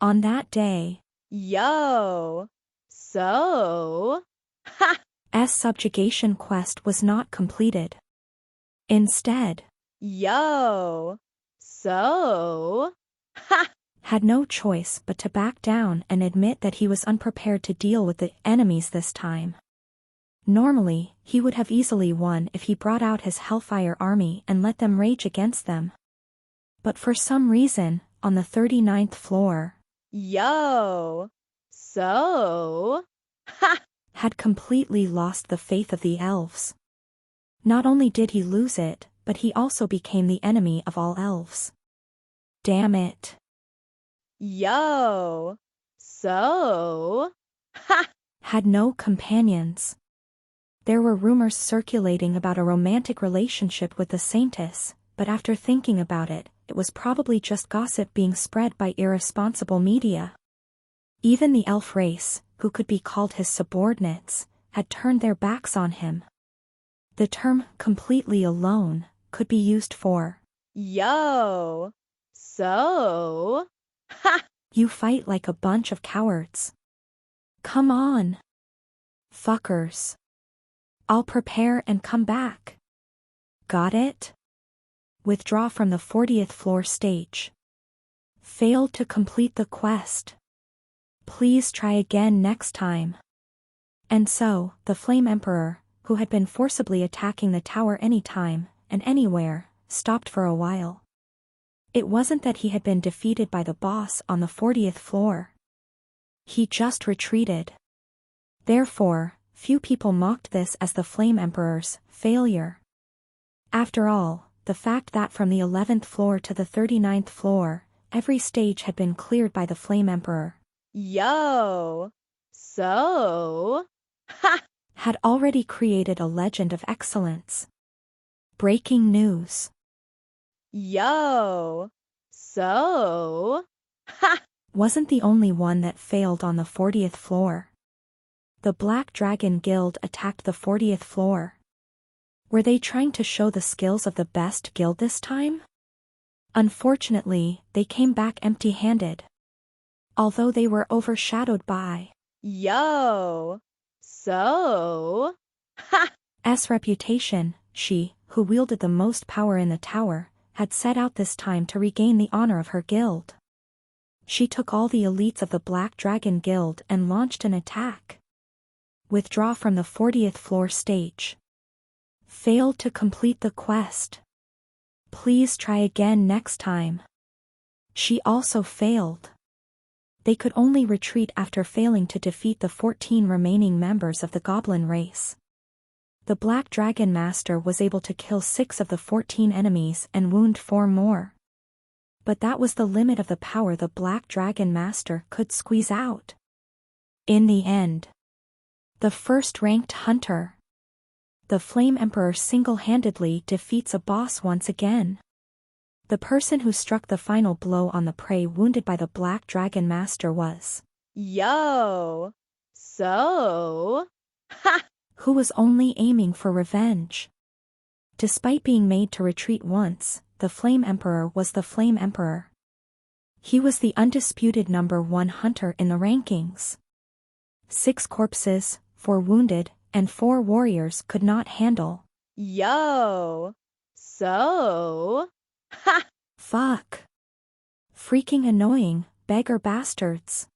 on that day, Yo! So? Ha! subjugation quest was not completed. Instead, Yo! So? Ha! had no choice but to back down and admit that he was unprepared to deal with the enemies this time. Normally, he would have easily won if he brought out his Hellfire army and let them rage against them. But for some reason, on the 39th floor, Yo! So? Ha! had completely lost the faith of the elves. Not only did he lose it, but he also became the enemy of all elves. Damn it. Yo! So? Ha! Had no companions. There were rumors circulating about a romantic relationship with the Saintess, but after thinking about it, it was probably just gossip being spread by irresponsible media. Even the elf race, who could be called his subordinates, had turned their backs on him. The term completely alone could be used for Yo! So? Ha! you fight like a bunch of cowards. Come on. Fuckers. I'll prepare and come back. Got it? Withdraw from the 40th floor stage. Failed to complete the quest. Please try again next time. And so, the Flame Emperor, who had been forcibly attacking the tower anytime, and anywhere, stopped for a while. It wasn't that he had been defeated by the boss on the 40th floor. He just retreated. Therefore, few people mocked this as the Flame Emperor's failure. After all, the fact that from the 11th floor to the 39th floor, every stage had been cleared by the Flame Emperor. Yo! So? Ha! Had already created a legend of excellence. Breaking news. Yo! So? Ha! Wasn't the only one that failed on the 40th floor. The Black Dragon Guild attacked the 40th floor. Were they trying to show the skills of the best guild this time? Unfortunately, they came back empty-handed. Although they were overshadowed by Yo! So? Ha! reputation, she, who wielded the most power in the tower, had set out this time to regain the honor of her guild. She took all the elites of the Black Dragon Guild and launched an attack. Withdraw from the 40th floor stage. Failed to complete the quest. Please try again next time. She also failed. They could only retreat after failing to defeat the 14 remaining members of the goblin race. The Black Dragon Master was able to kill 6 of the 14 enemies and wound 4 more. But that was the limit of the power the Black Dragon Master could squeeze out. In the end, the first-ranked hunter, the Flame Emperor single-handedly defeats a boss once again. The person who struck the final blow on the prey wounded by the Black Dragon Master was Yo! So? Ha! who was only aiming for revenge. Despite being made to retreat once, the Flame Emperor was the Flame Emperor. He was the undisputed #1 hunter in the rankings. 6 corpses, 4 wounded, and 4 warriors could not handle. Yo! So? Ha! Fuck. Freaking annoying, beggar bastards.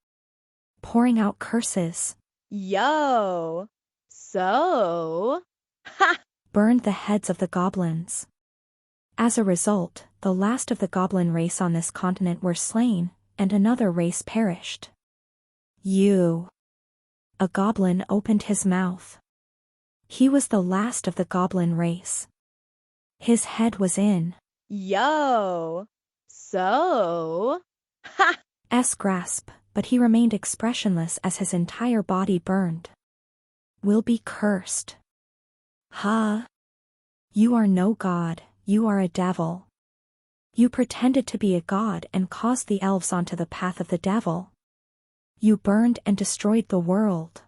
Pouring out curses. Yo! So? Ha! Burned the heads of the goblins. As a result, the last of the goblin race on this continent were slain, and another race perished. You. A goblin opened his mouth. He was the last of the goblin race. His head was in Yo! So? Ha! S grasp, but he remained expressionless as his entire body burned. Will be cursed. Ha! You are no god, you are a devil. You pretended to be a god and caused the elves onto the path of the devil. You burned and destroyed the world.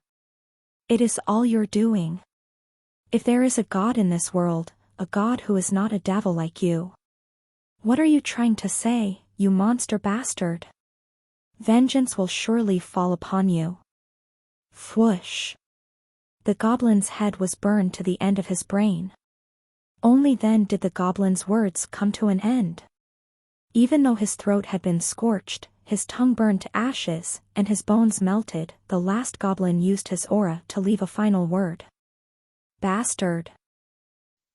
It is all your doing. If there is a god in this world, a god who is not a devil like you. What are you trying to say, you monster bastard? Vengeance will surely fall upon you. Whoosh. The goblin's head was burned to the end of his brain. Only then did the goblin's words come to an end. Even though his throat had been scorched, his tongue burned to ashes, and his bones melted, the last goblin used his aura to leave a final word. Bastard.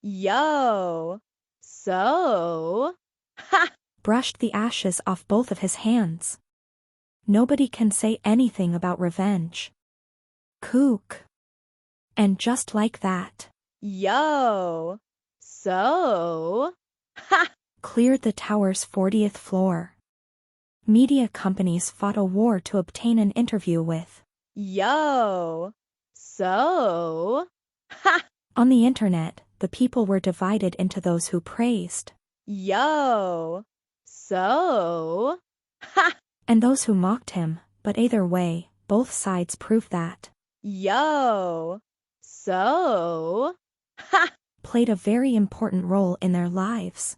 Yo! So? Ha! Brushed the ashes off both of his hands. Nobody can say anything about revenge. Kook. And just like that. Yo! So? Ha! Cleared the tower's 40th floor. Media companies fought a war to obtain an interview with. Yo! So? Ha! On the internet, the people were divided into those who praised. Yo! So? Ha! And those who mocked him, but either way, both sides proved that. Yo! So? Ha! Played a very important role in their lives.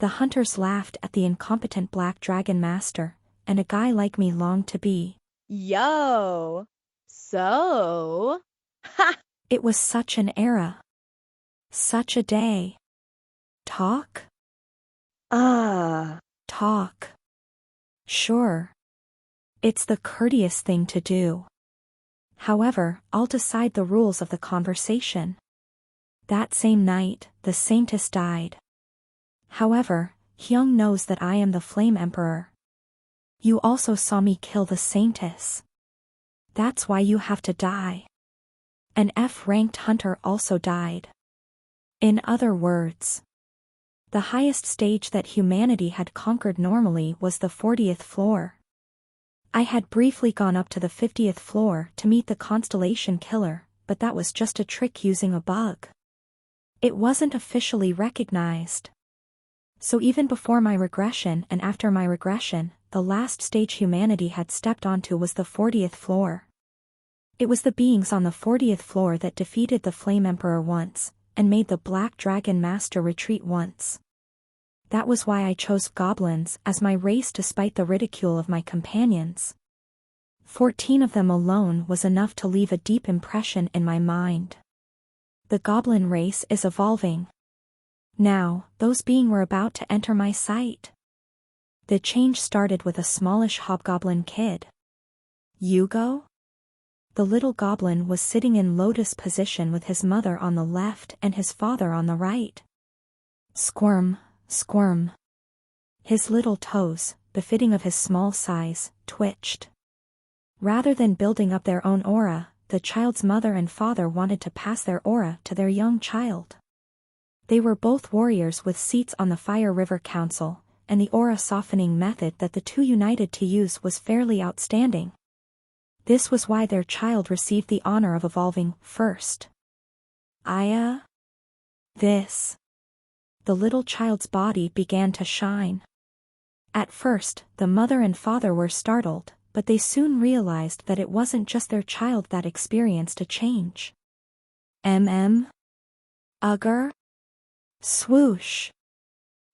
The hunters laughed at the incompetent Black Dragon Master, and a guy like me longed to be. Yo! So? Ha! It was such an era. Such a day. Talk? Talk. Sure. It's the courteous thing to do. However, I'll decide the rules of the conversation. That same night, the Saintess died. However, Hyung knows that I am the Flame Emperor. You also saw me kill the Saintess. That's why you have to die. An F-ranked hunter also died. In other words, the highest stage that humanity had conquered normally was the 40th floor. I had briefly gone up to the 50th floor to meet the Constellation Killer, but that was just a trick using a bug. It wasn't officially recognized. So even before my regression and after my regression, the last stage humanity had stepped onto was the 40th floor. It was the beings on the 40th floor that defeated the Flame Emperor once, and made the Black Dragon Master retreat once. That was why I chose goblins as my race despite the ridicule of my companions. 14 of them alone was enough to leave a deep impression in my mind. The goblin race is evolving. Now, those beings were about to enter my sight. The change started with a smallish hobgoblin kid. Yugo? The little goblin was sitting in lotus position with his mother on the left and his father on the right. Squirm, squirm. His little toes, befitting of his small size, twitched. Rather than building up their own aura, the child's mother and father wanted to pass their aura to their young child. They were both warriors with seats on the Fire River Council, and the aura softening method that the two united to use was fairly outstanding. This was why their child received the honor of evolving first. This the little child's body began to shine. At first, the mother and father were startled, but they soon realized that it wasn't just their child that experienced a change. Ugger. Swoosh.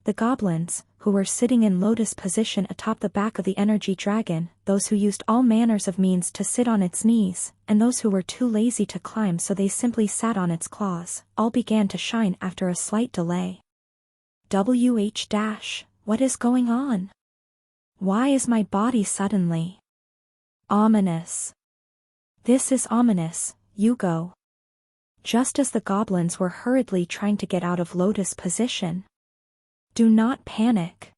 The goblins, who were sitting in lotus position atop the back of the energy dragon, those who used all manners of means to sit on its knees, and those who were too lazy to climb so they simply sat on its claws, all began to shine after a slight delay. What is going on? Why is my body suddenly ominous? This is ominous, Yugo. Just as the goblins were hurriedly trying to get out of lotus position. Do not panic.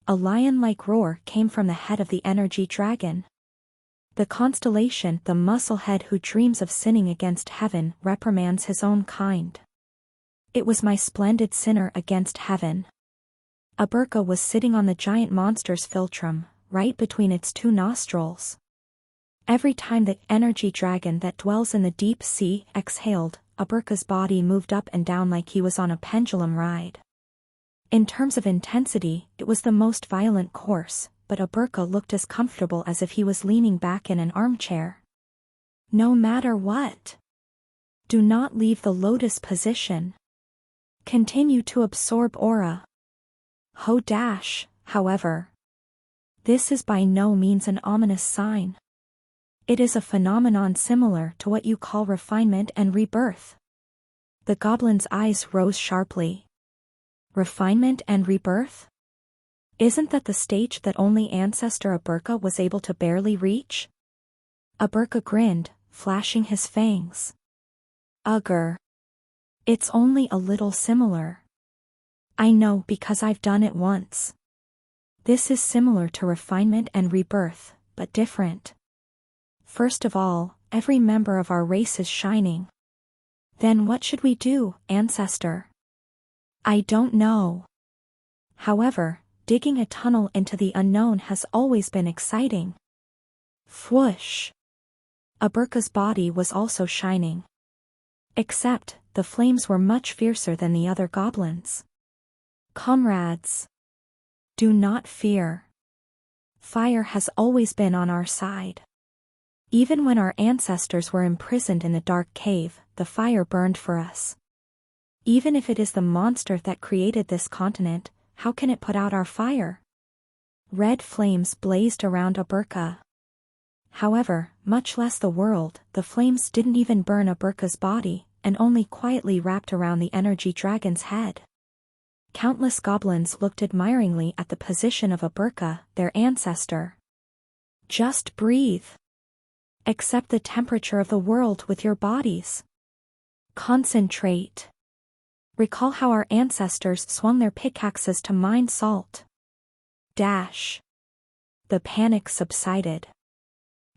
A lion-like roar came from the head of the energy dragon. The constellation, the musclehead who dreams of sinning against heaven, reprimands his own kind. It was my splendid sinner against heaven. Aberka was sitting on the giant monster's philtrum, right between its two nostrils. Every time the energy dragon that dwells in the deep sea exhaled, Aberka's body moved up and down like he was on a pendulum ride. In terms of intensity, it was the most violent course, but Aberka looked as comfortable as if he was leaning back in an armchair. No matter what. Do not leave the lotus position. Continue to absorb aura. However. This is by no means an ominous sign. It is a phenomenon similar to what you call refinement and rebirth. The goblin's eyes rose sharply. Refinement and rebirth? Isn't that the stage that only ancestor Aberka was able to barely reach? Aberka grinned, flashing his fangs. Ugger. It's only a little similar. I know because I've done it once. This is similar to refinement and rebirth, but different. First of all, every member of our race is shining. Then what should we do, ancestor? I don't know. However, digging a tunnel into the unknown has always been exciting. Whoosh. Aberka's body was also shining. Except, the flames were much fiercer than the other goblins. Comrades. Do not fear. Fire has always been on our side. Even when our ancestors were imprisoned in the dark cave, the fire burned for us. Even if it is the monster that created this continent, how can it put out our fire? Red flames blazed around Aberka. However, much less the world, the flames didn't even burn Aberka's body, and only quietly wrapped around the energy dragon's head. Countless goblins looked admiringly at the position of Aberka, their ancestor. Just breathe. Accept the temperature of the world with your bodies. Concentrate. Recall how our ancestors swung their pickaxes to mine salt. The panic subsided.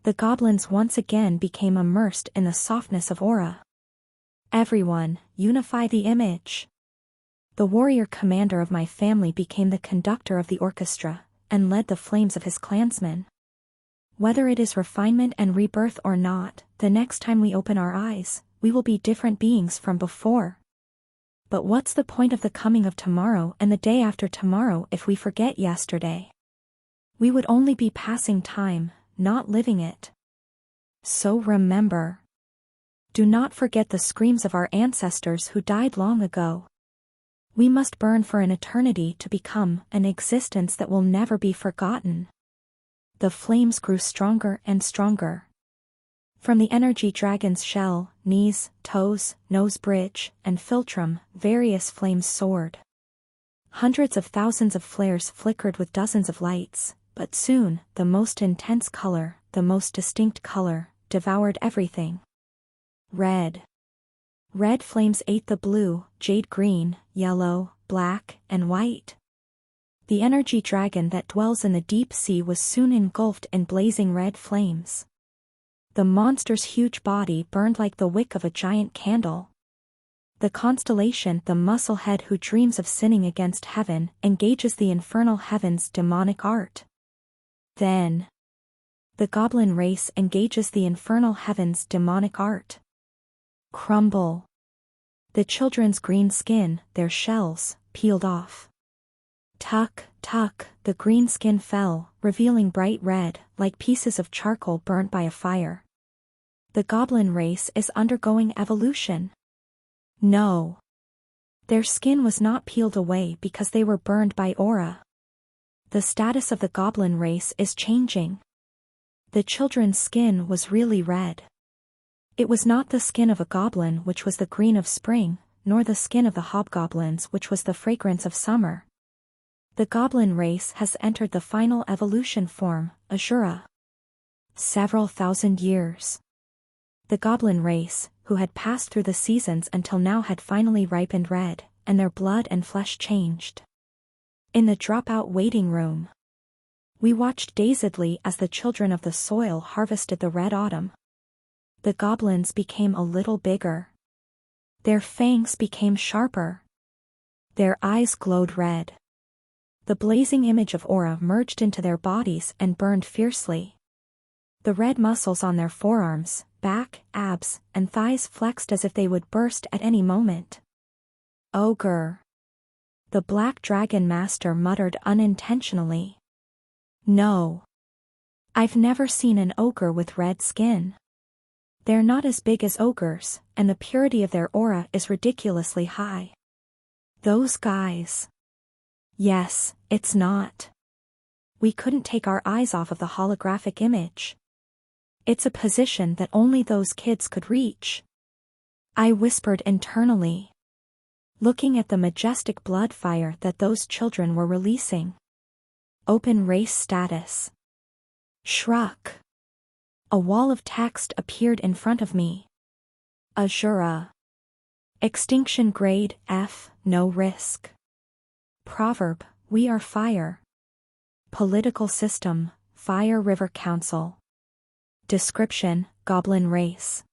The goblins once again became immersed in the softness of aura. Everyone, unify the image. The warrior commander of my family became the conductor of the orchestra, and led the flames of his clansmen. Whether it is refinement and rebirth or not, the next time we open our eyes, we will be different beings from before. But what's the point of the coming of tomorrow and the day after tomorrow if we forget yesterday? We would only be passing time, not living it. So remember. Do not forget the screams of our ancestors who died long ago. We must burn for an eternity to become an existence that will never be forgotten. The flames grew stronger and stronger. From the energy dragon's shell, knees, toes, nose bridge, and philtrum, various flames soared. Hundreds of thousands of flares flickered with dozens of lights, but soon, the most intense color, the most distinct color, devoured everything. Red. Red flames ate the blue, jade green, yellow, black, and white. The energy dragon that dwells in the deep sea was soon engulfed in blazing red flames. The monster's huge body burned like the wick of a giant candle. The constellation, the musclehead who dreams of sinning against heaven, engages the infernal heaven's demonic art. Then, the goblin race engages the infernal heaven's demonic art. Crumble. The children's green skin, their shells, peeled off. Tuck, tuck, the green skin fell, revealing bright red, like pieces of charcoal burnt by a fire. The goblin race is undergoing evolution. No. Their skin was not peeled away because they were burned by aura. The status of the goblin race is changing. The children's skin was really red. It was not the skin of a goblin which was the green of spring, nor the skin of the hobgoblins which was the fragrance of summer. The goblin race has entered the final evolution form, Ashura. Several thousand years. The goblin race, who had passed through the seasons until now, had finally ripened red, and their blood and flesh changed. In the dropout waiting room, we watched dazedly as the children of the soil harvested the red autumn. The goblins became a little bigger. Their fangs became sharper. Their eyes glowed red. The blazing image of aura merged into their bodies and burned fiercely. The red muscles on their forearms, back, abs, and thighs flexed as if they would burst at any moment. Ogre. The black dragon master muttered unintentionally. No. I've never seen an ogre with red skin. They're not as big as ogres, and the purity of their aura is ridiculously high. Those guys. Yes, it's not. We couldn't take our eyes off of the holographic image. It's a position that only those kids could reach. I whispered internally, looking at the majestic blood fire that those children were releasing. Open race status. Shruck. A wall of text appeared in front of me. Ashura. Extinction grade F, no risk. Proverb, we are fire. Political system, Fire River Council. Description, goblin race.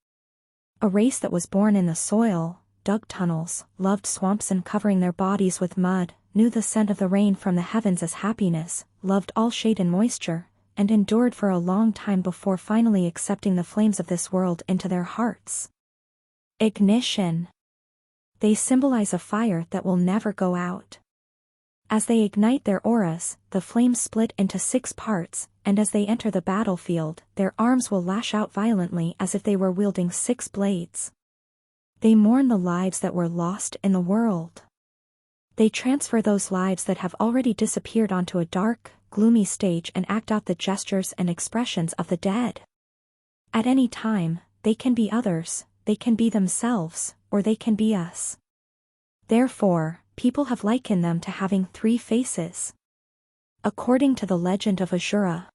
A race that was born in the soil, dug tunnels, loved swamps and covering their bodies with mud, knew the scent of the rain from the heavens as happiness, loved all shade and moisture, and endured for a long time before finally accepting the flames of this world into their hearts. Ignition. They symbolize a fire that will never go out. As they ignite their auras, the flames split into 6 parts, and as they enter the battlefield, their arms will lash out violently as if they were wielding 6 blades. They mourn the lives that were lost in the world. They transfer those lives that have already disappeared onto a dark, gloomy stage and act out the gestures and expressions of the dead. At any time, they can be others, they can be themselves, or they can be us. Therefore, people have likened them to having 3 faces. According to the legend of Ashura,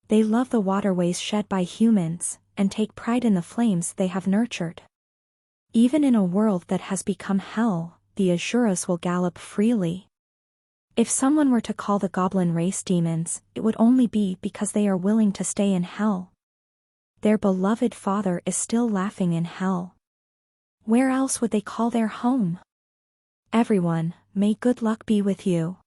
they love the waterways shed by humans, and take pride in the flames they have nurtured. Even in a world that has become hell, the Ashuras will gallop freely. If someone were to call the goblin race demons, it would only be because they are willing to stay in hell. Their beloved father is still laughing in hell. Where else would they call their home? Everyone, may good luck be with you.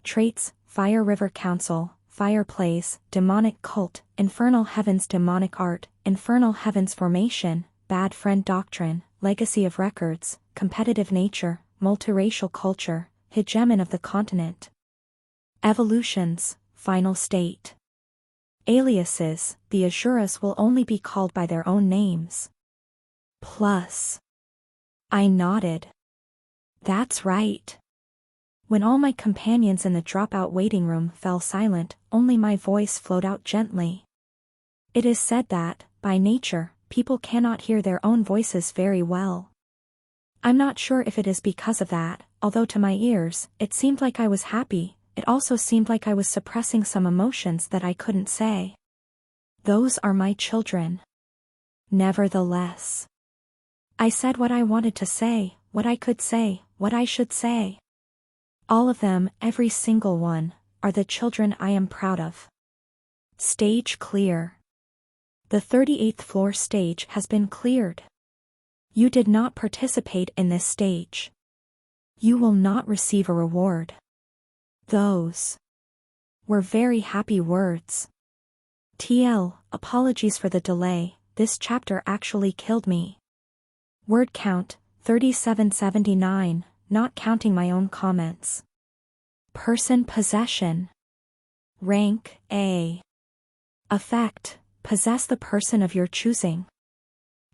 Traits, Fire River Council, Fire Plays, Demonic Cult, Infernal Heavens Demonic Art, Infernal Heavens Formation, Bad Friend Doctrine, Legacy of Records, Competitive Nature, Multiracial Culture, Hegemon of the Continent. Evolutions, Final State. Aliases, the Ashuras will only be called by their own names. Plus. I nodded. That's right. When all my companions in the dropout waiting room fell silent, only my voice flowed out gently. It is said that, by nature, people cannot hear their own voices very well. I'm not sure if it is because of that, although to my ears, it seemed like I was happy, it also seemed like I was suppressing some emotions that I couldn't say. Those are my children. Nevertheless, I said what I wanted to say, what I could say, what I should say. All of them, every single one, are the children I am proud of. Stage clear. The 38th floor stage has been cleared. You did not participate in this stage. You will not receive a reward. Those were very happy words. TL, apologies for the delay, this chapter actually killed me. Word count, 3779, not counting my own comments. Person possession. Rank A. Effect: possess the person of your choosing.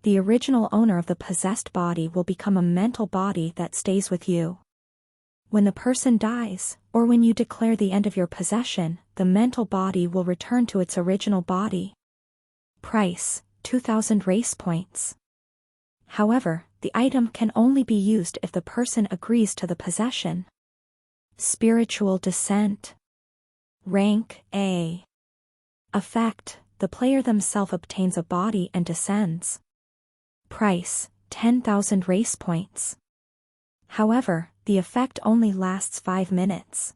The original owner of the possessed body will become a mental body that stays with you. When the person dies, or when you declare the end of your possession, the mental body will return to its original body. Price: 2,000 race points. However, the item can only be used if the person agrees to the possession. Spiritual descent. Rank A. Effect: the player themselves obtains a body and descends. Price: 10,000 race points. However, the effect only lasts 5 minutes.